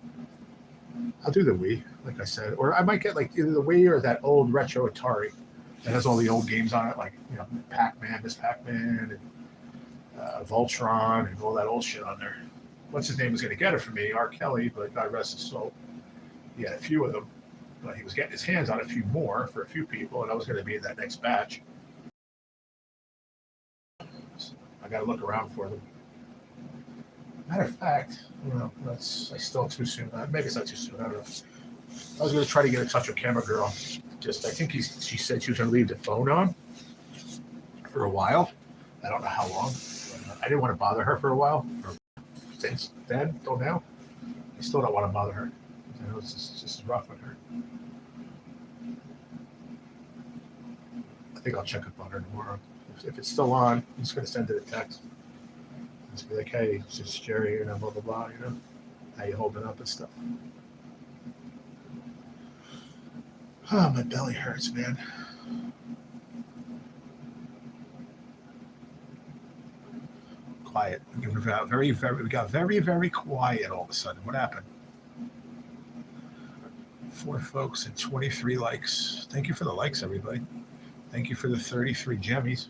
I'll do the Wii, like I said, or I might get like either the Wii or that old retro Atari that has all the old games on it, like Pac-Man, Miss Pac-Man, and Voltron, and all that old shit on there. What's his name was going to get it for me, R. Kelly, but God rest his soul. He had a few of them, but he was getting his hands on a few more for a few people, and I was going to be in that next batch. So I got to look around for them. Matter of fact, that's still too soon. Maybe it's not too soon. I don't know. I was going to try to get in touch with Camera Girl. I think she said she was going to leave the phone on for a while. I don't know how long. I didn't want to bother her for a while. Since then till now, I still don't want to bother her. It's just rough with her. I think I'll check up on her tomorrow. If it's still on, I'm just going to send it a text. Just be like, hey, it's just Jerry, blah, blah, blah, how you holding up and stuff. Oh, my belly hurts, man. Quiet. We got very, very quiet all of a sudden. What happened? 4 folks and 23 likes. Thank you for the likes, everybody. Thank you for the 33 Jemmies.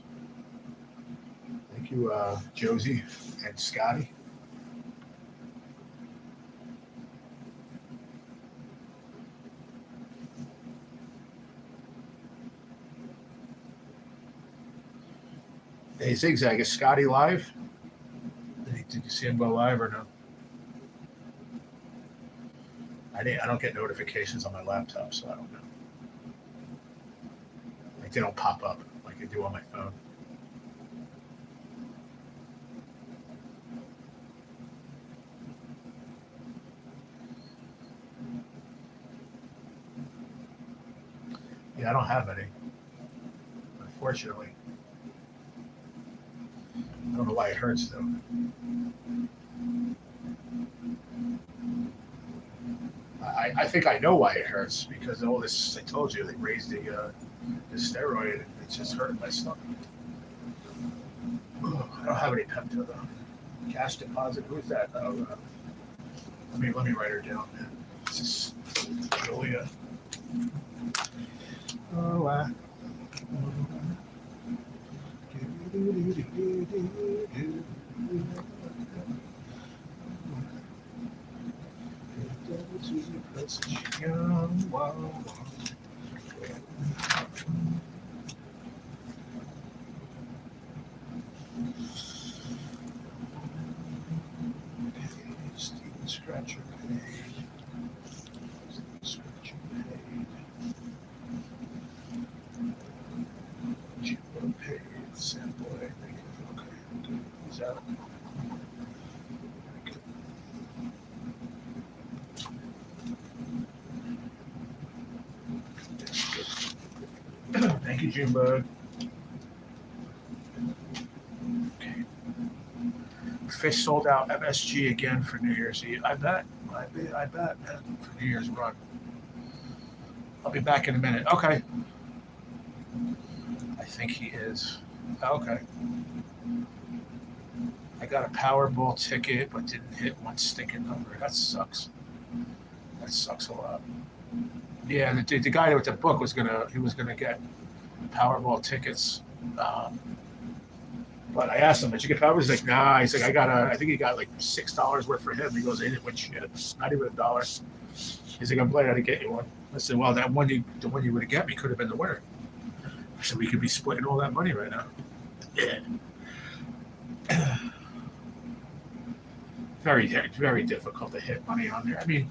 Thank you, Josie and Scotty. Hey, Zigzag, is Scotty live? Did you see him go live or no? I don't get notifications on my laptop, so I don't know. Like, they don't pop up like they do on my phone. Yeah, I don't have any, unfortunately. I don't know why it hurts, though. I think I know why it hurts, because all this, I told you, they raised the steroid, and it's just hurting my stomach. I don't have any Pepto, though. Cash deposit, who's that? Oh, let me write her down, man. This is Julia. Oh, Steven Scratcher paid. Scratcher paid. Jimbo paid. Sample, I think. Okay. He's out. Thank you, Junebug. Okay. Fish sold out MSG again for New Year's Eve. I bet, man, for New Year's run. I'll be back in a minute. Okay. I think he is. Okay. I got a Powerball ticket, but didn't hit one stinking number. That sucks. That sucks a lot. Yeah, the guy with the book was gonna get Powerball tickets. Um, but I asked him, did you get Powerball? He's like, nah. He's like, I think he got like $6 worth for him. He goes, I didn't win shit. Not even $1. He's like, I'm glad I didn't get you one. I said, well, the one you would have got me could have been the winner. I said, we could be splitting all that money right now. Yeah. Very difficult to hit money on there. I mean,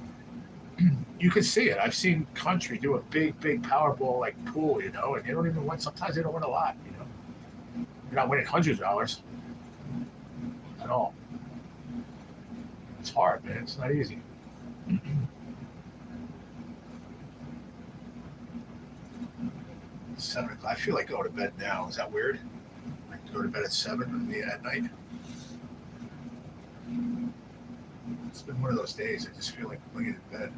you can see it. I've seen country do a big Powerball like pool, and they don't even win. Sometimes they don't win a lot. You're not winning hundreds of dollars at all. It's hard, man. It's not easy. 7 o'clock. I feel like going to bed now. Is that weird? Like go to bed at 7 at night. It's been one of those days. I just feel like laying in bed.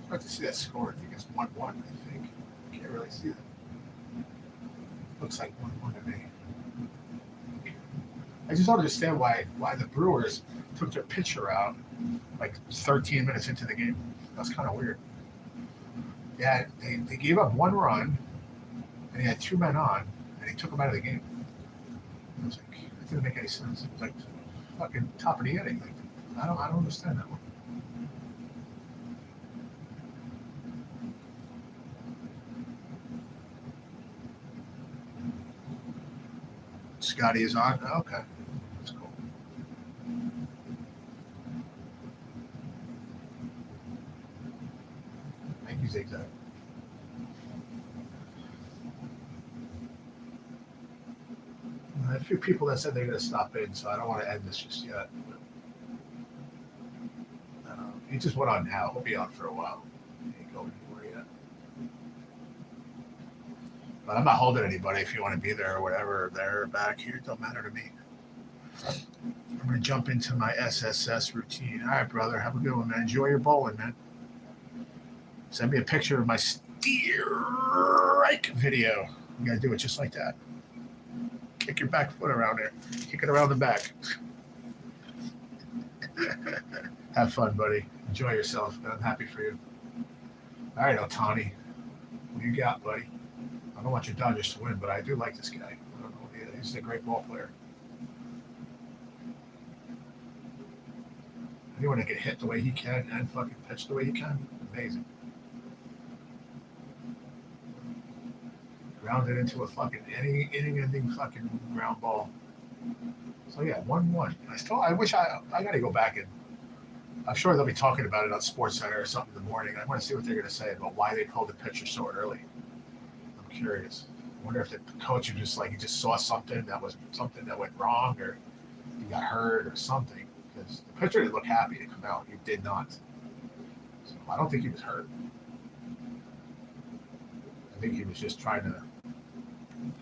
Hard to see that score. I think it's 1-1. I think. Can't really see that. Looks like 1-1 to me. I just don't understand why the Brewers took their pitcher out like 13 minutes into the game. That's kind of weird. Yeah, they gave up 1 run and he had 2 men on and he took him out of the game. I was like, it didn't make any sense. It was like fucking top of the inning. Like, I don't understand that one. Scotty is on. Oh, okay, that's cool. Thank you, Zigzag. A few people that said they're going to stop in, so I don't want to end this just yet. He just went on now. He'll be on for a while. He ain't going anywhere yet. But I'm not holding anybody. If you want to be there or whatever, there or back here, it don't matter to me. I'm going to jump into my SSS routine. All right, brother. Have a good one, man. Enjoy your bowling, man. Send me a picture of my strike video. You got to do it just like that. Kick your back foot around there. Kick it around the back. Have fun, buddy. Enjoy yourself. I'm happy for you. All right, Otani. What do you got, buddy? I don't want your Dodgers to win, but I do like this guy. I don't know. He's a great ball player. Anyone that can hit the way he can and fucking pitch the way he can, amazing. Grounded into a fucking inning-ending fucking ground ball. So yeah, 1-1. I wish I got to go back and I'm sure they'll be talking about it on SportsCenter or something in the morning. I want to see what they're going to say about why they pulled the pitcher so early. I'm curious. I wonder if the coach was just like he just saw something that went wrong or he got hurt or something. Because the pitcher didn't look happy to come out. He did not. So I don't think he was hurt. I think he was just trying to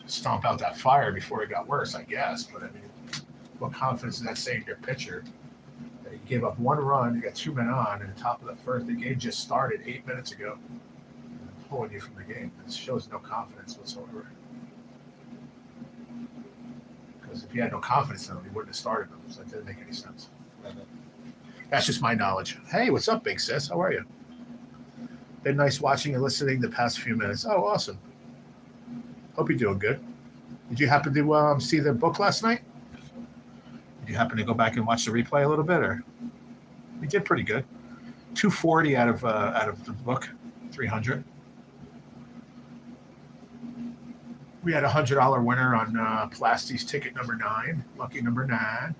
stomp out that fire before it got worse, I guess. But I mean, what confidence is that saying to your pitcher? That he gave up 1 run, you got 2 men on, and the top of the first, the game just started 8 minutes ago. Pulling you from the game. It shows no confidence whatsoever. Because if he had no confidence in him, he wouldn't have started them. So it didn't make any sense. That's just my knowledge. Hey, what's up, big sis? How are you? Been nice watching and listening the past few minutes. Oh, awesome. Hope you're doing good. Did you happen to see the book last night? Did you happen to go back and watch the replay a little bit, or we did pretty good? 240 out of the book, 300. We had a $100 winner on Plasty's ticket number 9, lucky number 9.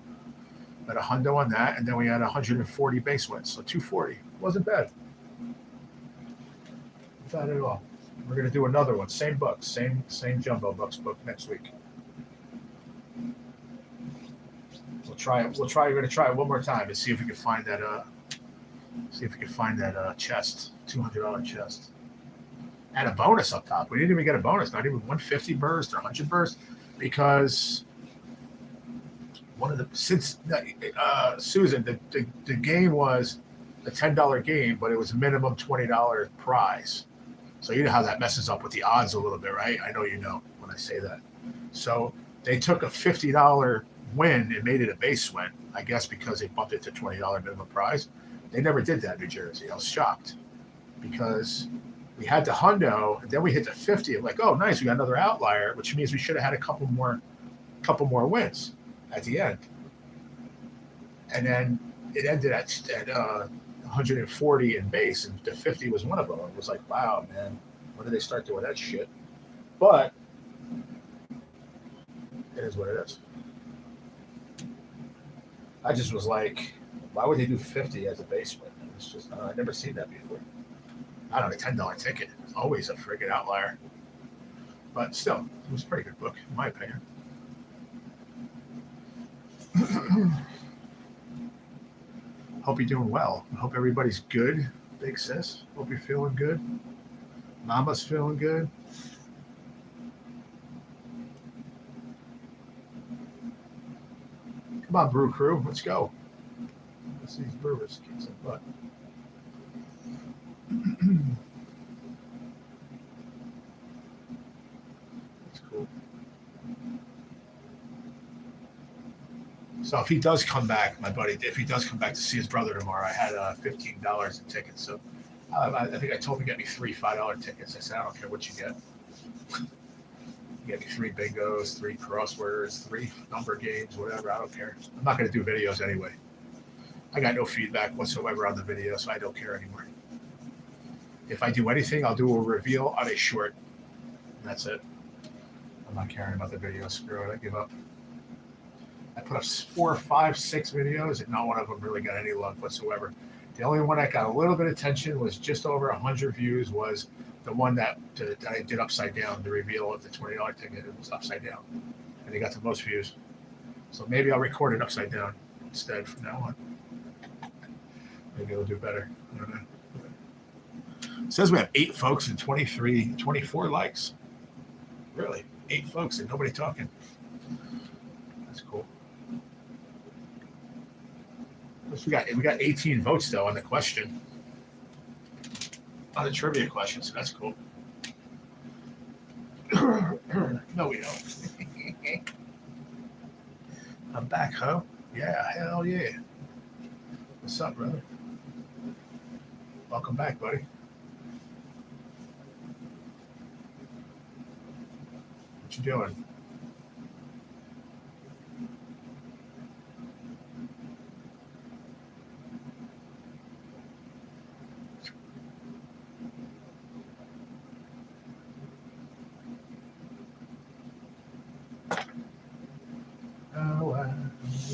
Had a hundo on that, and then we had 140 base wins, so 240. Wasn't bad. Not bad at all. We're gonna do another one. Same book, same Jumbo Bucks book next week. We'll try it. We're gonna try it one more time and see if we can find that. See if we can find that chest, $200 chest, and a bonus up top. We didn't even get a bonus. Not even 150 burst or 100 burst, because one of the Susan, the game was a $10 game, but it was minimum $20 prize. So you know how that messes up with the odds a little bit, right? I know you know when I say that. So they took a $50 win and made it a base win, I guess because they bumped it to $20 minimum prize. They never did that in New Jersey. I was shocked because we had the hundo, and then we hit the 50. I'm like, oh, nice, we got another outlier, which means we should have had a couple more wins at the end. And then it ended at 140 in base, and the 50 was one of them. It was like, wow, man, when did they start doing that shit? But it is what it is. I just was like, why would they do 50 as a base win? It's just, I've never seen that before. I don't know, $10 ticket. It's always a friggin' outlier. But still, it was a pretty good book, in my opinion. Hope you're doing well. I hope everybody's good, big sis. Hope you're feeling good. Mama's feeling good. Come on, Brew Crew, let's go. Let's see these brewers kick some butt. That's cool. So if he does come back, my buddy, if he does come back to see his brother tomorrow, I had $15 in tickets. So I think I told him to get me three $5 tickets. I said, I don't care what you get. You get me 3 bingos, 3 crosswords, 3 number games, whatever. I don't care. I'm not going to do videos anyway. I got no feedback whatsoever on the video, so I don't care anymore. If I do anything, I'll do a reveal on a short. And that's it. I'm not caring about the video. Screw it. I give up. I put up 4, 5, 6 videos, and not one of them really got any love whatsoever. The only one that got a little bit of attention was just over 100 views. Was the one that I did upside down, the reveal of the $20 ticket. It was upside down, and it got the most views. So maybe I'll record it upside down instead from now on. Maybe it'll do better. I don't know. It says we have 8 folks and 24 likes. Really? 8 folks and nobody talking. That's cool. We got 18 votes though on the question. On the trivia question, so that's cool. No, we don't. I'm back, huh? Yeah, hell yeah. What's up, brother? Welcome back, buddy. What you doing?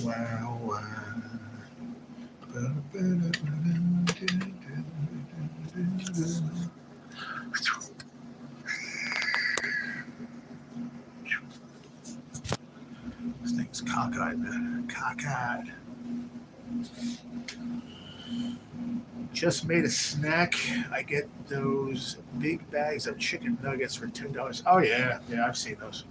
Wow. This thing's cockeyed, man. Cockeyed. Just made a snack. I get those big bags of chicken nuggets for $10. Oh yeah, I've seen those.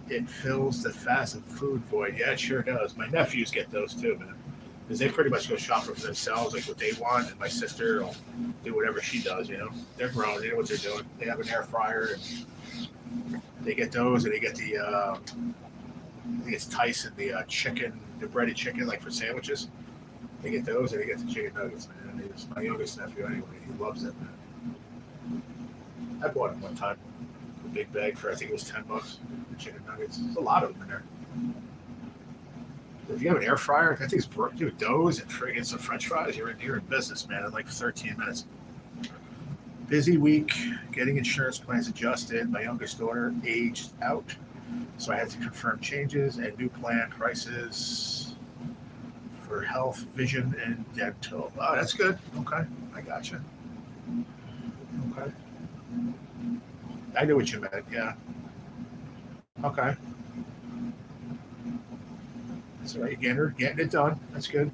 It fills the fast food void. Yeah, it sure does. My nephews get those too, man. Because they pretty much go shopping for themselves, like what they want, and my sister will do whatever she does, you know. They're grown, they know what they're doing. They have an air fryer, and they get those, and they get the, I think it's Tyson, the chicken, the breaded chicken, like for sandwiches. They get those, and they get the chicken nuggets, man. It's my youngest nephew anyway. He loves it, man. I bought him one time. A big bag for, I think it was $10. Chicken nuggets. There's a lot of them in there. If you have an air fryer, that thing's dude, those and friggin' some French fries, you're in business, man, in like 13 minutes. Busy week, getting insurance plans adjusted. My youngest daughter aged out, so I had to confirm changes and new plan prices for health, vision, and dental. Oh, that's good. Okay, I gotcha. Okay. I knew what you meant. Yeah. Okay. That's all right. Getting it done. That's good.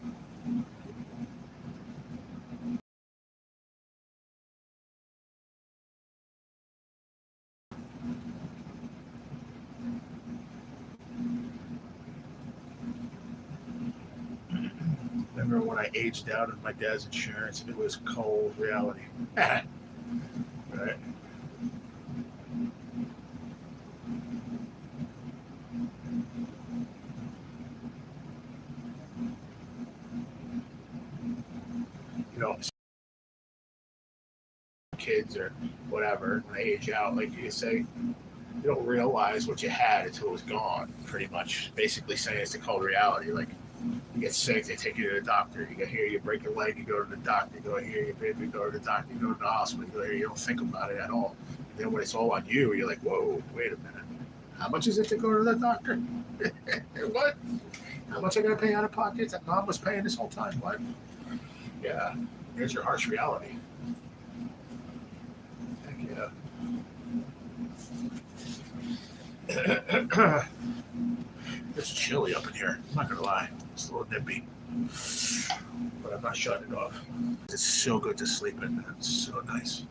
Remember when I aged out of my dad's insurance? It was cold reality. Right. You know, kids or whatever, when they age out, like you say, you don't realize what you had until it was gone, pretty much. Basically saying it's the cold reality. Like, you get sick, they take you to the doctor. You get here, you break your leg, you go to the doctor. You go here, you baby, go to the doctor. You go to the hospital. You go here, you don't think about it at all. And then when it's all on you, you're like, whoa, wait a minute. How much is it to go to the doctor? What? How much I got to pay out of pocket? That mom was paying this whole time. What? Yeah, here's your harsh reality. Heck yeah. It's chilly up in here. I'm not gonna lie. It's a little nippy, but I'm not shutting it off. It's so good to sleep in. It's so nice.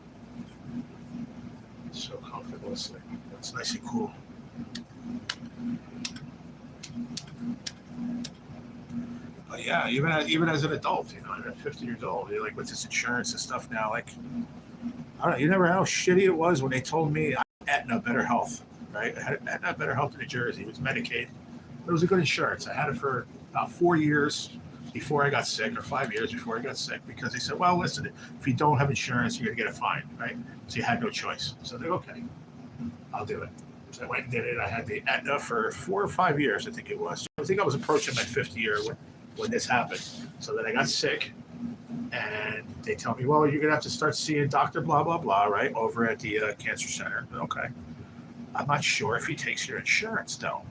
It's so comfortable to sleep. It's nice and cool. But yeah, even as an adult, I'm at 50 years old. You're like with this insurance and stuff now. Like I don't know. You never know how shitty it was when they told me I had Aetna Better Health. Right? I had Aetna Better Health in New Jersey. It was Medicaid. It was a good insurance. I had it for about 4 years before I got sick, or 5 years before I got sick, because they said, well, listen, if you don't have insurance, you're going to get a fine, right? So you had no choice. So they're okay, I'll do it. So I went and did it. I had the Aetna for 4 or 5 years, I think it was. I think I was approaching my 5th year when this happened. So then I got sick, and they tell me, well, you're going to have to start seeing Dr. Blah, blah, blah, right, over at the cancer center. Okay. I'm not sure if he takes your insurance, though.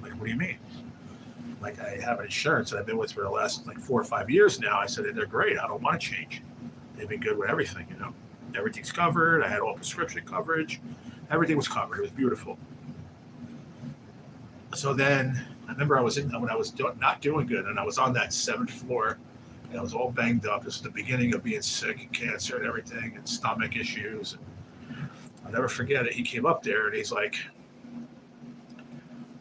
Like, what do you mean? Like, I have an insurance that I've been with for the last like 4 or 5 years now. I said, they're great. I don't want to change. They've been good with everything. Everything's covered. I had all prescription coverage. Everything was covered. It was beautiful. So then I remember when I was not doing good, and I was on that 7th floor, and I was all banged up. This was the beginning of being sick and cancer and everything, and stomach issues. And I'll never forget it. He came up there and he's like,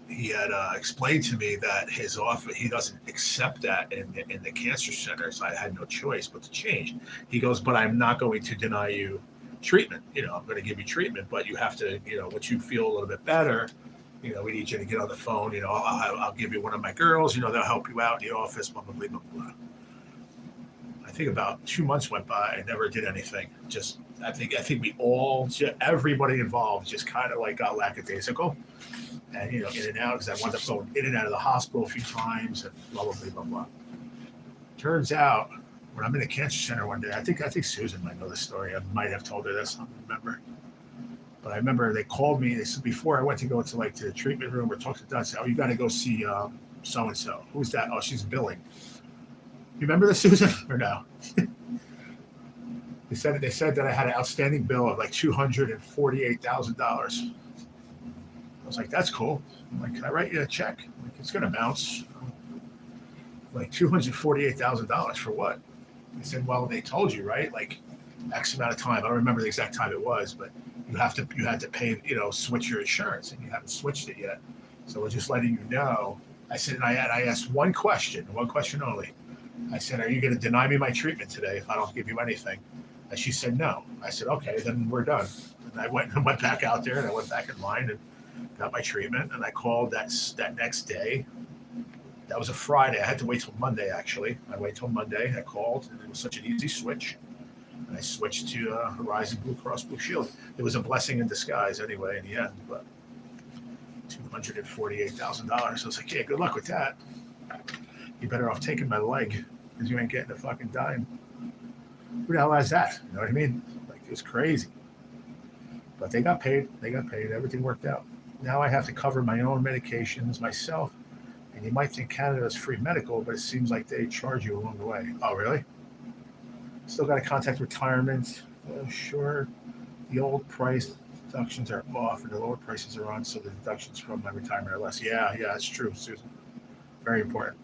he had explained to me that his office, he doesn't accept that in the cancer center. So I had no choice but to change. He goes, but I'm not going to deny you treatment. I'm going to give you treatment, but you have to, once you feel a little bit better, we need you to get on the phone. I'll give you one of my girls, they'll help you out in the office, blah, blah, blah, blah, blah. I think about 2 months went by. I never did anything. I think we all, everybody involved just kind of like got lackadaisical. And in and out, because I wound up going in and out of the hospital a few times, and blah blah blah blah blah. Turns out, when I'm in a cancer center one day, I think Susan might know the story. I might have told her this. I don't remember. But I remember they called me. They said before I went to go to to the treatment room or talk to Doug, said, "Oh, you got to go see so and so. Who's that? Oh, she's billing. You remember this, Susan, or no?" They said that I had an outstanding bill of like $248,000. I was like, that's cool. I'm like, can I write you a check? Like, it's going to bounce. Like $248,000 for what? They said, well, they told you, right? Like X amount of time. I don't remember the exact time it was, but you had to pay, switch your insurance, and you haven't switched it yet. So we're just letting you know. I said, and I asked one question only. I said, are you going to deny me my treatment today if I don't give you anything? And she said, no. I said, okay, then we're done. And I went back out there, and I went back in line and got my treatment. And I called that next day. That was a Friday. I had to wait till Monday, actually. I waited till Monday. I called, and it was such an easy switch. And I switched to Horizon Blue Cross Blue Shield. It was a blessing in disguise anyway in the end, but $248,000. I was like, yeah, good luck with that. You're better off taking my leg because you ain't getting a fucking dime. Who the hell has that? You know what I mean? Like, it was crazy. But they got paid. Everything worked out. Now I have to cover my own medications myself. And you might think Canada's free medical, but it seems like they charge you along the way. Oh, really? Still got to contact retirement. Sure. The old price deductions are off, and the lower prices are on, so the deductions from my retirement are less. Yeah, yeah, that's true, Susan. Very important.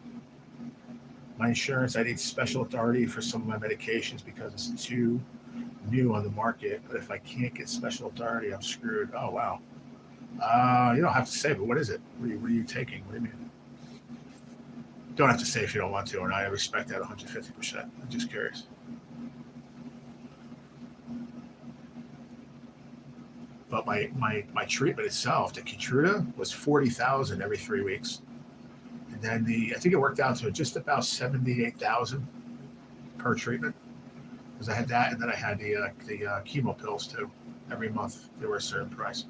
My insurance, I need special authority for some of my medications because it's too new on the market. But if I can't get special authority, I'm screwed. Oh, wow. You don't have to say, but what is it? What are you taking? What do you mean? Don't have to say if you don't want to, and I respect that 150%. I'm just curious. But my treatment itself, the Keytruda, was 40,000 every 3 weeks, and then I think it worked out to just about 78,000 per treatment because I had that, and then I had the chemo pills too. Every month they were a certain price.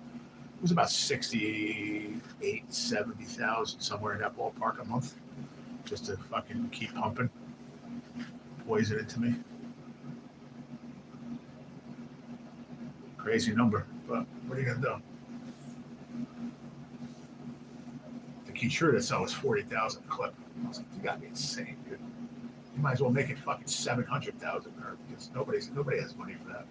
It was about 68, 70,000 somewhere in that ballpark a month, just to fucking keep pumping poison into me. Crazy number, but what are you gonna do? The Keytruda itself was 40,000 a clip. I was like, you gotta be insane, dude. You might as well make it fucking 700,000, or because nobody has money for that.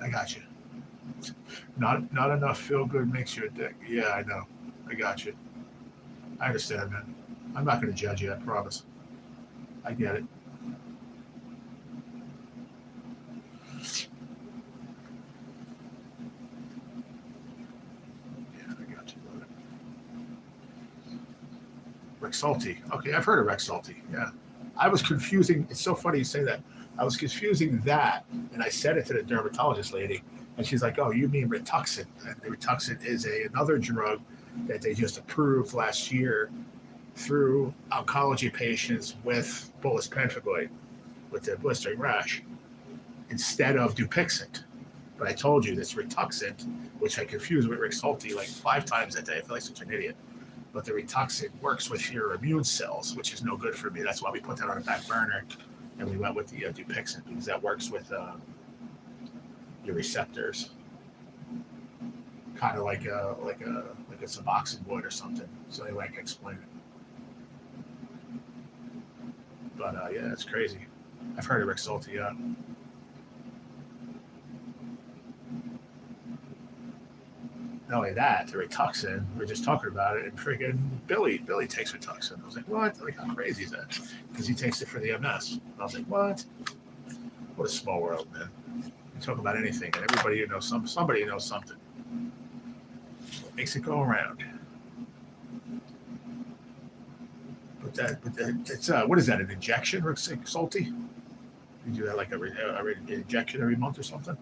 I got you. Not enough feel good makes you a dick. Yeah, I know. I got you. I understand, man. I'm not going to judge you. I promise. I get it. Yeah, I got you, brother. Rexulti. Okay, I've heard of Rexulti. Yeah, I was confusing. It's so funny you say that. I was confusing that, and I said it to the dermatologist lady, and she's like, "Oh, you mean Rituxan?" And the Rituxan is another drug that they just approved last year through oncology patients with bullous pemphigoid, with the blistering rash, instead of Dupixent. But I told you this Rituxant, which I confused with Rexulti like 5 times that day. I feel like such an idiot. But the Rituxant works with your immune cells, which is no good for me. That's why we put that on the back burner, and we went with the Dupixent because that works with your receptors, kind of like a Suboxone would or something. So anyway, I can explain it. But yeah, it's crazy. I've heard of Rexulti. Yeah. Not only that, the Rituxan, we were just talking about it, and freaking Billy takes Rituxan. I was like, what? Like, how crazy is that? Because he takes it for the MS. I was like, what? What a small world, man. You talk about anything, and everybody you know, somebody knows something. What makes it go around? But it's what is that? An injection, Rexulti? You do that like an injection every month or something?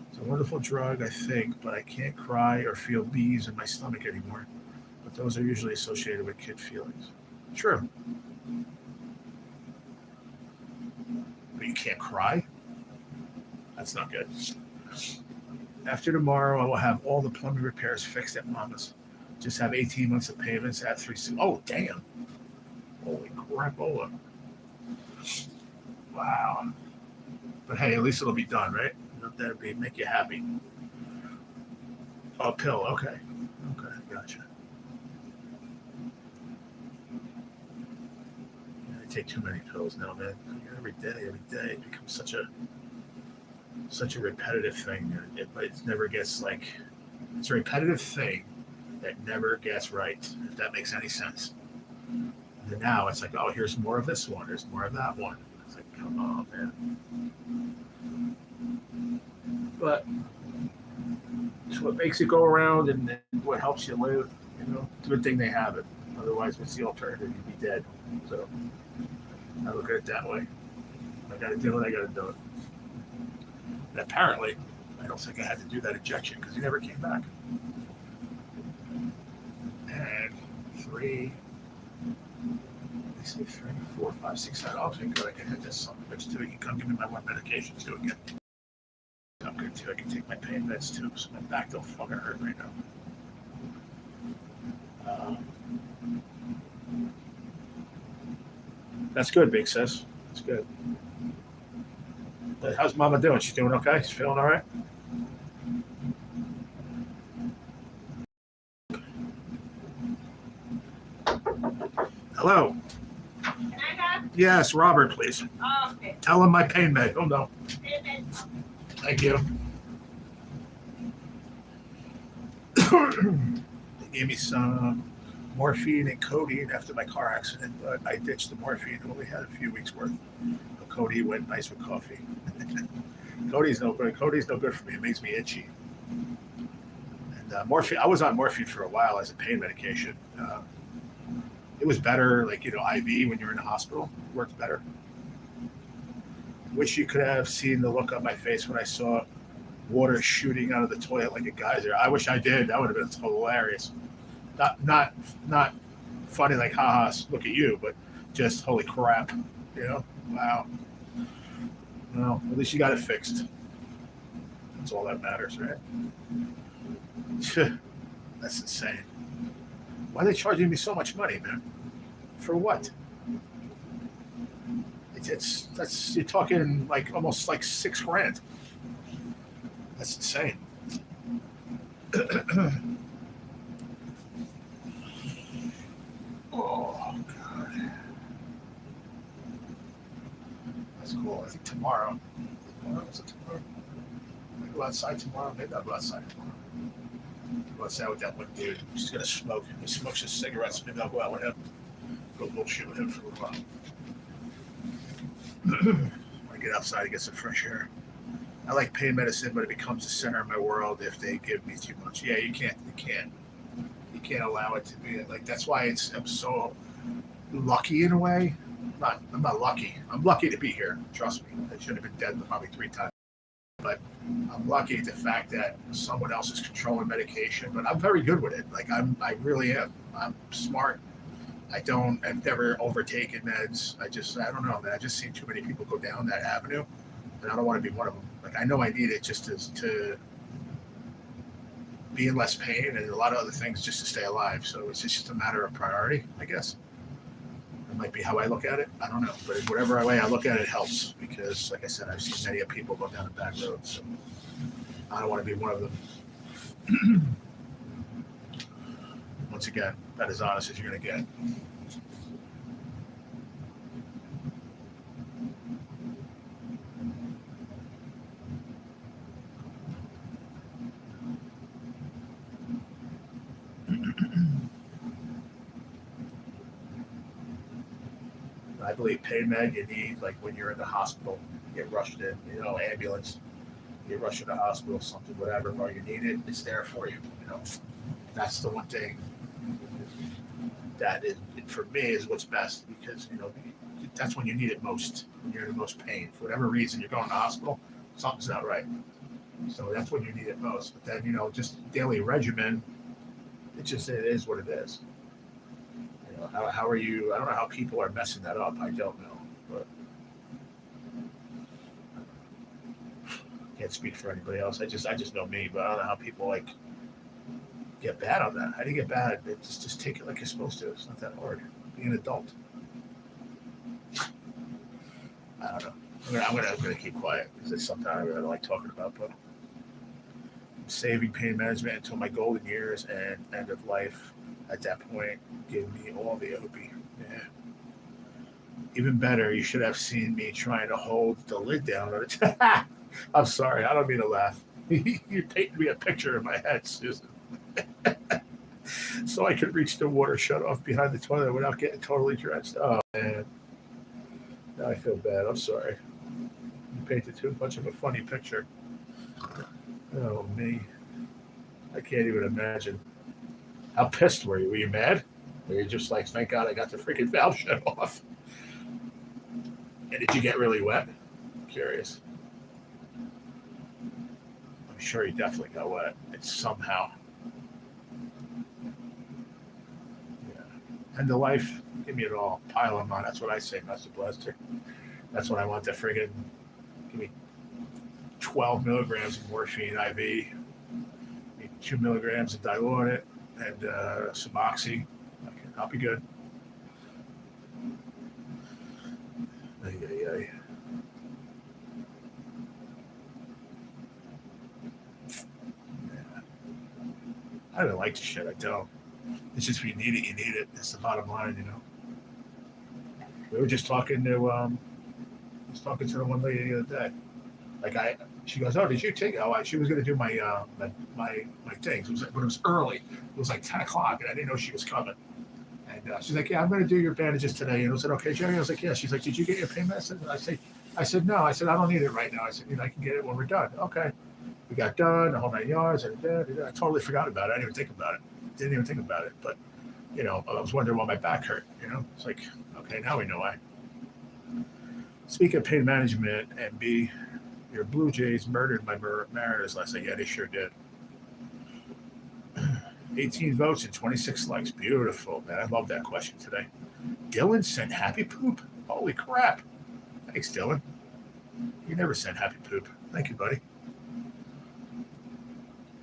It's a wonderful drug, I think, but I can't cry or feel bees in my stomach anymore. But those are usually associated with kid feelings. True. But you can't cry? That's not good. After tomorrow, I will have all the plumbing repairs fixed at Mama's. Just have 18 months of payments at 3. Oh, damn. Holy crapola. Wow. But hey, at least it'll be done, right? That'll make you happy. Oh, a pill. Okay. Okay. Gotcha. Yeah, I take too many pills now, man. Every day, it becomes such a repetitive thing. It never gets like it's a repetitive thing that never gets right. If that makes any sense. And now it's like, oh, here's more of this one. There's more of that one. It's like, come on, man. But it's what makes it go around and what helps you live. You know, it's a good thing they have it. Otherwise, what's the alternative? You'd be dead. So I look at it that way. I got to do it. I got to do it. And apparently, I don't think I had to do that injection because he never came back. And 3, they say 3, 4, 5, 6, 7. Oh, thank God I can hit this son of a bitch too. He can come give me my one medication too again. I'm good too. I can take my pain meds too, so my back don't fucking hurt right now. That's good, big sis. That's good. But how's Mama doing? She's doing okay? She's feeling all right? Hello. Can I have? Yes, Robert, please. Oh, okay. Tell him my pain med. Oh, no. Thank you. They gave me some morphine and codeine after my car accident, but I ditched the morphine. Only had a few weeks worth. The codeine went nice with coffee. Codeine's no good. Codeine's no good for me. It makes me itchy. And morphine. I was on morphine for a while as a pain medication. It was better, like IV when you're in the hospital. It worked better. Wish you could have seen the look on my face when I saw water shooting out of the toilet like a geyser. I wish I did. That would have been hilarious. Not funny like haha, look at you, but just holy crap. Wow. Well, at least you got it fixed. That's all that matters, right? That's insane. Why are they charging me so much money, man? For what? That's you're talking like almost like $6,000. That's insane. Oh God. That's cool. I think tomorrow. Is it tomorrow? Maybe go outside tomorrow. Maybe I'll go outside tomorrow. Go outside with that one dude. He's gonna smoke. He smokes his cigarettes. Maybe I'll go out with him. Go bullshit with him for a little while. I get outside and get some fresh air. I like pain medicine, but it becomes the center of my world if they give me too much. Yeah, you can't allow it to be like. That's why I'm so lucky in a way. I'm not lucky. I'm lucky to be here. Trust me. I should have been dead probably 3 times. But I'm lucky at the fact that someone else is controlling medication. But I'm very good with it. Like I really am. I'm smart. I've never overtaken meds. I don't know, man. I just seen too many people go down that avenue, and I don't want to be one of them. Like I know I need it just to be in less pain and a lot of other things just to stay alive. So it's just a matter of priority, I guess. It might be how I look at it. I don't know, but in whatever way I look at it, it helps because, like I said, I've seen many people go down a bad road. So I don't want to be one of them. Once again, about as honest as you're going to get. I believe pain med you need, like when you're in the hospital, you get rushed in, ambulance, you rush to the hospital, something, whatever, or you need it, it's there for you. That's the one thing that is, for me, is what's best because that's when you need it most. When you're in the most pain, for whatever reason, you're going to the hospital, something's not right. So that's when you need it most. But then just daily regimen, it is what it is. How are you? I don't know how people are messing that up. I don't know, but can't speak for anybody else. I just know me, but I don't know how people get bad on that. How do you get bad? Just take it like you're supposed to. It's not that hard. Be an adult. I don't know. I'm gonna keep quiet because it's something I really like talking about. But I'm saving pain management until my golden years and end of life. At that point, give me all the opie. Yeah. Even better, you should have seen me trying to hold the lid down on it. I'm sorry, I don't mean to laugh. You painted me a picture in my head, Susan. So I could reach the water shut off behind the toilet without getting totally drenched. Oh man. Now I feel bad. I'm sorry. You painted too much of a funny picture. Oh me. I can't even imagine. How pissed were you? Were you mad? Were you just like, thank God I got the freaking valve shut off? And did you get really wet? I'm curious. I'm sure you definitely got wet. It's somehow. Yeah. End of life, give me it all. Pile them on. That's what I say, Master Blaster. That's what I want to friggin' give me 12 milligrams of morphine IV, 2 milligrams of Dilaudid, and some oxy. Okay, I'll be good. Okay. Yeah. I don't like the shit. I don't. It's just when you need it, you need it. That's the bottom line, you know. We were just talking to the one lady the other day. Like she goes, "Oh, did you take?" Oh, she was going to do my things. It was but it was early. It was like 10 o'clock, and I didn't know she was coming. And she's like, "Yeah, I'm going to do your bandages today." And I said, "Okay, Jerry." I was like, "Yeah." She's like, "Did you get your pain medicine?" And I said, "No." I said, "I don't need it right now." I said, "I can get it when we're done." Okay. We got done, the whole 9 yards. And I totally forgot about it. I didn't even think about it. Didn't even think about it. But I was wondering why my back hurt. It's like, okay, now we know why. Speaking of pain management, and B, your Blue Jays murdered my Mariners last night. Yeah, they sure did. 18 votes and 26 likes. Beautiful, man. I love that question today. Dylan sent happy poop. Holy crap. Thanks, Dylan. You never sent happy poop. Thank you, buddy.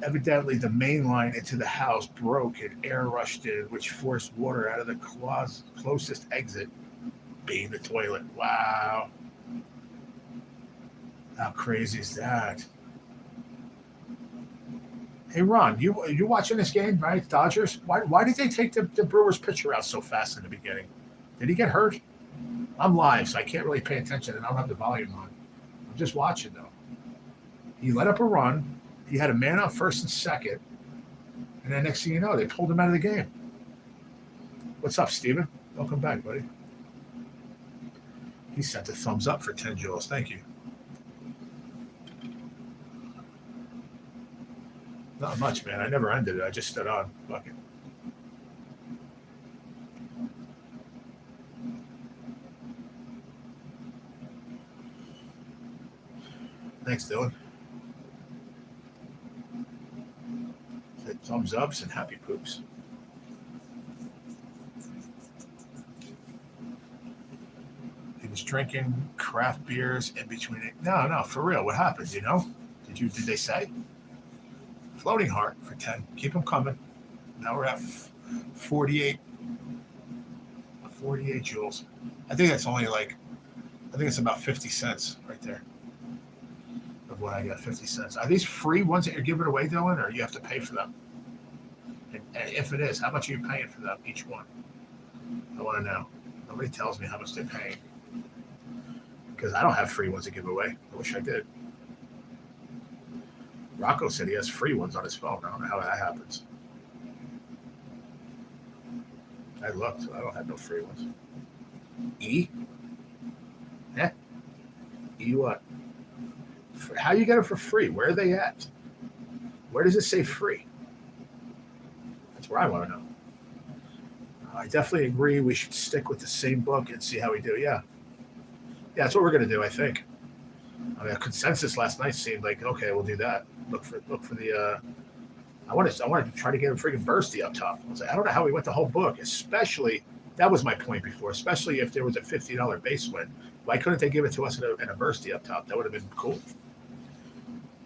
Evidently, the main line into the house broke and air rushed in, which forced water out of the closest exit, being the toilet. Wow. How crazy is that? Hey Ron, you watching this game, right? Dodgers. Why did they take the Brewers pitcher out so fast in the beginning? Did he get hurt? I'm live, so I can't really pay attention, and I don't have the volume on. I'm just watching though. He let up a run. He had a man on first and second, and then next thing you know, they pulled him out of the game. What's up, Steven? Welcome back, buddy. He sent a thumbs up for 10 joules. Thank you. Not much, man. I never ended it. I just stood on. Fuck it. Thanks, Dylan. Said thumbs ups and happy poops. He was drinking craft beers in between it. No, for real. What happened? Did they say? Floating heart for 10. Keep them coming. Now we're at 48 joules. I think that's only I think it's about 50 cents right there of what I got, 50 cents. Are these free ones that you're giving away, Dylan, or you have to pay for them? And if it is, how much are you paying for them, each one? I want to know. Nobody tells me how much they're paying. Because I don't have free ones to give away. I wish I did. Rocco said he has free ones on his phone. I don't know how that happens. I looked. I don't have no free ones. E? Yeah. E what? How you get them for free? Where are they at? Where does it say free? That's where I want to know. I definitely agree we should stick with the same book and see how we do. Yeah. Yeah, that's what we're going to do, I think. I mean, a consensus last night seemed like, okay, we'll do that. Look for the. I wanted to try to get a freaking bursty up top. I was like, I don't know how we went the whole book, especially that was my point before. Especially if there was a $50 base win, why couldn't they give it to us in a bursty up top? That would have been cool.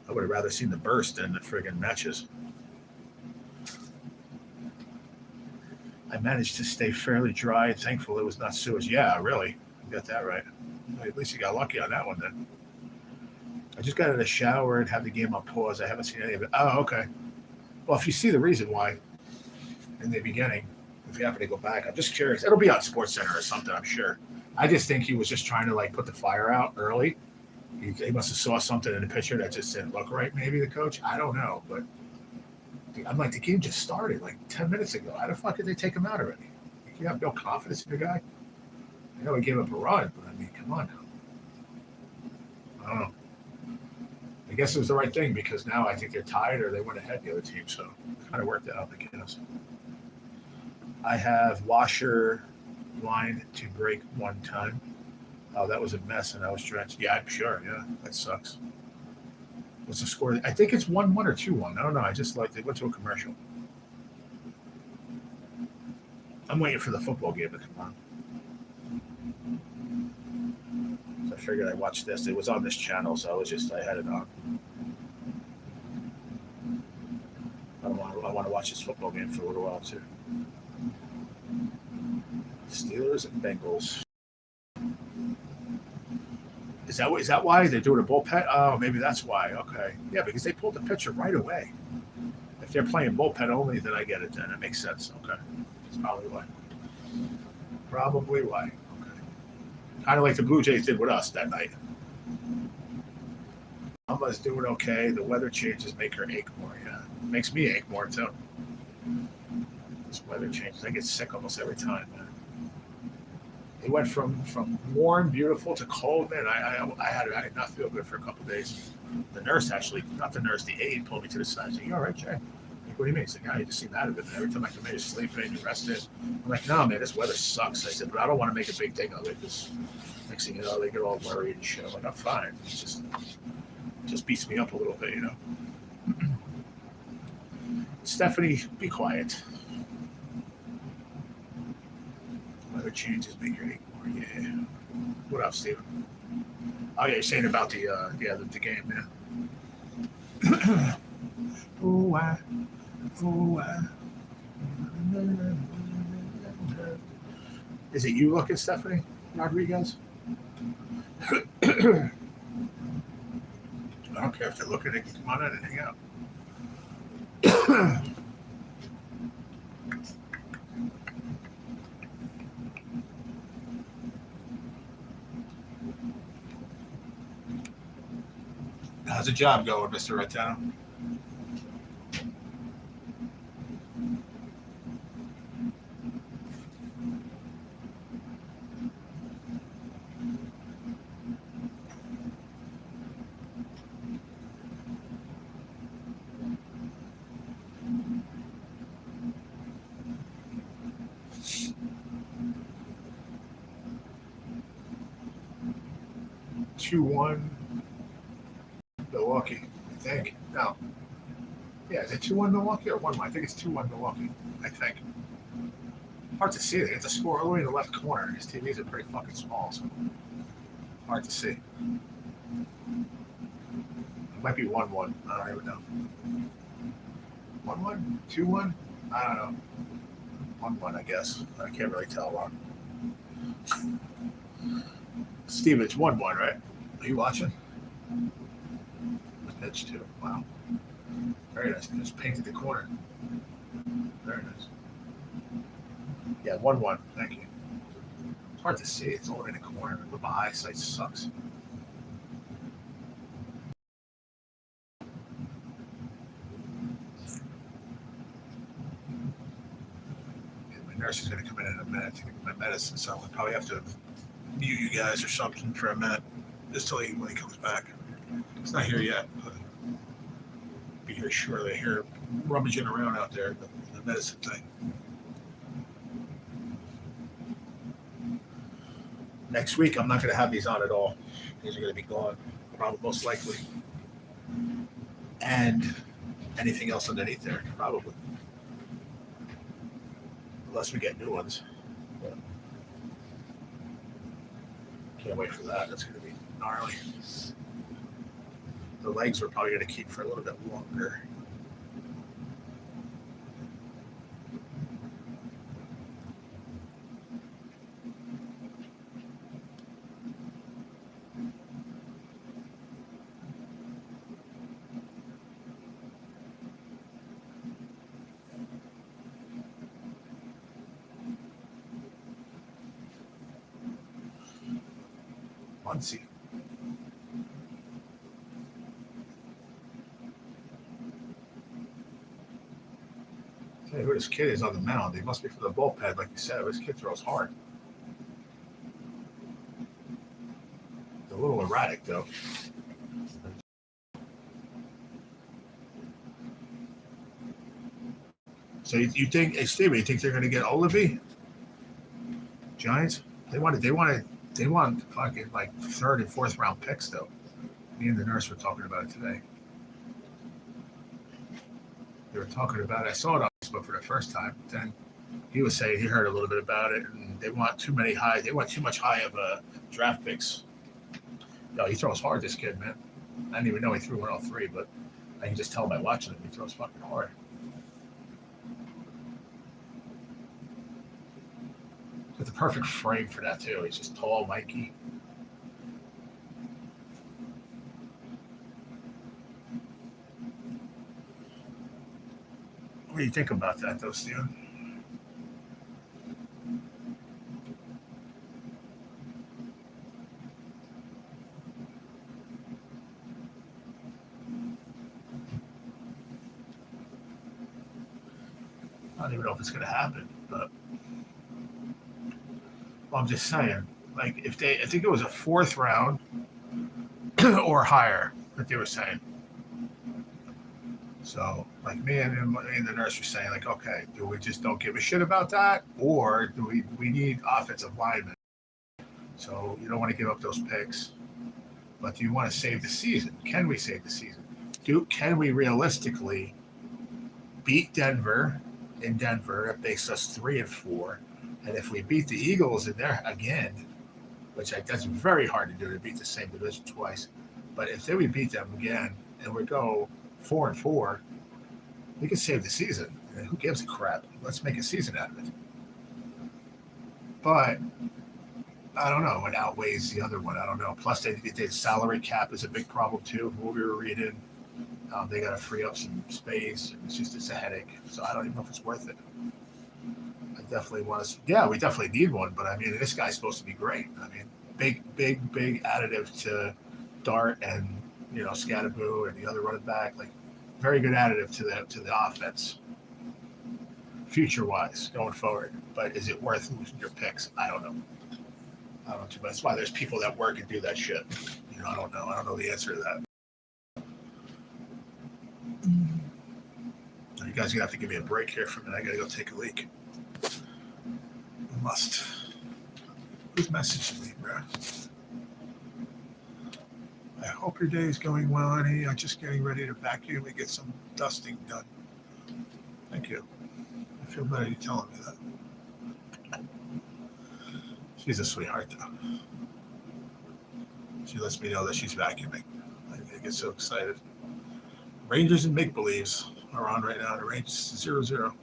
I would have rather seen the burst than the friggin' matches. I managed to stay fairly dry and thankful it was not sewage. Yeah, really, you got that right. At least you got lucky on that one then. I just got out of the shower and have the game on pause. I haven't seen any of it. Oh, okay. Well, if you see the reason why in the beginning, if you happen to go back, I'm just curious. It'll be on Sports Center or something, I'm sure. I just think he was just trying to put the fire out early. He must have saw something in the picture that just didn't look right. Maybe the coach. I don't know, but I'm like, the game just started 10 minutes ago. How the fuck did they take him out already? You have no confidence in your guy. I know he gave up a run, but I mean, come on now. I don't know. I guess it was the right thing because now I think they're tied or they went ahead the other team, so it kind of worked out, I guess. I have washer line to break one time. Oh, that was a mess, and I was drenched. Yeah, I'm sure. Yeah, that sucks. What's the score? I think it's 1-1 or 2-1. I don't know. I just they went to a commercial. I'm waiting for the football game to come on. So I figured I'd watch this. It was on this channel, so I had it on. I want to watch this football game for a little while too. Steelers and Bengals. Is that why they're doing a bullpen? Oh, maybe that's why. Okay, yeah, because they pulled the pitcher right away. If they're playing bullpen only, then I get it. Then it makes sense. Okay, that's probably why. Probably why. Okay, kind of like the Blue Jays did with us that night. Alma's doing okay. The weather changes make her ache more. Yeah, it makes me ache more too. This weather changes. I get sick almost every time, man. It went from warm, beautiful to cold. Man, I did not feel good for a couple of days. The nurse actually, not the nurse, the aide pulled me to the side and said, "You all right, Jay?" I'm like, "What do you mean?" He's like, "Yeah, you just seem out of it. Every time I come in, you're sleeping, you're resting." I'm like, "No, man, this weather sucks." I said, "But I don't want to make a big thing of it because next thing you know, they get all worried and shit." I'm like, "I'm fine. It just beats me up a little bit, you know." Stephanie, be quiet. Weather changes make your ache more. Yeah. What else, Steven? Oh yeah, you're saying about the game, man. Ooh, ooh, Is it you looking, Stephanie Rodriguez? I don't care if they're looking. They can come on in and hang out. How's the job going, Mr. Retano? 2-1 Milwaukee, I think. No. Yeah, is it 2-1 Milwaukee or 1-1? I think it's 2-1 Milwaukee, I think. Hard to see. They get the score all the way in the left corner. His TVs are pretty fucking small, so hard to see. It might be 1-1. I don't even know. 1-1? 2-1? I don't know. 1-1, I guess. I can't really tell. Steve, it's 1-1, right? Are you watching? Pitch too. Wow. Very nice. Just painted the corner. Very nice. Yeah, 1-1. Thank you. It's hard to see. It's all in the corner. But my eyesight sucks. Yeah, my nurse is going to come in a minute to give me my medicine, so I'll probably have to mute you guys or something for a minute. Just till when he comes back. He's not here yet, but be here shortly. I hear rummaging around out there, the medicine thing. Next week, I'm not going to have these on at all. These are going to be gone, probably most likely. And anything else underneath there, probably. Unless we get new ones. But can't wait for that. That's going to be gnarly. The legs we're probably going to keep for a little bit longer. Muncie. Tell you who this kid is on the mound. He must be from the bullpen, like you said. This kid throws hard. It's a little erratic, though. So you think, hey Steven, you think they're going to get Olivey? Giants? They want fucking like third and fourth round picks, though. Me and the nurse were talking about it today. They were talking about it. I saw it on Facebook for the first time. Then he was saying he heard a little bit about it, and they want too much high of draft picks. No, he throws hard, this kid, man. I didn't even know he threw 103, but I can just tell by watching him, he throws fucking hard. With the perfect frame for that too. He's just tall, lanky. What do you think about that, though, Steven? I don't even know if it's going to happen, but well, I'm just saying. Like, if they, I think it was a fourth round or higher that they were saying. So, like me and the nurse were saying, like, okay, do we just don't give a shit about that, or do we need offensive linemen? So you don't want to give up those picks, but do you want to save the season? Can we save the season? Can we realistically beat Denver in Denver? It makes us 3-4, and if we beat the Eagles in there again, that's very hard to do to beat the same division twice. But if we beat them again and we go 4-4, we can save the season. And who gives a crap? Let's make a season out of it. But I don't know. It outweighs the other one. I don't know. Plus, the salary cap is a big problem too. What we were reading, they got to free up some space, and it's a headache. So I don't even know if it's worth it. I definitely want to. Yeah, we definitely need one. But I mean, this guy's supposed to be great. I mean, big additive to Dart and Scatterboo and the other running back. Like, very good additive to the offense, future wise, going forward. But is it worth losing your picks? I don't know. I don't know. That's why there's people that work and do that shit. I don't know. I don't know the answer to that. You guys are gonna have to give me a break here for a minute. I gotta go take a leak. I must. Who's messaging me, bro? I hope your day is going well, honey. I'm just getting ready to vacuum and get some dusting done. Thank you. I feel better you telling me that. She's a sweetheart, though. She lets me know that she's vacuuming. I get so excited. Rangers and make believes are on right now. The Rangers 0-0.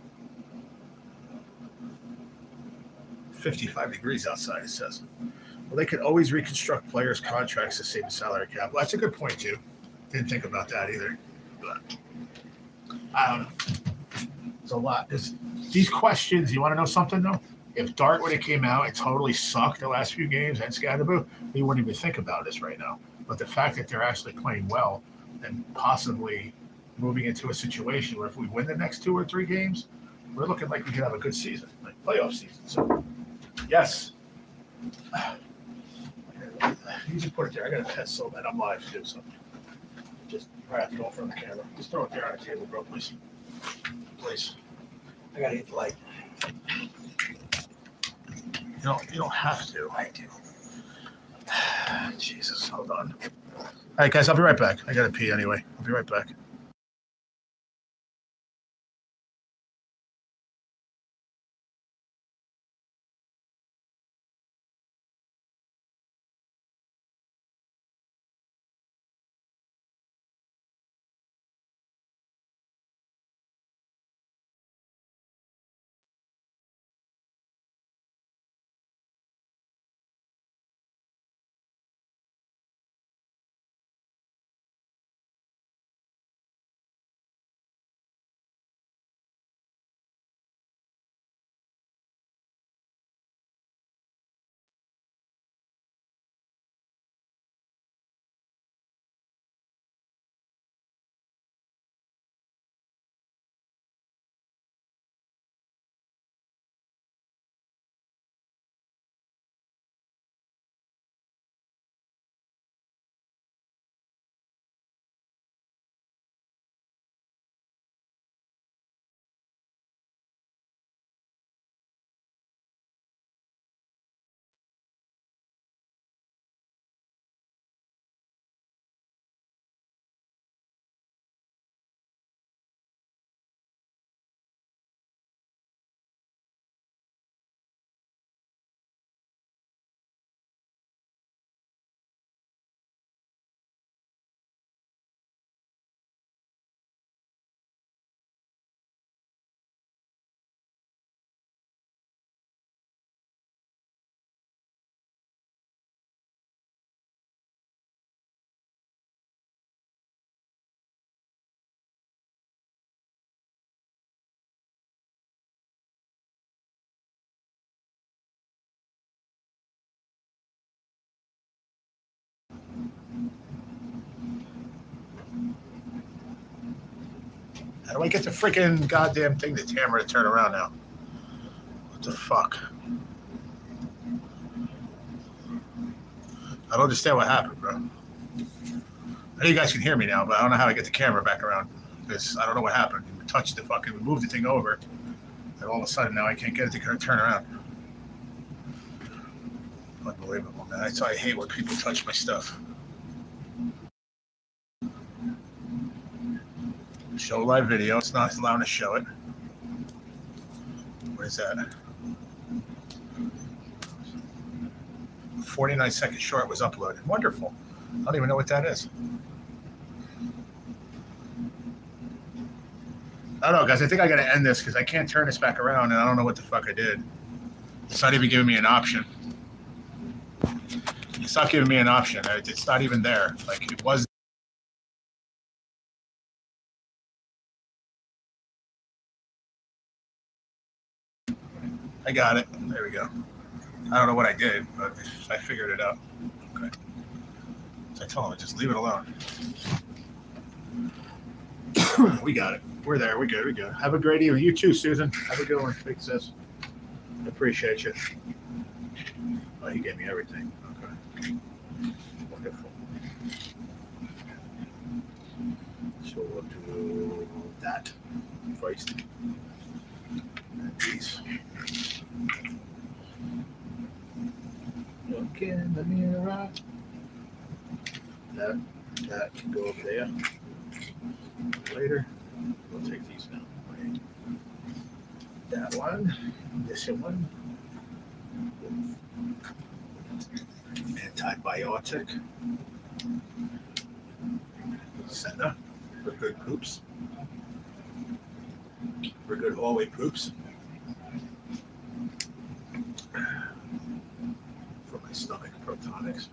55 degrees outside, it says. Well, they could always reconstruct players' contracts to save the salary cap. Well, that's a good point, too. Didn't think about that either. But I don't know. It's a lot. These questions, you want to know something, though? If Dart would have came out and totally sucked the last few games and Scatterboo, we wouldn't even think about this right now. But the fact that they're actually playing well and possibly moving into a situation where if we win the next 2 or 3 games, we're looking like we could have a good season, like playoff season. So, yes. You just put it there. I got a pencil and I'm live too, so just right have to go in front of the camera. Just throw it there on the table, bro, please. Please. I gotta eat the light. You don't have to. I do. Jesus, hold on. All right, guys, I'll be right back. I gotta pee anyway. I'll be right back. How do I get the freaking goddamn thing, the camera to turn around now? What the fuck? I don't understand what happened, bro. I know you guys can hear me now, but I don't know how I get the camera back around. Because I don't know what happened. We touched the fucking, moved the thing over, and all of a sudden now I can't get it to turn around. Unbelievable, man. That's why I hate when people touch my stuff. Show live video. It's not allowing to show it. What is that? 49-second short was uploaded. Wonderful. I don't even know what that is. I don't know, guys. I think I got to end this because I can't turn this back around, and I don't know what the fuck I did. It's not even giving me an option. It's not giving me an option. It's not even there. Like, it was. I got it. There we go. I don't know what I did, but I figured it out. Okay. So I told him, just leave it alone. We got it. We're there. We're good. We're good. Have a great evening. You too, Susan. Have a good one. Big sis. I appreciate you. Oh, he gave me everything. Okay. Wonderful. So we'll do that first. And these. Look in the mirror. That can go over there. Later. We'll take these now. Right. That one. This one. Antibiotic. Senna. For good poops. For good hallway poops. For my stomach protonics.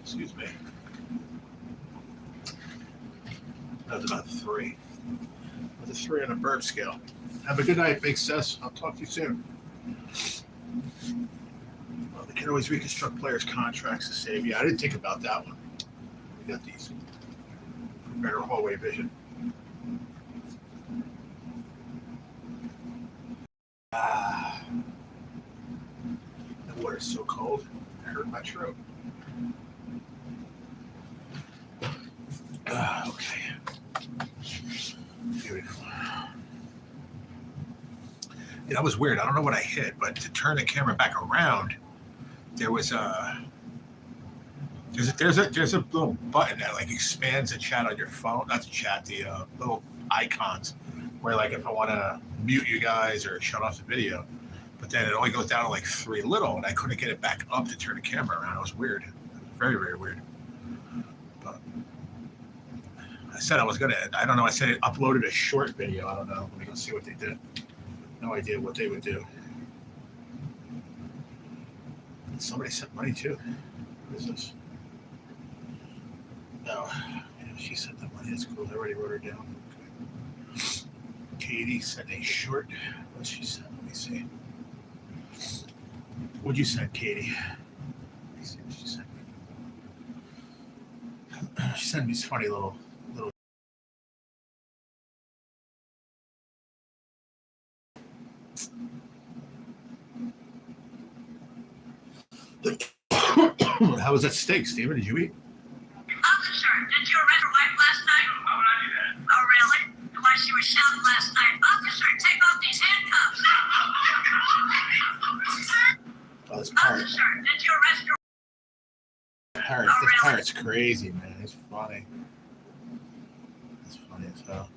Excuse me. That was about 3. With a 3 on a burp scale. Have a good night, big sis. I'll talk to you soon. Well, they can always reconstruct players' contracts to save. Yeah, I didn't think about that one. We got these. Better hallway vision. The water's so cold. It hurt my throat. Okay. Beautiful. Yeah, that was weird. I don't know what I hit, but to turn the camera back around, there was there's a little button that like expands the chat on your phone. Not the chat, the little icons where like if I want to mute you guys or shut off the video, but then it only goes down to like 3 little, and I couldn't get it back up to turn the camera around. It was weird. Very, very weird. But I said I was gonna. I don't know. I said it uploaded a short video. I don't know. Let me go see what they did. No idea what they would do. Somebody sent money too. What is this? No, yeah, she sent that money. That's cool. I already wrote her down. Okay. Katie sent a short. What she sent? Let me see. What'd you send, Katie? Let me see what she sent. She sent me these funny little. How was that steak, Steven? Did you eat? Officer, did you arrest your wife last night? Why would I do that? Oh, really? Why she was shouting last night? Officer, take off these handcuffs. Oh, this parrot. Officer, did you arrest your Parrot. Oh, This really? parrot's crazy, man. It's funny. It's funny as hell.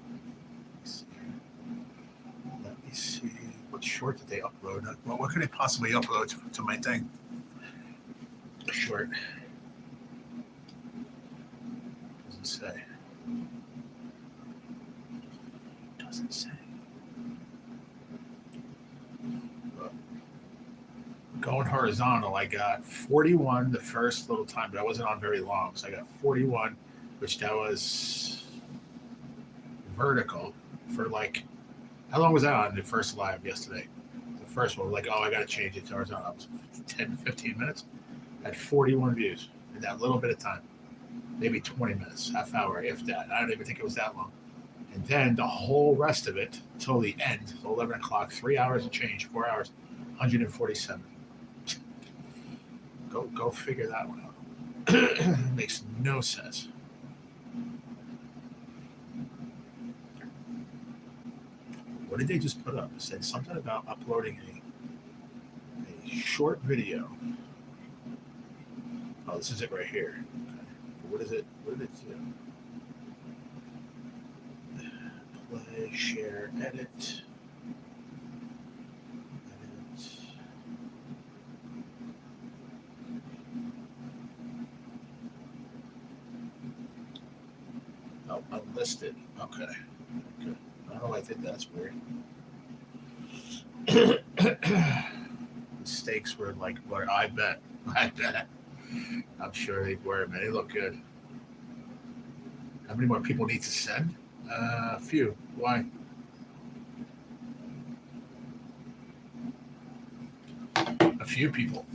Let me see. What short did they upload? Well, what could they possibly upload to my thing? Short. Doesn't say. Doesn't say. But going horizontal, I got 41 the first little time, but I wasn't on very long. So I got 41, which that was vertical for like, how long was that on the first live yesterday? first one, like, oh, I got to change it to horizontal. 10, 15 minutes. Had 41 views in that little bit of time. Maybe 20 minutes, half hour, if that. I don't even think it was that long. And then the whole rest of it till the end, till 11 o'clock, 3 hours and change, 4 hours, 147. Go figure that one out. Makes no sense. What did they just put up? It said something about uploading a short video. Oh, this is it right here. Okay. What is it? What did it do? Play, share, edit. Oh, unlisted. Okay. I don't know why I did that. That's weird. Mistakes were like, where I bet. I'm sure they were, man. They look good. How many more people need to send? A few. Why? A few people.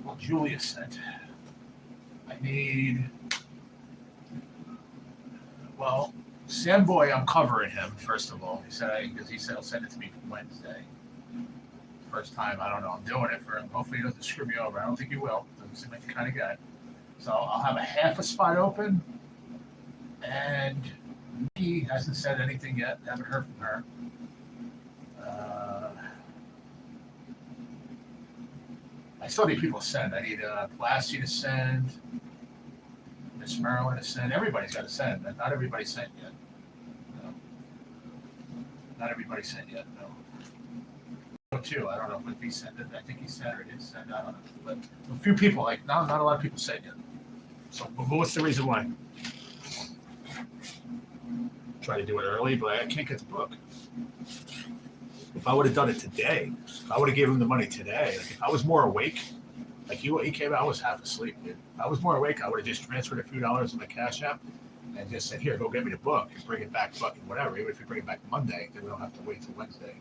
Well, Julia sent. I need. Well, Samboy, I'm covering him, first of all. He said he'll send it to me Wednesday. First time, I don't know. I'm doing it for him. Hopefully he doesn't screw me over. I don't think he will. Doesn't seem like the kind of guy. So I'll have a half a spot open. And he hasn't said anything yet. Haven't heard from her. I still need people to send. I need Blassie to send. Miss Merlin to send. Everybody's got to send. Not everybody sent yet. No. Not everybody sent yet. No. Too. I don't know if he sent it. I think he sent or didn't send. I don't know. But a few people, like not a lot of people sent yet. So what's the reason why? Try to do it early, but I can't get the book. If I would have done it today, if I would have given him the money today, like if I was more awake, like he came out, I was half asleep, dude. If I was more awake, I would have just transferred a few dollars in my Cashapp and just said, here, go get me the book and bring it back fucking whatever. Even if you bring it back Monday, then we don't have to wait till Wednesday.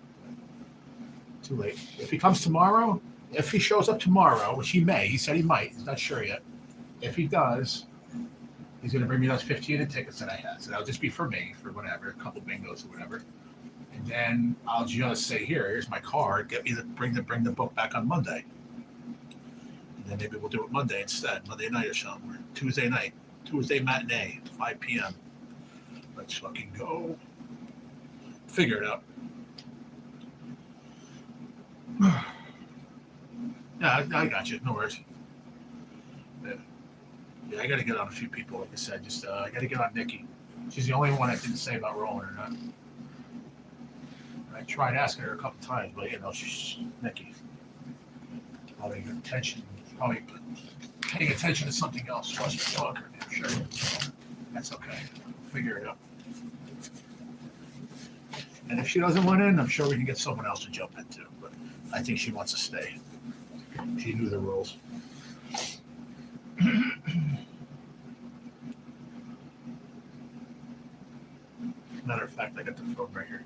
Too late. If he comes tomorrow, if he shows up tomorrow, which he may, he said he might, he's not sure yet. If he does, he's going to bring me those 15 tickets that I had. So that'll just be for me, for whatever, a couple bingos or whatever. And then I'll just say, here's my card. Get me bring the book back on Monday. And then maybe we'll do it Monday instead, Monday night or something, or Tuesday night, Tuesday matinee, 5 p.m. Let's fucking go. Figure it out. Yeah, I got you. No worries. Yeah, I got to get on a few people. Like I said, just I got to get on Nikki. She's the only one I didn't say about rolling or not. I tried asking her a couple times, but she's Nikki. Probably paying attention to something else. Watch me talk her. Sure, that's okay. Figure it out. And if she doesn't want in, I'm sure we can get someone else to jump into. But I think she wants to stay. She knew the rules. Matter of fact, I got the phone right here.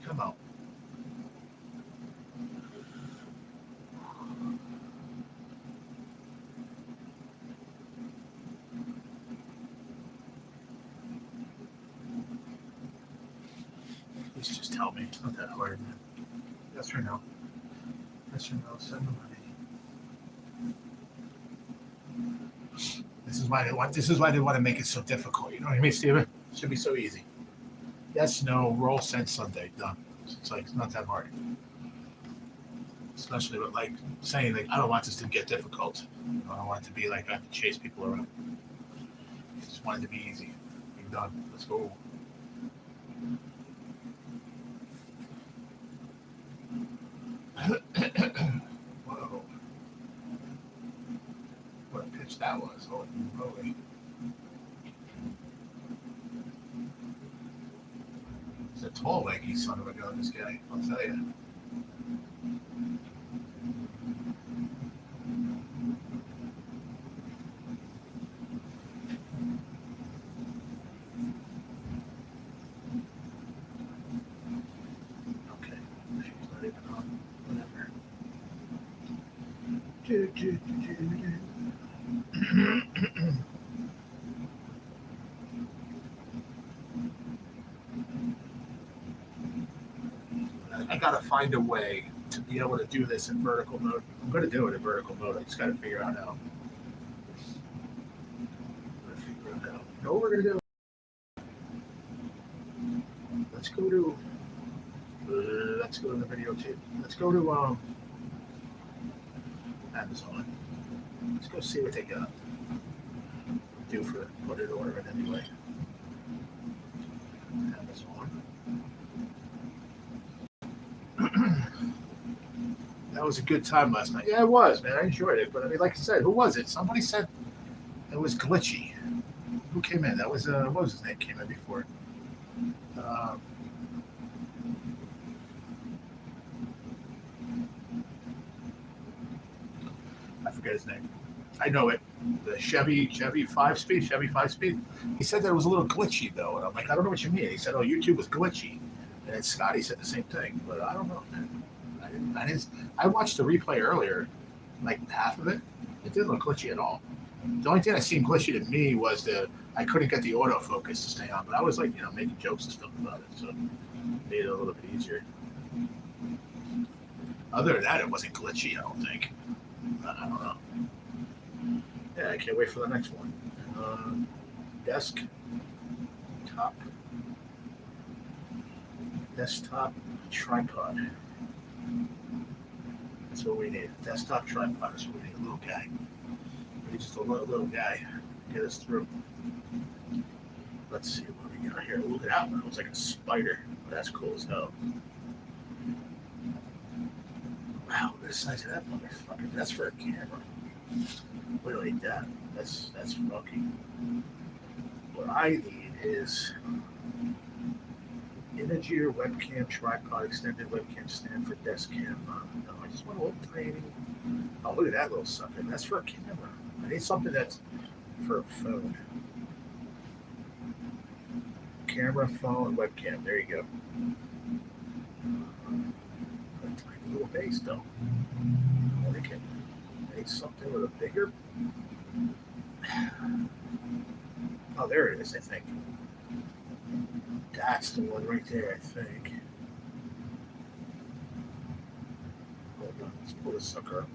Come on. Please just tell me. It's not that hard, man. Yes or no? Yes or no? Send the money. This is why they want to make it so difficult. You know what I mean, Steven? It should be so easy. Yes, no, roll, send Sunday. Done. It's not that hard. especially with like saying like I don't want this to get difficult. I don't want it to be like I have to chase people around. I just want it to be easy. Be done. Let's go. Whoa. What a pitch that was. Holy moly. He's a tall leggy son of a gun, this guy. I'll tell you. Okay. She's not even on. Whatever. I gotta find a way to be able to do this in vertical mode. I'm gonna do it in vertical mode. I just gotta figure out how. You know what we're gonna do? Let's go to. Let's go to the videotape. Let's go to Amazon. Let's go see what they got. Do for put it order it anyway. Amazon. That was a good time last night. Yeah, it was, man. I enjoyed it. But I mean, like I said, who was it? Somebody said it was glitchy. Who came in? That was what was his name? Came in before. I forget his name. I know it. The Chevy 5-speed. He said that it was a little glitchy though, and I'm like, I don't know what you mean. He said, oh, YouTube was glitchy, and then Scotty said the same thing, but I don't know, man. I watched the replay earlier, like half of it. It didn't look glitchy at all. The only thing that seemed glitchy to me was I couldn't get the autofocus to stay on, but I was like, making jokes and stuff about it, so it made it a little bit easier. Other than that, it wasn't glitchy, I don't think. I don't know. Yeah, I can't wait for the next one. Desktop tripod. That's what we need. Desktop tripod is what we need. A little guy. We need just a little guy to get us through. Let's see what we got here. Look at that one. It looks like a spider. That's cool as hell. Wow, look at the size of that motherfucker. That's for a camera. Look like that. That's funky. What I need is Integer webcam tripod extended webcam stand for desk cam. No, I just want a little tiny. Oh, look at that little sucker. That's for a camera. I need something that's for a phone. Camera, phone, webcam. There you go. A tiny little base though. I need something with a bigger. Oh, there it is, I think. That's the one right there, I think. Hold on, let's pull this sucker up.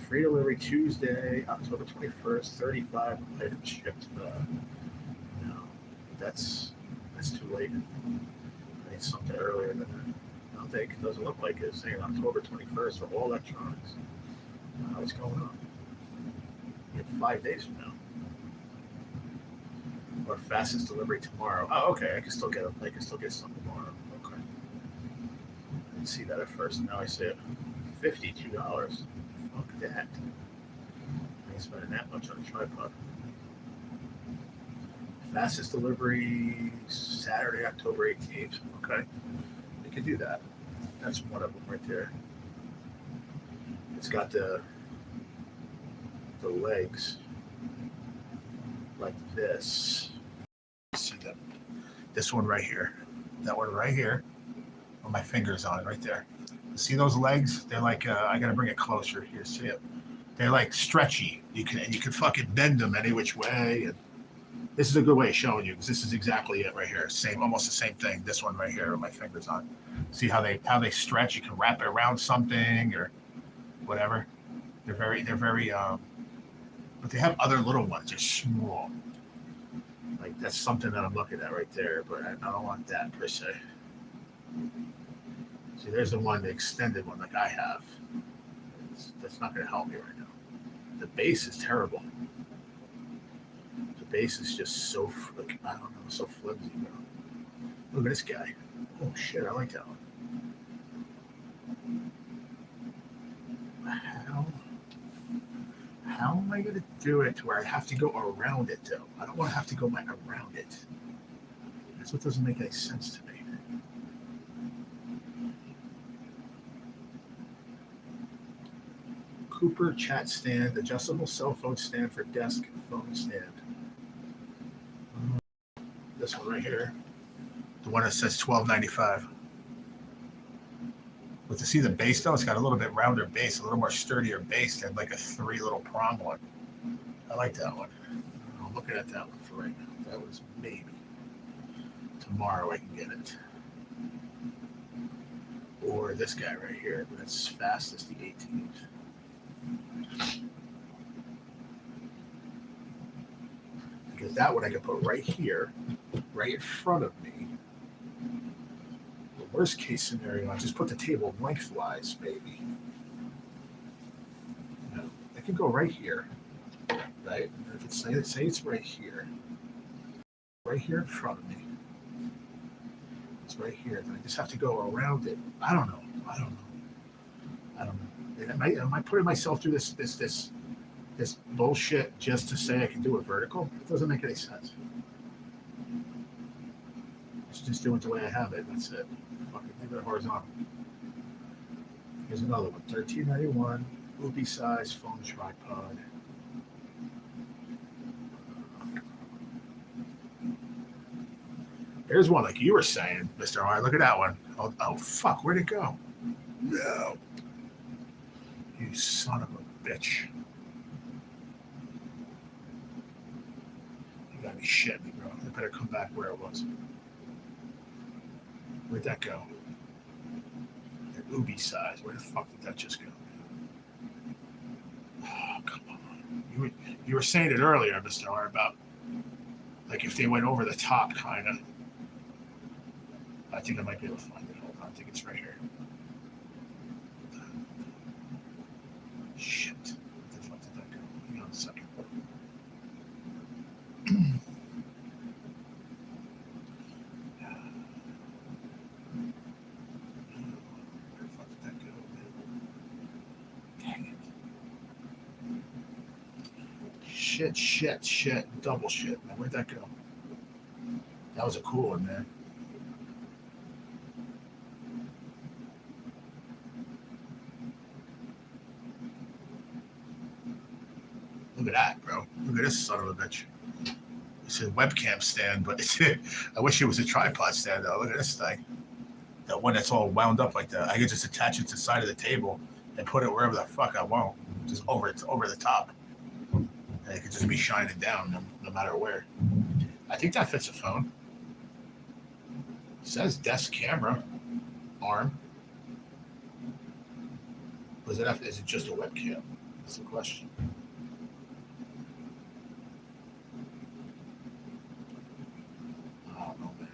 Free delivery Tuesday, October 21st, 35 items shipped. No, that's too late. I need something earlier than that. I don't think it doesn't look like it's saying October 21st for all electronics. What's going on? You have 5 days from now. Or fastest delivery tomorrow. Oh, okay. I can still get some tomorrow. Okay. I didn't see that at first. Now I see it. $52. Fuck that. I ain't spending that much on a tripod. Fastest delivery Saturday, October 18th. Okay. We can do that. That's one of them right there. It's got the legs like this. See that? This one right here. That one right here. With my fingers on it right there. See those legs? They're like I gotta bring it closer here. See it? They're like stretchy. You can fucking bend them any which way. And this is a good way of showing you because this is exactly it right here. Almost the same thing. This one right here with my fingers on. See how they stretch? You can wrap it around something or whatever. They're very but they have other little ones. They're small. Like that's something that I'm looking at right there, but I don't want that per se. See, there's the one, the extended one, like I have. That's not going to help me right now. The base is terrible. The base is just so, like, I don't know, so flimsy, bro. Look at this guy. Oh shit, I like that one. How am I going to do it to where I have to go around it, though? I don't want to have to go around it. That's what doesn't make any sense to me. Cooper chat stand, adjustable cell phone stand for desk phone stand. This one right here, the one that says $12.95. But to see the base though, it's got a little bit rounder base, a little more sturdier base than like a 3 little prong one. I like that one. I'm looking at that one for right now. That was maybe tomorrow I can get it. Or this guy right here, that's fast as the 18th. Because that one I can put right here, right in front of me. The worst case scenario, I just put the table lengthwise, maybe. No, I can go right here, right? And if it's say it's right here in front of me. It's right here. Then I just have to go around it. I don't know. Am I putting myself through this bullshit just to say I can do it vertical? It doesn't make any sense. I should just do it the way I have it. That's it. Fucking leave it horizontal. Here's another one. $13.91. Movie size phone tripod. Here's one like you were saying, Mr. R. Look at that one. Oh fuck, where'd it go? No. You son of a bitch. You got me shitting me, bro. I better come back where it was. Where'd that go? The Ubi size. Where the fuck did that just go? Oh, come on. You were saying it earlier, Mr. R, about like if they went over the top, kind of. I think I might be able to find it. Hold on. I think it's right here. Shit. Where the fuck did that go? Hang on a second. Shit. Double shit, man. Where'd that go? That was a cool one, man. Look at that, bro. Look at this son of a bitch. It's a webcam stand, but I wish it was a tripod stand, though. Look at this thing. That one that's all wound up like that. I could just attach it to the side of the table and put it wherever the fuck I want. Just over the top. And it could just be shining down no matter where. I think that fits a phone. It says desk camera arm. Is it just a webcam? That's the question. I don't know, man.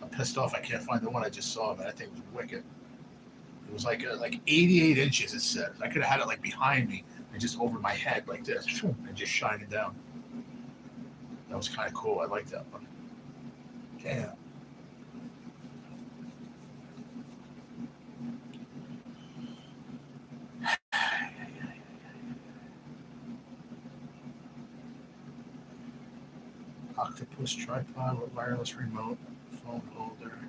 I'm pissed off I can't find the one I just saw, man. That thing was wicked. It was like 88 inches, it said. I could have had it like behind me and just over my head like this and just shining down. That was kind of cool. I like that one. Damn. Octopus tripod with wireless remote, phone holder.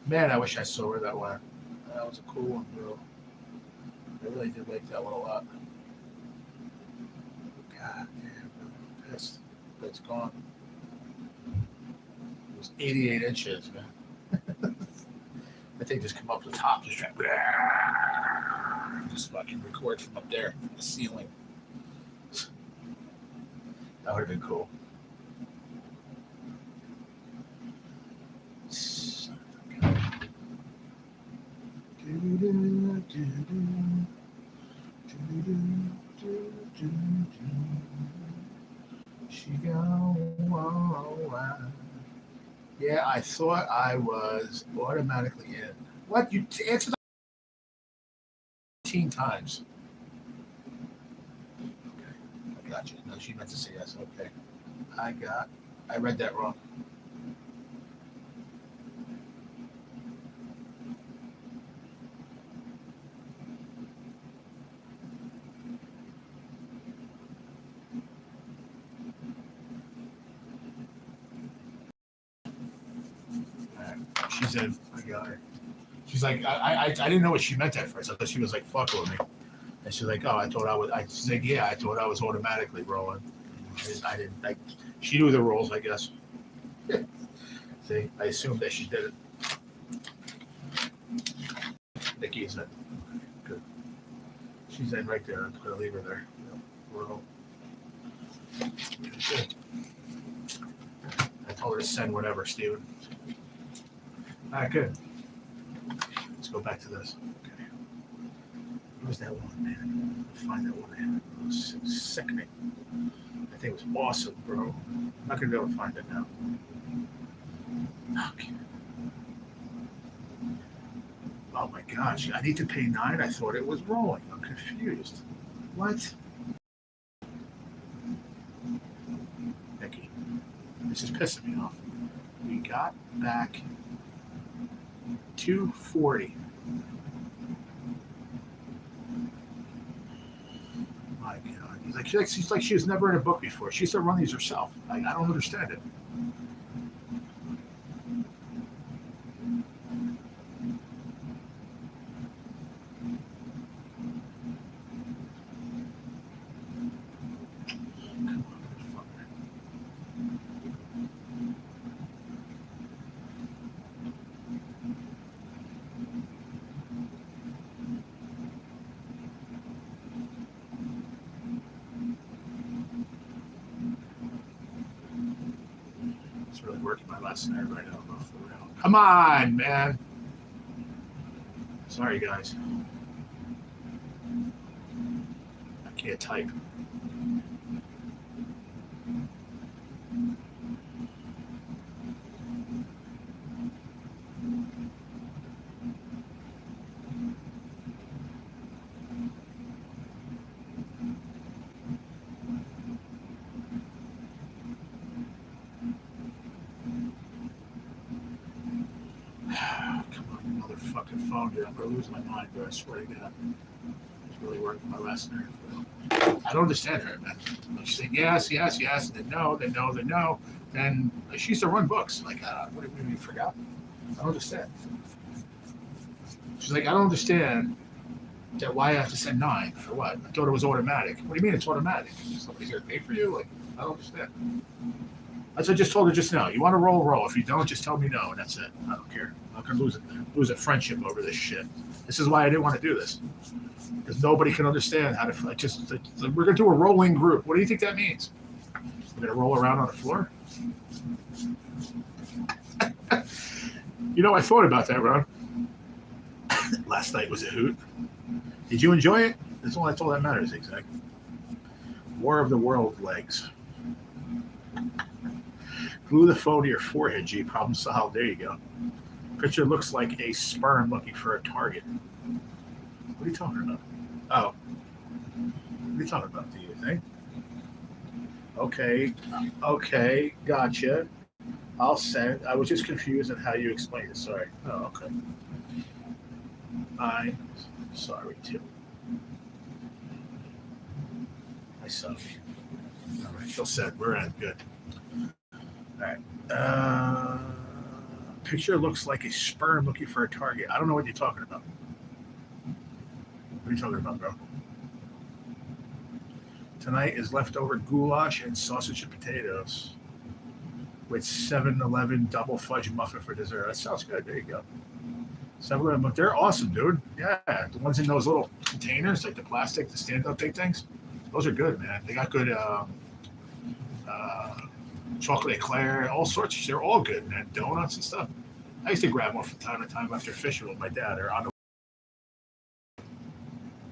Man, I wish I saw where that went. That was a cool one, bro. I really did like that one a lot. God damn, bro. I'm pissed. But it's gone. It was 88 inches, man. I think just come up to the top, just trying just fucking record from up there, from the ceiling. That would have been cool. Yeah, I thought I was automatically in. What? You answered 18 times. Okay, I got you. No, she meant to say yes. Okay. I read that wrong. All right. She's in. I got her. She's like, I didn't know what she meant at first. I thought she was like, fuck with me. And she's like, oh, I thought I was. She's like, yeah, I thought I was automatically rolling. I didn't like. She knew the rules, I guess. See, I assumed that she did it. Nikki's in. Good. She's in right there. I'm gonna leave her there. Roll. Good. I told her to send whatever, Steven. All right, good. Let's go back to this. Okay. Where's that one, man? Find that one I had. It was sickening. I think it was awesome, bro. I'm not gonna be able to find it now. Okay. Oh my gosh, I need to pay 9. I thought it was rolling. I'm confused. What? Nikki, this is pissing me off. We got back 240. My God. She's like she was never in a book before. She used to run these herself. I don't understand it. It's really working my last night right now. Come on, man. Sorry, guys. I can't type. Come on, you motherfucking phone, dude. I'm gonna lose my mind, bro. I swear to God. It's really working my last nerve. I don't understand her, man. She's saying yes, yes, yes, then no, then no, then no. Then she used to run books. Like, what do you forgot? I don't understand. She's like, I don't understand that why I have to send 9 for what? I thought it was automatic. What do you mean it's automatic? Somebody's gonna pay for you? Like, I don't understand. That's what I just told her just now. You want to roll. If you don't, just tell me no, and that's it. I don't care. I'm not gonna lose a friendship over this shit. This is why I didn't want to do this, because nobody can understand how to we're gonna do a rolling group. What do you think that means? We're gonna roll around on the floor. I thought about that, Ron. Last night was a hoot. Did you enjoy it? That's all that matters, exactly. War of the World legs. Glue the phone to your forehead, G. Problem solved. There you go. Picture looks like a sperm looking for a target. What are you talking about? Oh. What are you talking about, do you think? Okay. Gotcha. I'll send. I was just confused on how you explained it. Sorry. Oh, okay. I'm sorry, too. I suck. All right. Feel said. We're in. Good. All right. Picture looks like a sperm looking for a target. I don't know what you're talking about. What are you talking about, bro? Tonight is leftover goulash and sausage and potatoes with 7-Eleven double fudge muffin for dessert. That sounds good. There you go. 7-Eleven, but they're awesome, dude. Yeah, the ones in those little containers, like the plastic, the stand-up big things. Those are good, man. They got good chocolate eclair, all sorts. They're all good, man. Donuts and stuff. I used to grab one from time to time after fishing with my dad or on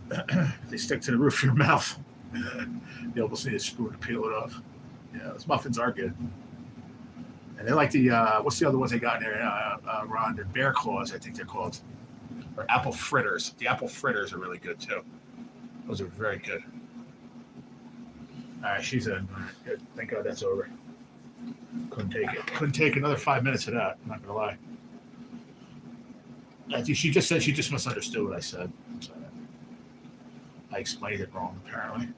the they stick to the roof of your mouth. You almost need a spoon to peel it off. Yeah, those muffins are good. And they like the what's the other ones they got in there? Ron, they're bear claws, I think they're called, or apple fritters. The apple fritters are really good too. Those are very good. All right, she's in. All right, good. Thank God that's over. Couldn't take it. Couldn't take another 5 minutes of that. I'm not gonna lie. I think she just said she just misunderstood what I said. So I explained it wrong apparently.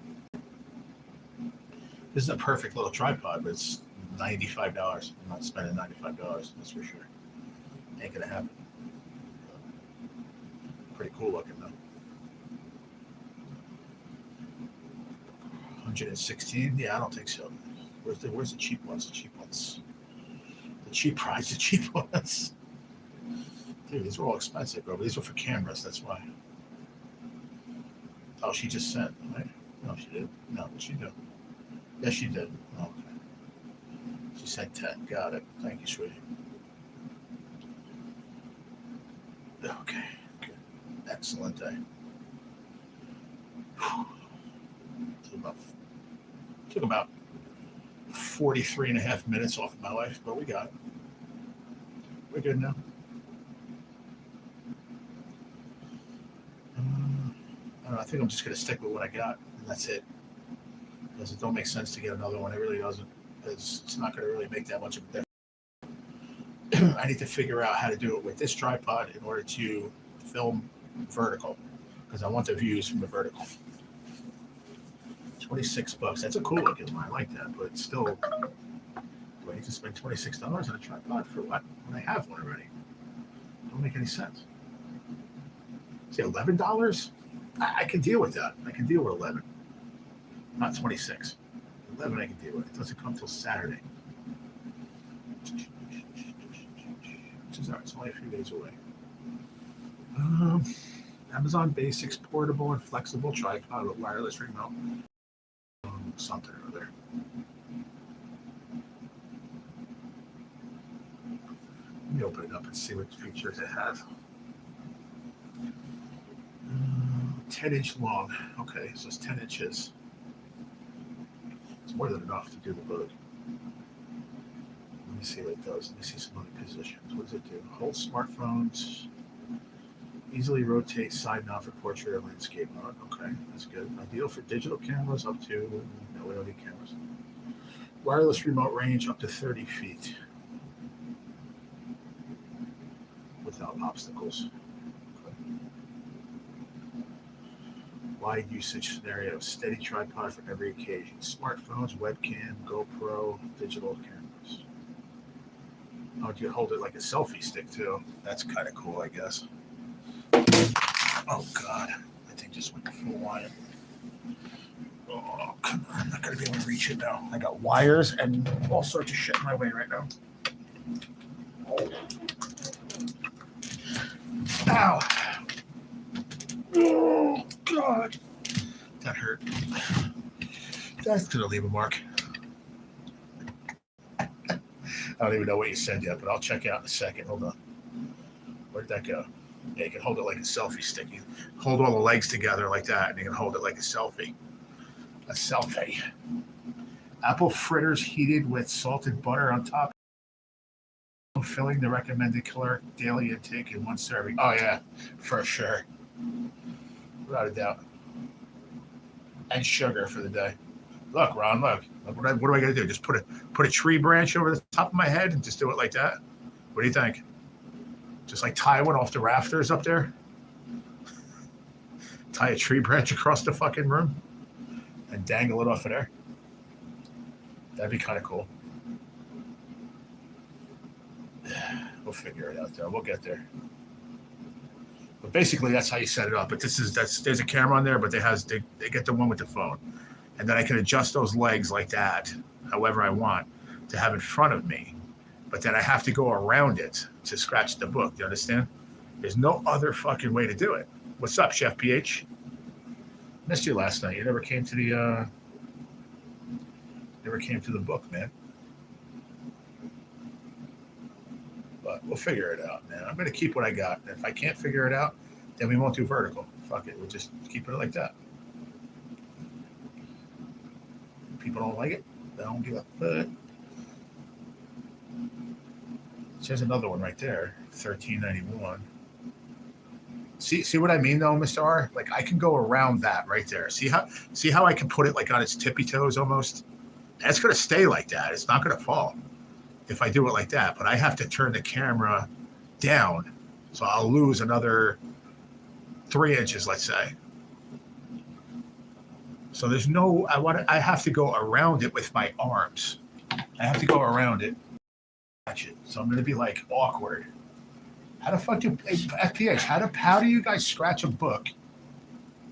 This is a perfect little tripod, but it's $95. I'm not spending $95. That's for sure. Ain't gonna happen. Pretty cool looking though. 116? Yeah, I don't think so. Where's the cheap ones? The cheap ones. The cheap price, the cheap ones. Dude, these are all expensive, bro. But these are for cameras, that's why. Oh, she just sent, right? No, she did. No, what she do? Yes, she did. Oh, okay. She said 10. Got it. Thank you, sweetie. Okay. Good. Excellent day. Took about 43 and a half minutes off of my life, but we got it. We're good now. I don't know, I think I'm just going to stick with what I got, and that's it. Because it don't make sense to get another one. It really doesn't. Because it's not going to really make that much of a difference. I need to figure out how to do it with this tripod in order to film vertical. Because I want the views from the vertical. $26. That's a cool looking one. I like that, but still, do I need to spend $26 on a tripod for what? When I have one already? Don't make any sense. Say $11? I can deal with that. I can deal with 11. Not 26. 11 I can deal with. It doesn't come till Saturday. Which is all right. It's only a few days away. Amazon Basics portable and flexible tripod with wireless remote. Something or other. Let me open it up and see what features it has. 10-inch long. Okay, so it's 10 inches. It's more than enough to do the book. Let me see what it does. Let me see some other positions. What does it do? Hold smartphones. Easily rotate side mount for portrait or landscape mode. Okay, that's good. Ideal for digital cameras up to, no, we don't need cameras. Wireless remote range up to 30 feet without obstacles. Okay. Wide usage scenario, steady tripod for every occasion. Smartphones, webcam, GoPro, digital cameras. Oh, you hold it like a selfie stick too. That's kind of cool, I guess. Oh God, that thing just went full wire. Oh, come on, I'm not gonna be able to reach it now. I got wires and all sorts of shit in my way right now. Ow. Oh God, that hurt. That's gonna leave a mark. I don't even know what you said yet, but I'll check out in a second. Hold on. Where'd that go? Yeah, you can hold it like a selfie stick. You hold all the legs together like that, and you can hold it like a selfie. A selfie. Apple fritters heated with salted butter on top. Filling the recommended caloric daily intake in one serving. Oh, yeah, for sure. Without a doubt. And sugar for the day. Look, Ron, look. What do I got to do? Just put a tree branch over the top of my head and just do it like that? What do you think? Just like tie one off the rafters up there? Tie a tree branch across the fucking room and dangle it off of there? That'd be kind of cool. We'll figure it out, though. We'll get there. But basically, that's how you set it up. But there's a camera on there, but they get the one with the phone, and then I can adjust those legs like that, however I want, to have in front of me. But then I have to go around it to scratch the book. Do you understand? There's no other fucking way to do it. What's up, Chef PH? Missed you last night. You never came to the book, man. But we'll figure it out, man. I'm going to keep what I got. And if I can't figure it out, then we won't do vertical. Fuck it. We'll just keep it like that. People don't like it. They don't give a fuck. There's another one right there, $13.91. See what I mean though, Mr. R? Like I can go around that right there. See how I can put it like on its tippy toes almost? That's gonna stay like that. It's not gonna fall if I do it like that. But I have to turn the camera down. So I'll lose another 3 inches, let's say. So there's no I have to go around it with my arms. I have to go around it. Catch it. So I'm gonna be like awkward. How the fuck do FPH? How do you guys scratch a book?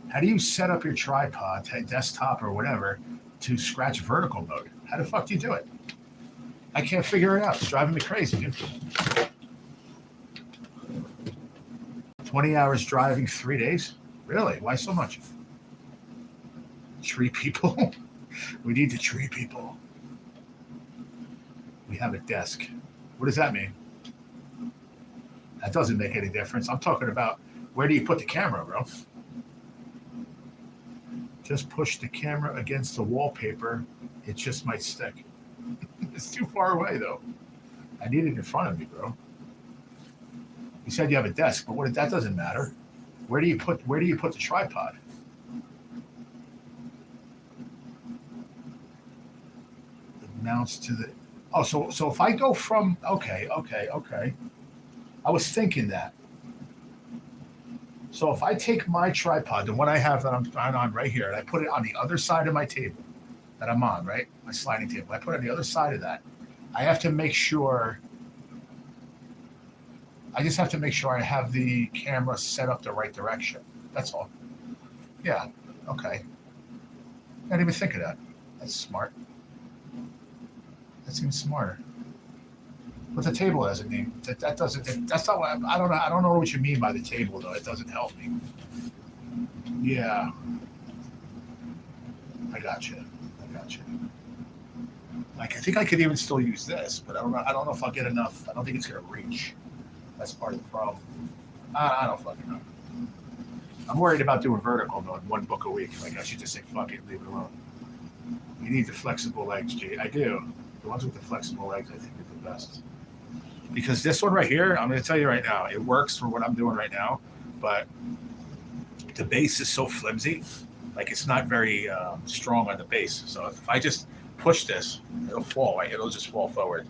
How do you set up your tripod, desktop, or whatever to scratch vertical mode? How the fuck do you do it? I can't figure it out. It's driving me crazy, dude. 20 hours driving, 3 days? Really? Why so much? Tree people? We need to tree people. We have a desk. What does that mean? That doesn't make any difference. I'm talking about where do you put the camera, bro? Just push the camera against the wallpaper. It just might stick. It's too far away, though. I need it in front of me, bro. You said you have a desk, but that doesn't matter. Where do you put the tripod? It mounts to the. Oh, so if I go from okay. I was thinking that. So if I take my tripod, the one I have that I'm on right here, and I put it on the other side of my table that I'm on, right? My sliding table. I put it on the other side of that. I have to make sure. I just have to make sure I have the camera set up the right direction. That's all. Yeah. Okay. I didn't even think of that. That's smart. That's even smarter. But the table doesn't mean that doesn't. That's not what I don't know. I don't know what you mean by the table though. It doesn't help me. Yeah, I got you. Like I think I could even still use this, but I don't know. I don't know if I'll get enough. I don't think it's gonna reach. That's part of the problem. I don't fucking know. I'm worried about doing vertical though, 1 book a week. Like I should just say fuck it, leave it alone. You need the flexible legs, G. I do. The ones with the flexible legs, I think, are the best. Because this one right here, I'm going to tell you right now, it works for what I'm doing right now, but the base is so flimsy, like it's not very strong on the base. So if I just push this, it'll fall. Right? It'll just fall forward.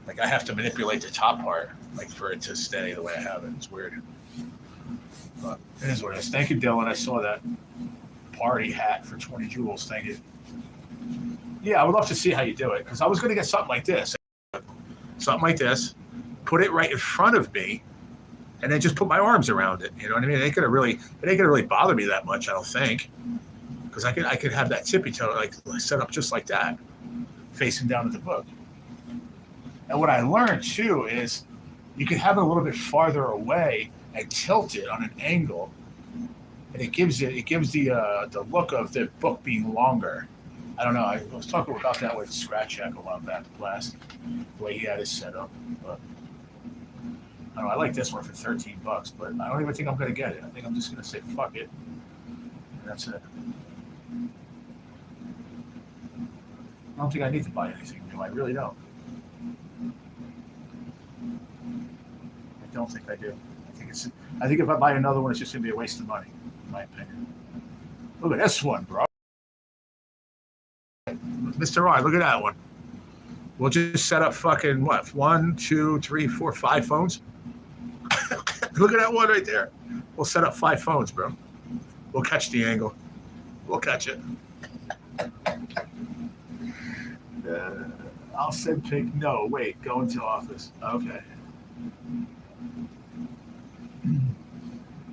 Like I have to manipulate the top part, like for it to stay the way I have it. It's weird, but it is what it is. Thank you, Dylan. I saw that party hat for 20 jewels. Thank you. Yeah, I would love to see how you do it because I was going to get something like this. Put it right in front of me, and then just put my arms around it. You know what I mean? It ain't gonna really bother me that much, I don't think, because I could have that tippy toe like set up just like that, facing down at the book. And what I learned too is you can have it a little bit farther away and tilt it on an angle, and it gives the look of the book being longer. I don't know. I was talking about that with Scratch Shack a while back, the way he had it set up. But I don't know. I like this one for $13, but I don't even think I'm going to get it. I think I'm just going to say fuck it. And that's it. I don't think I need to buy anything new. I really don't. I don't think I do. I think if I buy another one, it's just going to be a waste of money, in my opinion. Look at this one, bro. Mr. R, look at that one. We'll just set up fucking what? 1, 2, 3, 4, 5 phones. Look at that one right there. We'll set up 5 phones, bro. We'll catch the angle. We'll catch it. I'll send pic. No, wait. Go into office. Okay.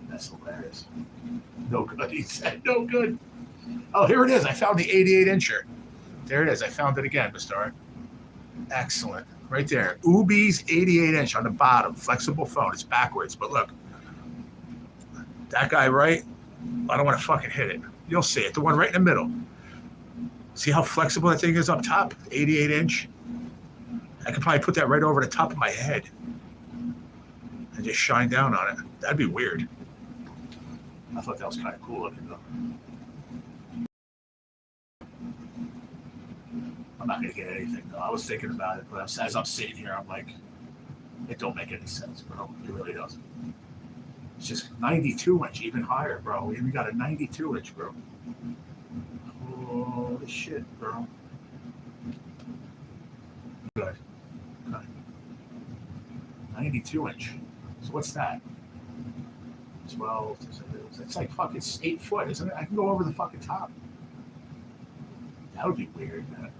That's hilarious. No good. He said no good. Oh, here it is. I found the 88-incher. There it is. I found it again, Mr. R. Excellent. Right there. Ubi's 88-inch on the bottom. Flexible phone. It's backwards, but look. That guy, right? I don't want to fucking hit it. You'll see it. The one right in the middle. See how flexible that thing is up top? 88-inch. I could probably put that right over the top of my head and just shine down on it. That'd be weird. I thought that was kind of cool looking, though. I'm not going to get anything, though. I was thinking about it, but as I'm sitting here, I'm like, It don't make any sense, bro. It really doesn't. It's just 92 inch, even higher, bro. We even got a 92 inch, bro. Holy shit, bro. Good. Good. 92 inch. So what's that? 12. It's like fucking 8 foot, isn't it? I can go over the fucking top. That would be weird, man.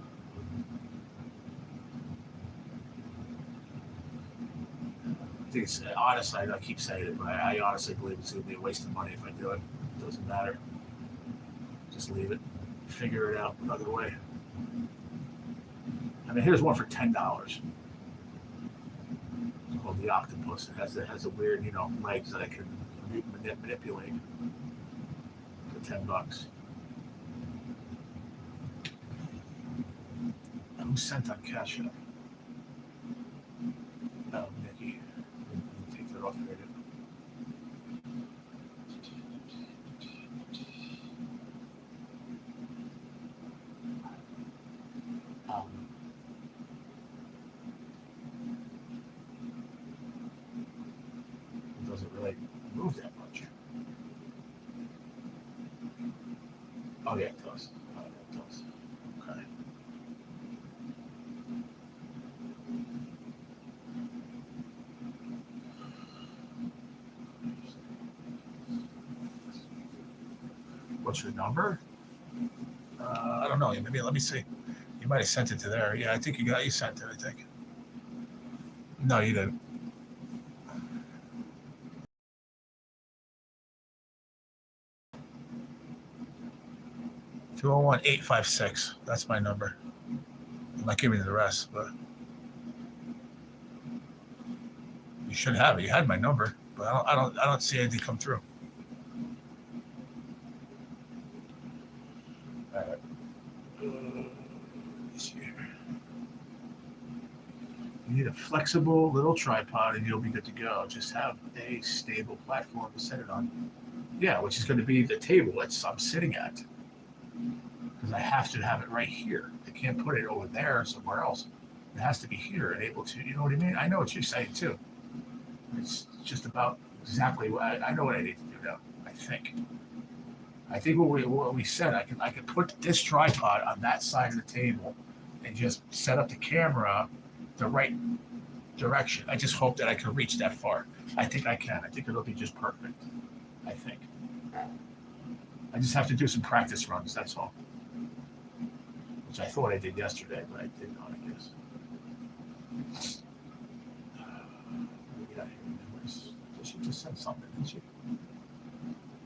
I think it's honestly, I keep saying it, but I honestly believe it's going to be a waste of money if I do it. It doesn't matter. Just leave it. Figure it out another way. I mean, here's one for $10. It's called the octopus. It has a weird, legs that I can manipulate for $10. Who sent on Cashapp? Oh, Nikki. Let me take that off here. It doesn't really move that much. Oh yeah, it does. Oh, yeah, it does. Okay. What's your number? I don't know. Maybe let me see. You might have sent it to there. Yeah, I think you sent it. I think. No, you didn't. 201-856. That's my number. I'm not giving you the rest, but you should have it. You had my number, but I don't see anything come through. All right. Let's see here. You need a flexible little tripod, and you'll be good to go. Just have a stable platform to set it on. Yeah, which is going to be the table that I'm sitting at. Because I have to have it right here. I can't put it over there somewhere else. It has to be here and able to, you know what I mean? I know what you're saying too. It's just about exactly what I know what I need to do now. I think. What we said, I can put this tripod on that side of the table and just set up the camera the right direction. I just hope that I can reach that far. I think I can. I think it'll be just perfect. I think. I just have to do some practice runs. That's all. Which I thought I did yesterday, but I did not, I guess. What do we got here? She just said something, didn't she?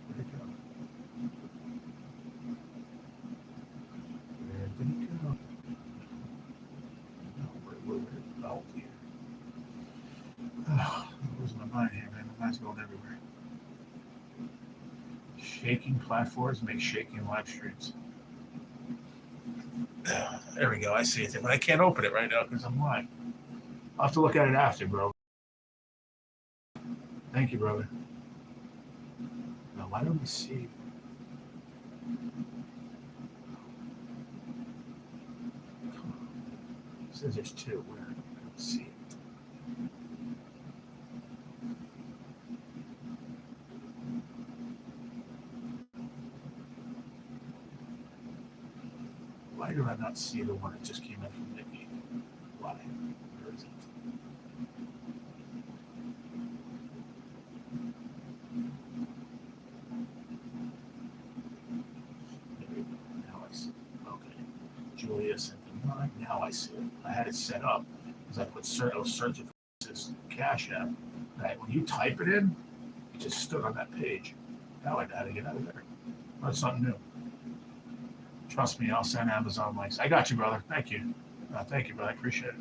Where'd it go? Where did it go? No, where? Oh, here. Oh, I'm losing my mind here, man. My mind's going everywhere. Shaking platforms make shaking live streams. There we go. I see it, but I can't open it right now because I'm live. I'll have to look at it after, bro. Thank you, brother. Now, why don't we see? It says there's two. Where? I don't see it. Why do I not see the one that just came in from Nikki? Why? Where is it? Now I see it. Okay. Julia sent the 9. Now I see it. I had it set up because I was searching for this Cash App. Right. When you type it in, it just stood on that page. Now I got to get out of there. That's something new. Trust me, I'll send Amazon links. I got you, brother. Thank you. Thank you, brother. I appreciate it.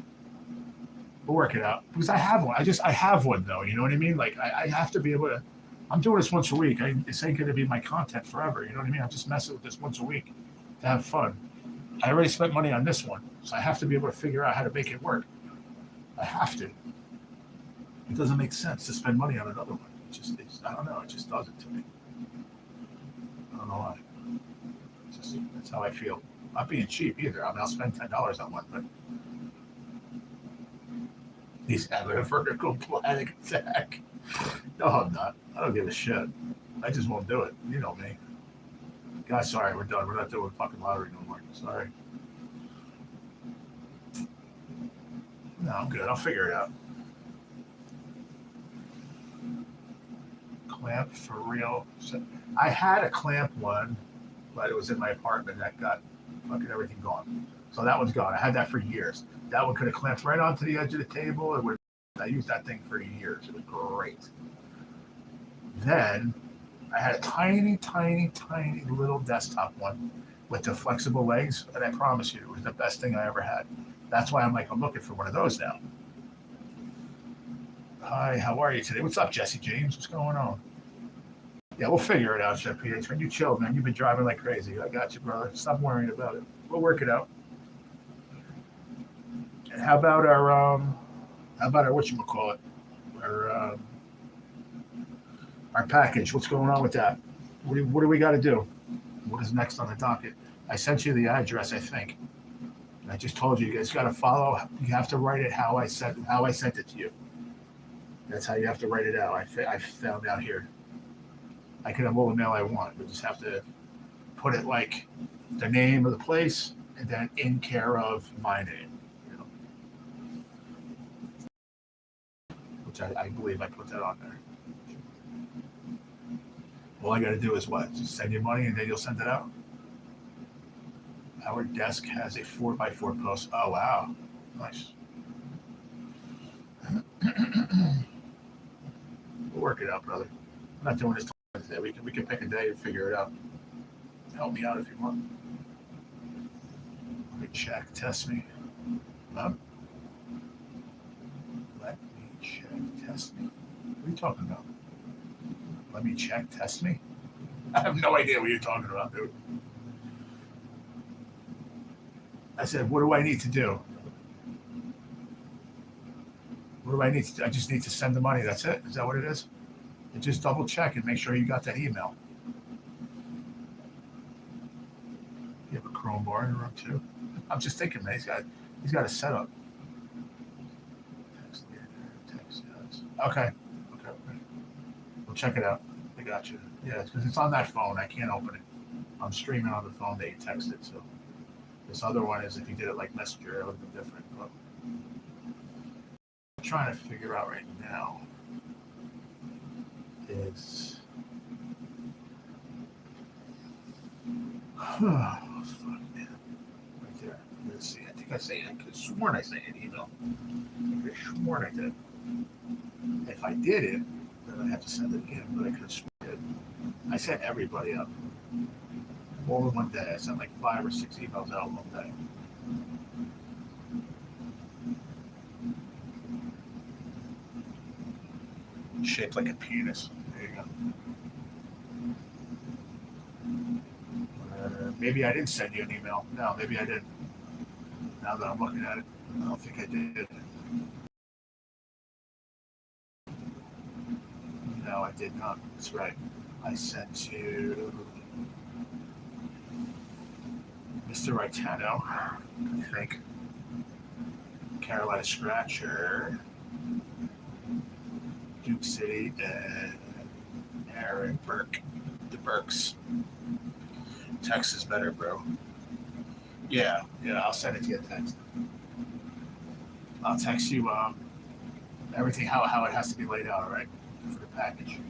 We'll work it out because I have one. I have one though. You know what I mean? Like I have to be able to. I'm doing this once a week. This ain't going to be my content forever. You know what I mean? I'm just messing with this once a week to have fun. I already spent money on this one, so I have to be able to figure out how to make it work. I have to. It doesn't make sense to spend money on another one. I don't know. It just doesn't to me. I don't know why. That's how I feel. Not being cheap either. I mean, I'll spend $10 on one, but He's having a vertical panic attack. No, I'm not. I don't give a shit. I just won't do it. You know me. Guys, sorry, we're done. We're not doing fucking lottery no more. Sorry. No, I'm good. I'll figure it out. Clamp for real. I had a clamp one, but it was in my apartment that got fucking everything gone. So that one's gone. I had that for years. That one could have clamped right onto the edge of the table. I used that thing for years. It was great. Then I had a tiny, tiny, tiny little desktop one with the flexible legs, and I promise you, it was the best thing I ever had. That's why I'm looking for one of those now. Hi, how are you today? What's up, Jesse James? What's going on? Yeah, we'll figure it out, Chef PH. When you chill, man, you've been driving like crazy. I got you, brother. Stop worrying about it. We'll work it out. And how about our whatchamacallit? Our package. What's going on with that? What do we got to do? What is next on the docket? I sent you the address, I think. I just told you guys got to follow. You have to write it how I sent it to you. That's how you have to write it out. I found out here. I can have all the mail I want. We just have to put it like the name of the place and then in care of my name. You know, which I believe I put that on there. All I got to do is what? Just send you money and then you'll send it out. Our desk has a 4x4 post. Oh wow, nice. We'll work it out, brother. I'm not doing this today. We can pick a day and figure it out. Help me out if you want. Let me check. Test me. Let me check. Test me. What are you talking about? Let me check. Test me. I have no idea what you're talking about, dude. I said, what do I need to do? What do I need to do? I just need to send the money. That's it. Is that what it is? And just double check and make sure you got that email. You have a Chrome bar in the room too. I'm just thinking, man, he's got a setup. Text, yes. Okay. We'll check it out. I got you. Yeah, because it's on that phone. I can't open it. I'm streaming on the phone that you texted. So this other one is if you did it like Messenger, it would be different. But I'm trying to figure out right now is fuck, man. Right there. Let's see. I think I say I could have sworn I sent an email. I could have sworn I did. If I did it, then I have to send it again. But I could have sworn I did. I sent everybody up. All in one day. I sent like 5 or 6 emails out in one day. Shaped like a penis. There you go. Maybe I didn't send you an email. No, maybe I didn't. Now that I'm looking at it, I don't think I did. No, I did not. That's right. I sent you Mr. Ritano, I think. Carolina Scratcher, Duke City, and Aaron Burke. The Burks. Text is better, bro. Yeah, I'll send it to you a text. I'll text you everything how it has to be laid out, all right, for the package.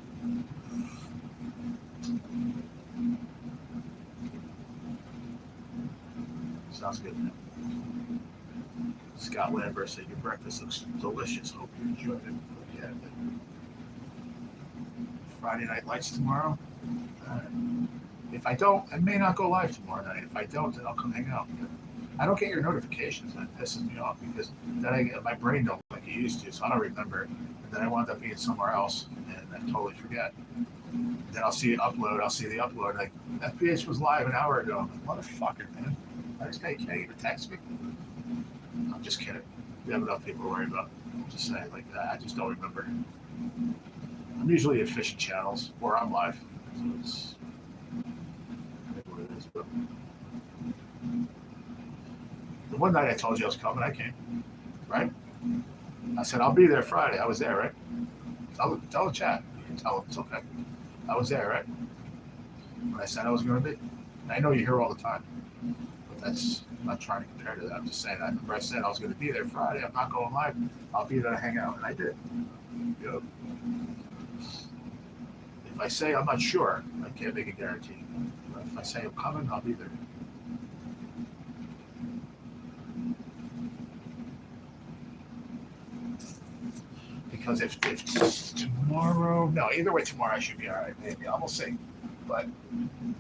Sounds good, man. Scott Lambert said your breakfast looks delicious. Hope you enjoyed it. Yeah. Friday Night Lights tomorrow. If I don't, I may not go live tomorrow night. If I don't, then I'll come hang out. I don't get your notifications. That pisses me off because then my brain don't like it used to, so I don't remember. And then I wound up being somewhere else, and I totally forget. And then I'll see it upload. I'll see the upload. Like FPH was live an hour ago. I'm like, motherfucker, man. This guy can't even text me. I'm just kidding. We have enough people to worry about. I'm just saying, like that. I just don't remember. I'm usually at fishing channels or I'm live. So it's what it is. But the one night I told you I was coming, I came. Right? I said, I'll be there Friday. I was there, right? Tell the chat. You can tell them it's okay. I was there, right? When I said I was going to be. And I know you hear all the time, but I'm not trying to compare to that. I'm just saying, I remember I said I was going to be there Friday. I'm not going live. I'll be there to hang out. And I did. You know, if I say I'm not sure, I can't make a guarantee. But if I say I'm coming, I'll be there. Because if tomorrow, no, either way, tomorrow I should be all right. Maybe I will see. But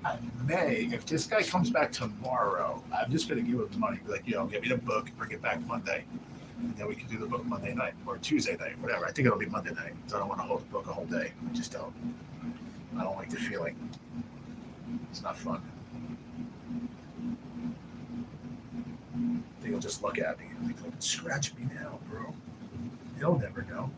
I may, if this guy comes back tomorrow, I'm just going to give him the money. Be like, get me the book, bring it back Monday. And then we can do the book Monday night or Tuesday night, whatever. I think it'll be Monday night. So I don't want to hold the book a whole day. I just don't. I don't like the feeling. It's not fun. I think he'll just look at me and be like, scratch me now, bro. He'll never know.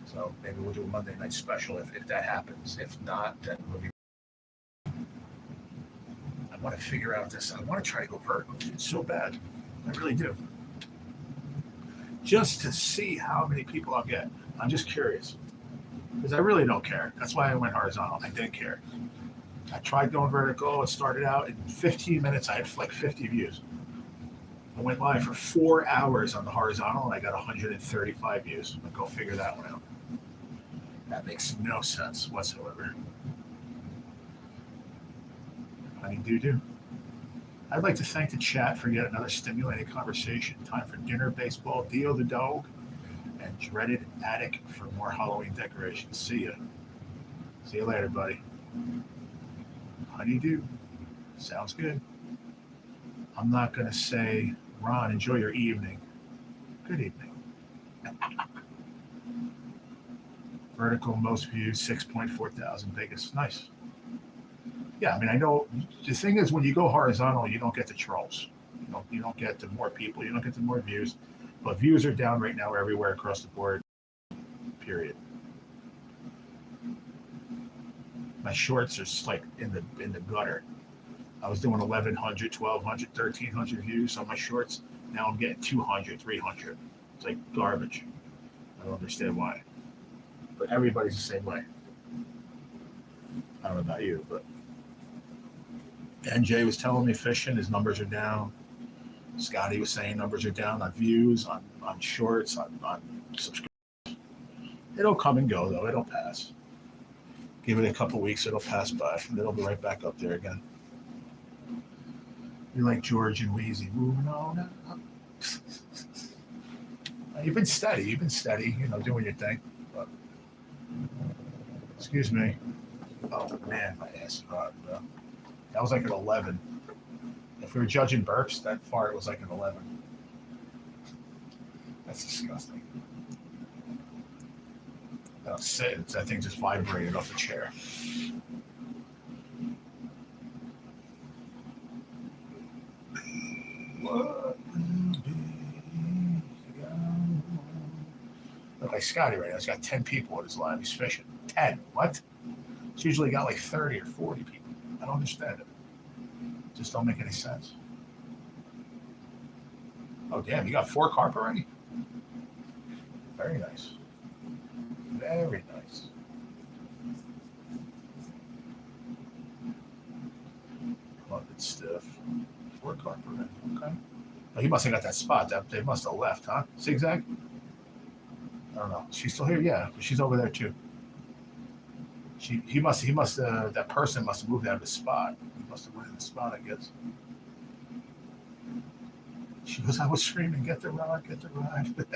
So maybe we'll do a Monday night special if that happens. If not, then we'll be. I want to figure out this. I want to try to go vertical. It's so bad. I really do. Just to see how many people I'll get. I'm just curious. Because I really don't care. That's why I went horizontal. I didn't care. I tried going vertical. It started out in 15 minutes. I had like 50 views. I went live for 4 hours on the horizontal and I got 135 views. But go figure that one out. That makes no sense whatsoever. Honey-doo-doo. I'd like to thank the chat for yet another stimulating conversation. Time for dinner, baseball, Dio the dog, and dreaded attic for more Halloween decorations. See ya. See you later, buddy. Honey-doo. Sounds good. I'm not going to say, Ron, enjoy your evening. Good evening. Vertical, most views, 6.4 thousand biggest. Nice. Yeah, I mean, I know the thing is when you go horizontal, you don't get the trolls. You don't get the more people. You don't get the more views. But views are down right now everywhere across the board. Period. My shorts are like in the gutter. I was doing 1,100, 1,200, 1,300 views on my shorts. Now I'm getting 200, 300. It's like garbage. I don't understand why. But everybody's the same way. I don't know about you, but NJ was telling me fishing, his numbers are down. Scotty was saying numbers are down on views, on shorts, on subscribers. It'll come and go, though. It'll pass. Give it a couple weeks, it'll pass by, and it'll be right back up there again. You're like George and Wheezy, moving on. You've been steady, doing your thing. But, excuse me. Oh, man, my ass is hot, bro. That was like an 11. If we were judging burps, that far it was like an 11. That's disgusting. That thing just vibrated off the chair. What? Look like Scotty right now. He's got 10 people at his live. He's fishing. 10. What? It's usually got like 30 or 40 people. I don't understand it. Just don't make any sense. Oh, damn. You got 4 carp already? Very nice. Very nice. Love it stiff. 4 carp already. Okay. Oh, he must have got that spot. They must have left, huh? Zigzag? I don't know. She's still here? Yeah. But she's over there, too. That person must have moved out of the spot. He must have went in the spot, I guess. She goes, I was screaming, get the rod, get the rod.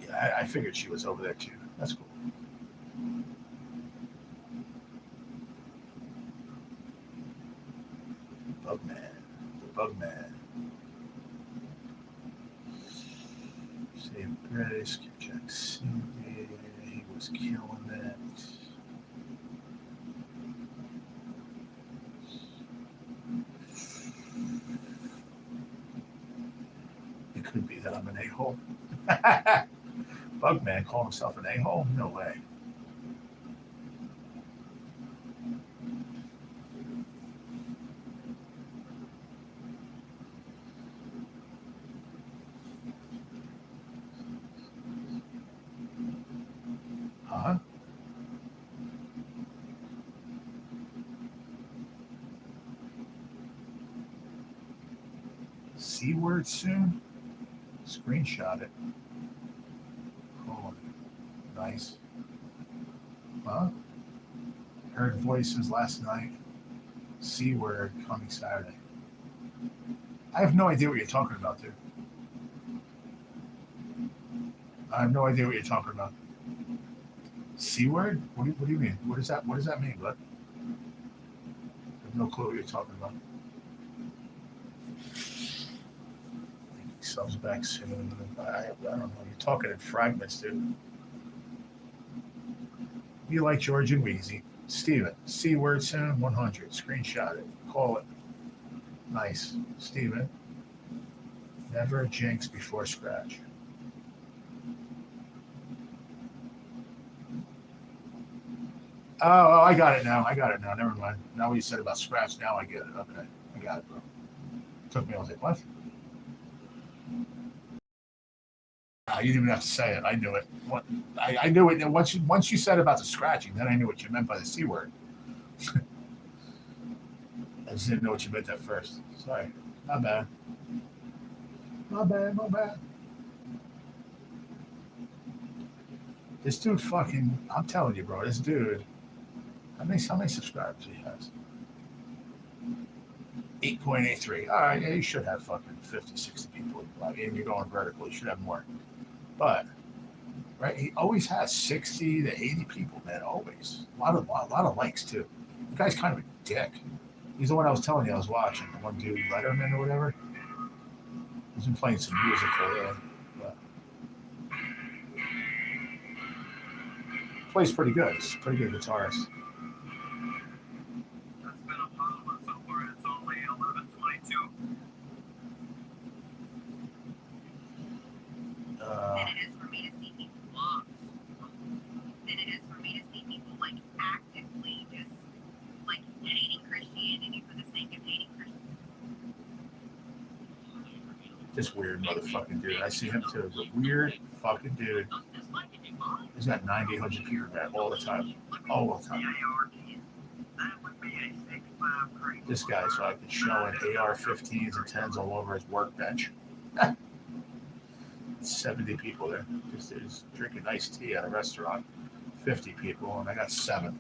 Yeah, I figured she was over there too. That's cool. Bugman. Save Grace, Jack Cindy, he was killing that. It could be that I'm an a-hole. Bugman calling himself an a-hole? No way. C word soon? Screenshot it. Oh, nice. Huh? Heard voices last night. C word coming Saturday. I have no idea what you're talking about, dude. I have no idea what you're talking about. C word? What do you mean? What does that mean, bud? I have no clue what you're talking about. Subs back soon. I don't know. You're talking in fragments, dude. You like George and Wheezy. Steven, C word soon, 100. Screenshot it. Call it. Nice. Steven, never jinx before scratch. Oh, I got it now. Never mind. Now what you said about scratch, now I get it. Okay. I got it, bro. Took me, I was like, what? You didn't even have to say it. I knew it. I knew it. Once you said about the scratching, then I knew what you meant by the C word. I just didn't know what you meant at first. Sorry. My bad. My bad. This dude fucking, I'm telling you, bro, this dude, how many subscribers he has? 8.83. All right, yeah, you should have fucking 50, 60 people. I mean, you're going vertical, you should have more. But, right, he always has 60 to 80 people, man, always. A lot of likes, too. The guy's kind of a dick. He's the one I was telling you I was watching, the one dude, Letterman or whatever. He's been playing some music lately. Plays pretty good. He's a pretty good guitarist. It's been a while, but so far it's only 11:22. Than it is for me to see people look. Than it is for me to see people like actively just like hating Christianity for the sake of hating Christianity. This weird motherfucking dude. I see him too. The weird fucking dude. He's got 90, 100 people back all the time. All the time. This guy's fucking showing AR-15s and 10s all over his workbench. 70 people there. Just drinking iced tea at a restaurant. 50 people, and I got 7.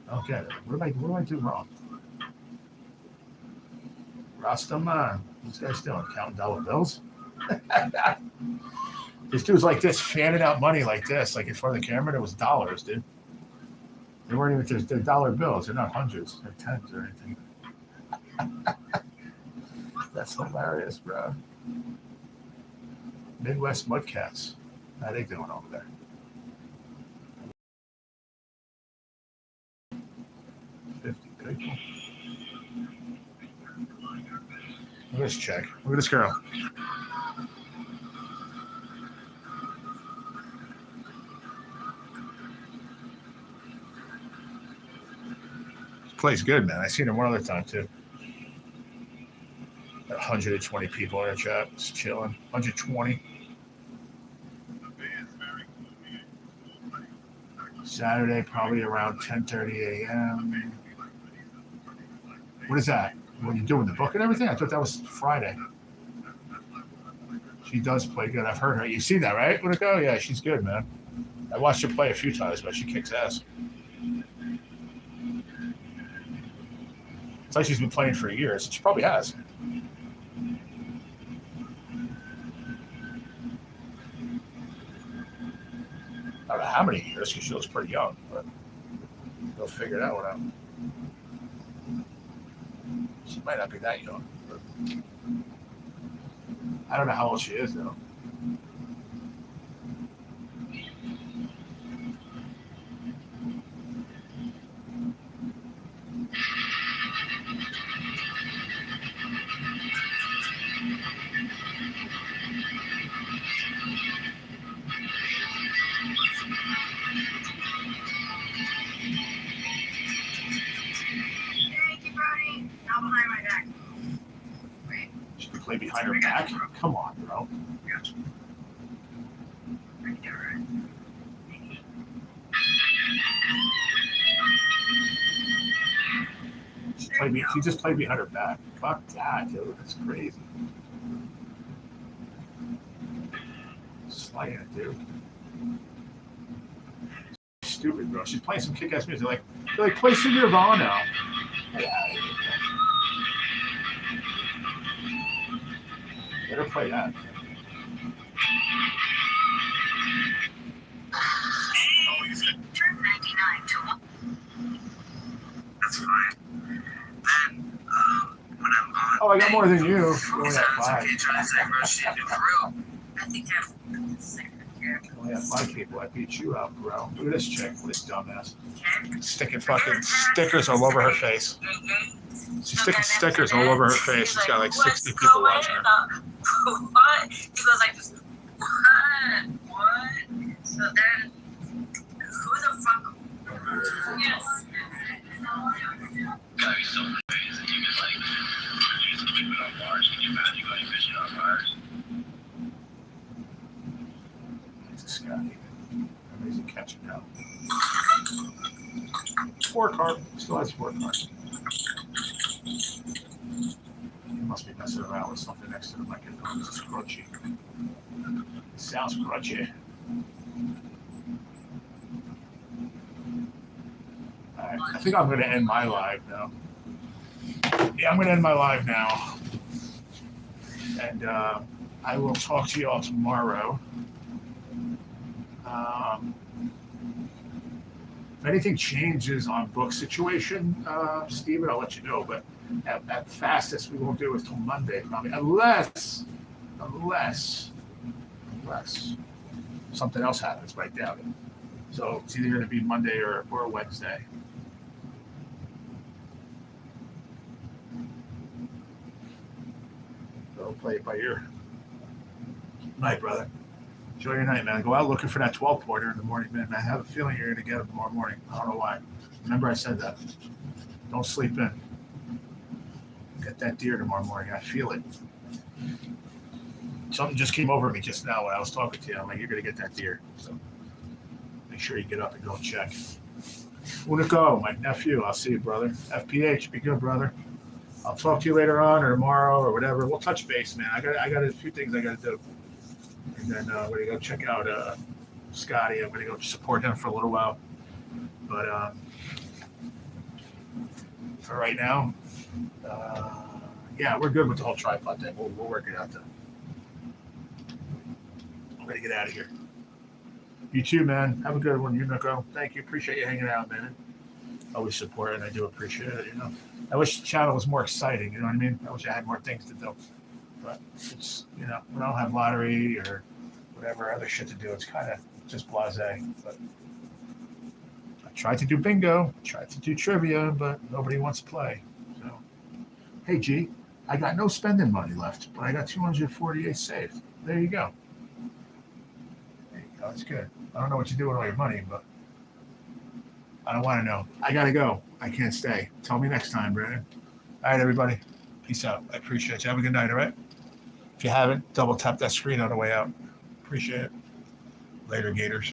I don't get it. What do I do wrong? Rastaman. What's this guy's doing? Counting dollar bills? This dude's like this, fanning out money like this, like in front of the camera. It was dollars, dude. They weren't even, they're dollar bills. They're not hundreds. They're tens or anything. That's hilarious, bro. Midwest Mudcats. How are they doing over there? People. Let's check. Look at this girl. Plays good, man. I seen her one other time too. 120 people in her chat, just chilling. 120. Saturday, probably around 10:30 a.m. What is that? What are you doing? The book and everything? I thought that was Friday. She does play good. I've heard her. You see that, right? Where'd it go? Yeah, she's good, man. I watched her play a few times, but she kicks ass. It's like she's been playing for years. She probably has. I don't know how many years, because she looks pretty young, but they'll figure that one out. She might not be that young, but I don't know how old she is, though. Thank you, Brody. Now behind my back. Wait. She can play behind her back? Come on, bro. Gotcha. I can do it right. She's played behind her back. Fuck that, dude. That's crazy. Slaying it, dude. Stupid, bro. She's playing some kick-ass music. They're like play some Nirvana. Yeah. Let her play that. Turn 99 to 1. That's fine. Then, when I'm on. Oh, I got more than you. You only Sounds have five. okay, trying to say rush you for real. I think I'm the secretary. You only have 5 people. I beat you out, bro. Look at this chick, this dumbass. Sticking fucking stickers all over her face. She's sticking stickers all over her face. She's got like 60 people watching her. What? He goes like this. What? So then, who the fuck? Yes. Gotta be so crazy. You just like, you're just keeping on bars. Can you imagine going fishing on bars? It's a Scotty. Amazing catching now. 4 card. Still has 4 cards. He must be messing around with something next to the microphone. This is crunchy. It sounds crunchy. Alright, I think I'm going to end my live now. Yeah, I'm going to end my live now. And I will talk to you all tomorrow. If anything changes on book situation, Steven, I'll let you know. But at fastest, we won't do it till Monday, probably, unless something else happens. But I doubt it. So it's either going to be Monday or Wednesday. So play it by ear. Night, brother. Enjoy your night, man. Go out looking for that 12-pointer in the morning, man. I have a feeling you're going to get it tomorrow morning. I don't know why. Remember I said that. Don't sleep in. Get that deer tomorrow morning. I feel it. Something just came over me just now when I was talking to you. I'm like, you're going to get that deer. So make sure you get up and go check. Unico, my nephew. I'll see you, brother. FPH, be good, brother. I'll talk to you later on or tomorrow or whatever. We'll touch base, man. I got a few things I got to do. And then I'm going to go check out Scotty. I'm going to go support him for a little while. But for right now, yeah, we're good with the whole tripod thing. We'll work it out then. I'm going to get out of here. You too, man. Have a good one, Unico. Thank you. Appreciate you hanging out, man. Always support it, and I do appreciate it, you know. I wish the channel was more exciting, you know what I mean? I wish I had more things to do. But it's, you know, when I don't have lottery or whatever other shit to do, it's kind of just blasé. But I tried to do bingo, tried to do trivia, but nobody wants to play. So, hey, G, I got no spending money left, but I got 248 saved. There you go. There you go. That's good. I don't know what you do with all your money, but I don't want to know. I got to go. I can't stay. Tell me next time, Brandon. All right, everybody. Peace out. I appreciate you. Have a good night, all right? If you haven't, double tap that screen on the way out. Appreciate it. Later, Gators.